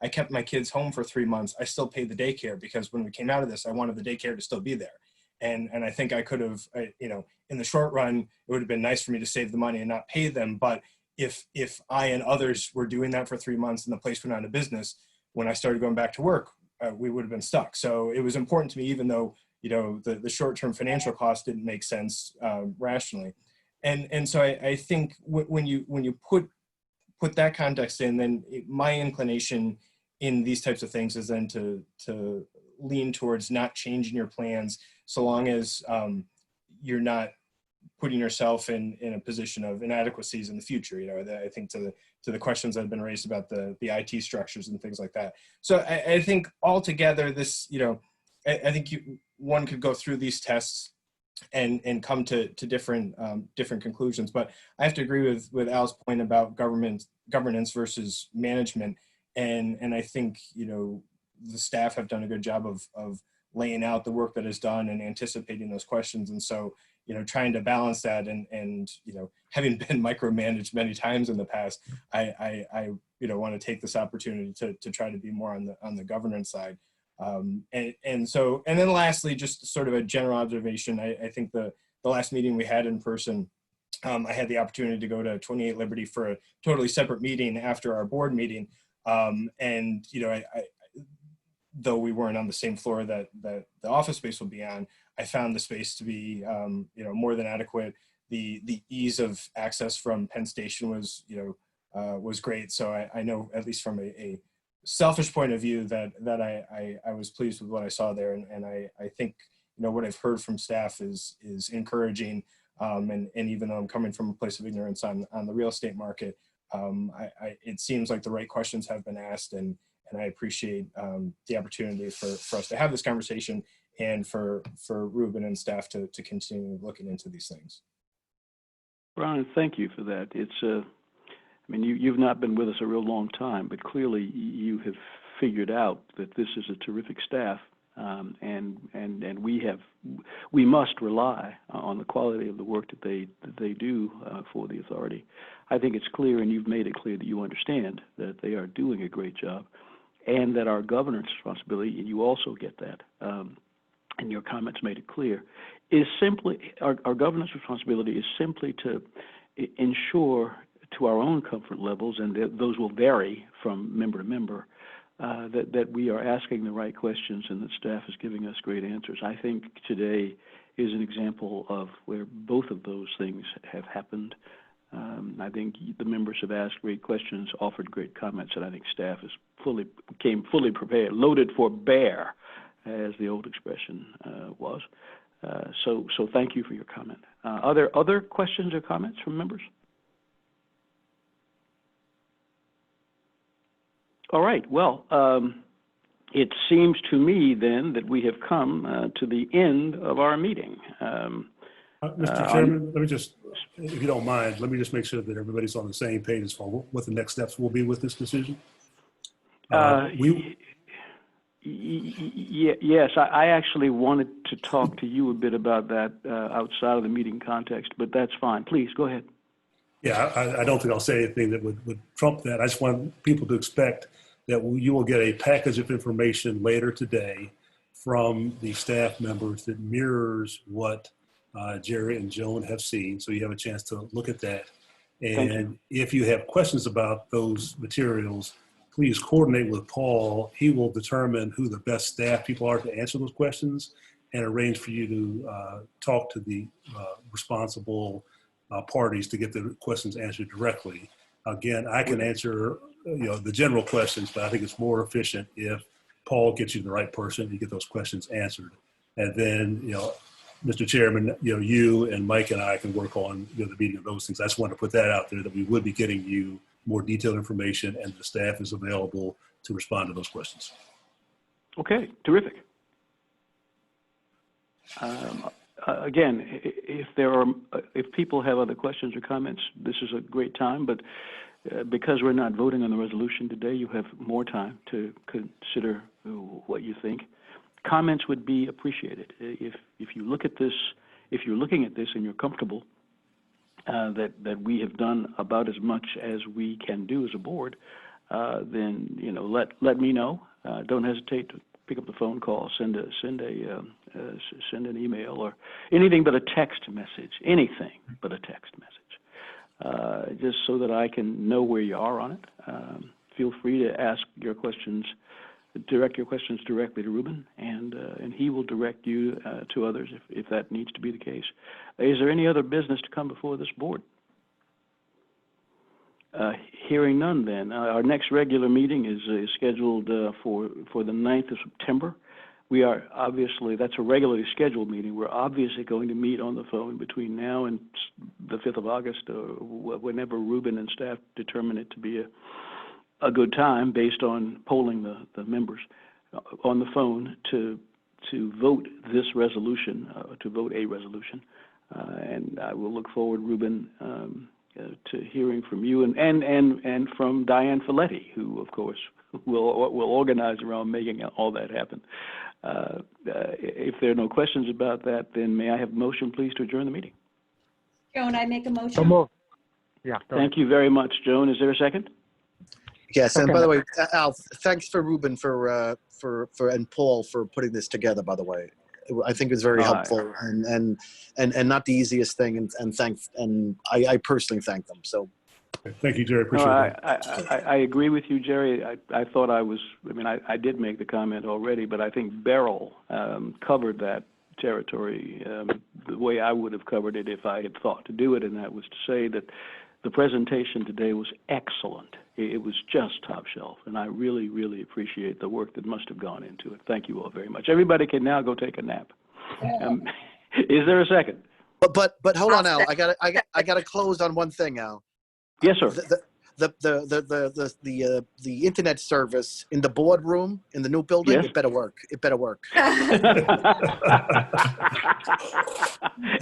I kept my kids home for 3 months. I still paid the daycare because when we came out of this, I wanted the daycare to still be there. And I think I could have, in the short run, it would have been nice for me to save the money and not pay them. But if I and others were doing that for 3 months and the place went out of business, when I started going back to work, we would have been stuck. So it was important to me, even though, the short-term financial cost didn't make sense rationally. And so I think when you put that context in, then my inclination in these types of things is then to lean towards not changing your plans so long as you're not putting yourself in a position of inadequacies in the future. I think to the questions that have been raised about the IT structures and things like that. So I think altogether this, I think one could go through these tests and come to different conclusions. But I have to agree with Al's point about governance versus management. And I think, the staff have done a good job of laying out the work that is done and anticipating those questions. And so, trying to balance that and having been micromanaged many times in the past, I want to take this opportunity to try to be more on the governance side. And then lastly, just sort of a general observation. I think the last meeting we had in person, I had the opportunity to go to 28 Liberty for a totally separate meeting after our board meeting. And though we weren't on the same floor that the office space will be on, I found the space to be, more than adequate. The ease of access from Penn Station was great. So I know, at least from a selfish point of view, that I was pleased with what I saw there. And I think, what I've heard from staff is encouraging. And even though I'm coming from a place of ignorance on the real estate market, it seems like the right questions have been asked, and I appreciate the opportunity for us to have this conversation, and for Ruben and staff to continue looking into these things. Brian, thank you for that. It's you've not been with us a real long time, but clearly you have figured out that this is a terrific staff and we must rely on the quality of the work that they do for the authority. I think it's clear, and you've made it clear that you understand that they are doing a great job, and that our governor's responsibility, and you also get that, and your comments made it clear, is simply our governor's responsibility is simply to ensure, to our own comfort levels, and those will vary from member to member, that we are asking the right questions and that staff is giving us great answers. I think today is an example of where both of those things have happened. I think the members have asked great questions, offered great comments, and I think staff came fully prepared, loaded for bear, as the old expression was. So thank you for your comment. Are there other questions or comments from members? All right. Well, it seems to me then that we have come to the end of our meeting. Mr. Chairman, let me just, if you don't mind, let me just make sure that everybody's on the same page as far as what the next steps will be with this decision. Yes, I actually wanted to talk to you a bit about that outside of the meeting context, but that's fine. Please, go ahead. Yeah, I don't think I'll say anything that would trump that. I just want people to expect that you will get a package of information later today from the staff members that mirrors what Jerry and Joan have seen. So you have a chance to look at that. And if you have questions about those materials, please coordinate with Paul. He will determine who the best staff people are to answer those questions and arrange for you to talk to the responsible parties to get the questions answered directly. Again, I can answer the general questions, but I think it's more efficient if Paul gets you the right person to get those questions answered. And then, Mr. Chairman, you and Mike and I can work on the meeting of those things. I just want to put that out there, that we would be getting you more detailed information, and the staff is available to respond to those questions. Okay, terrific. Again, if people have other questions or comments, this is a great time, but because we're not voting on the resolution today, you have more time to consider what you think. Comments would be appreciated. If you look at this, if you're looking at this and you're comfortable that we have done about as much as we can do as a board, then let me know. Don't hesitate to pick up the phone call, send an email, or anything but a text message. Anything but a text message, just so that I can know where you are on it. Feel free to ask your questions. Direct your questions directly to Ruben, and he will direct you to others if that needs to be the case. Is there any other business to come before this board? Hearing none, then. Our next regular meeting is scheduled for the 9th of September. We are obviously, that's a regularly scheduled meeting. We're obviously going to meet on the phone between now and the 5th of August, or whenever Ruben and staff determine it to be a good time, based on polling the members on the phone to vote this resolution, to vote a resolution. And I will look forward, Ruben, to hearing from you and from Diane Folletti, who, of course, will organize around making all that happen. If there are no questions about that, then may I have a motion, please, to adjourn the meeting? Joan, I make a motion. Yeah. Thank you very much, Joan. Is there a second? Yes, and by the way, Al, thanks for Ruben and Paul for putting this together. By the way, I think it's very helpful and not the easiest thing. And I personally thank them. So, thank you, Jerry. Appreciate it. I agree with you, Jerry. I thought I did make the comment already, but I think Beryl covered that territory the way I would have covered it if I had thought to do it, and that was to say that the presentation today was excellent. It was just top shelf, and I really, really appreciate the work that must have gone into it. Thank you all very much. Everybody can now go take a nap. Is there a second? But hold on, Al. I gotta close on one thing, Al. Yes, sir. The internet service in the boardroom in the new building, yes. It better work. It better work.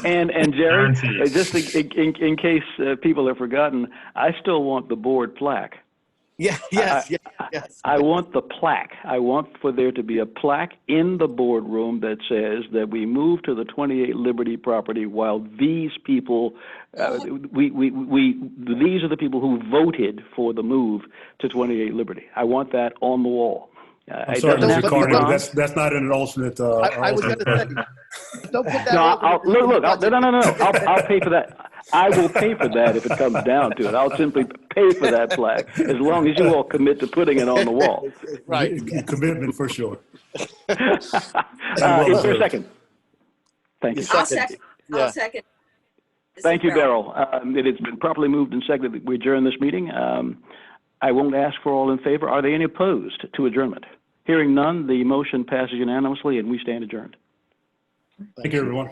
And Jerry, just in case people have forgotten, I still want the board plaque. Yes. I want the plaque. I want for there to be a plaque in the boardroom that says that we move to the 28 Liberty property while these people, these are the people who voted for the move to 28 Liberty. I want that on the wall. I'm sorry, Mr. Carter, but that's not an alternate. I was going to say, don't put that. I'll pay for that. I will pay for that if it comes down to it. I'll simply pay for that plaque as long as you all commit to putting it on the wall. Right. Commitment for sure. Is there a second? Thank you. I'll second. Thank you, Darrell. It has been properly moved and seconded that we adjourn this meeting. I won't ask for all in favor. Are there any opposed to adjournment? Hearing none, the motion passes unanimously and we stand adjourned. Thank you, everyone.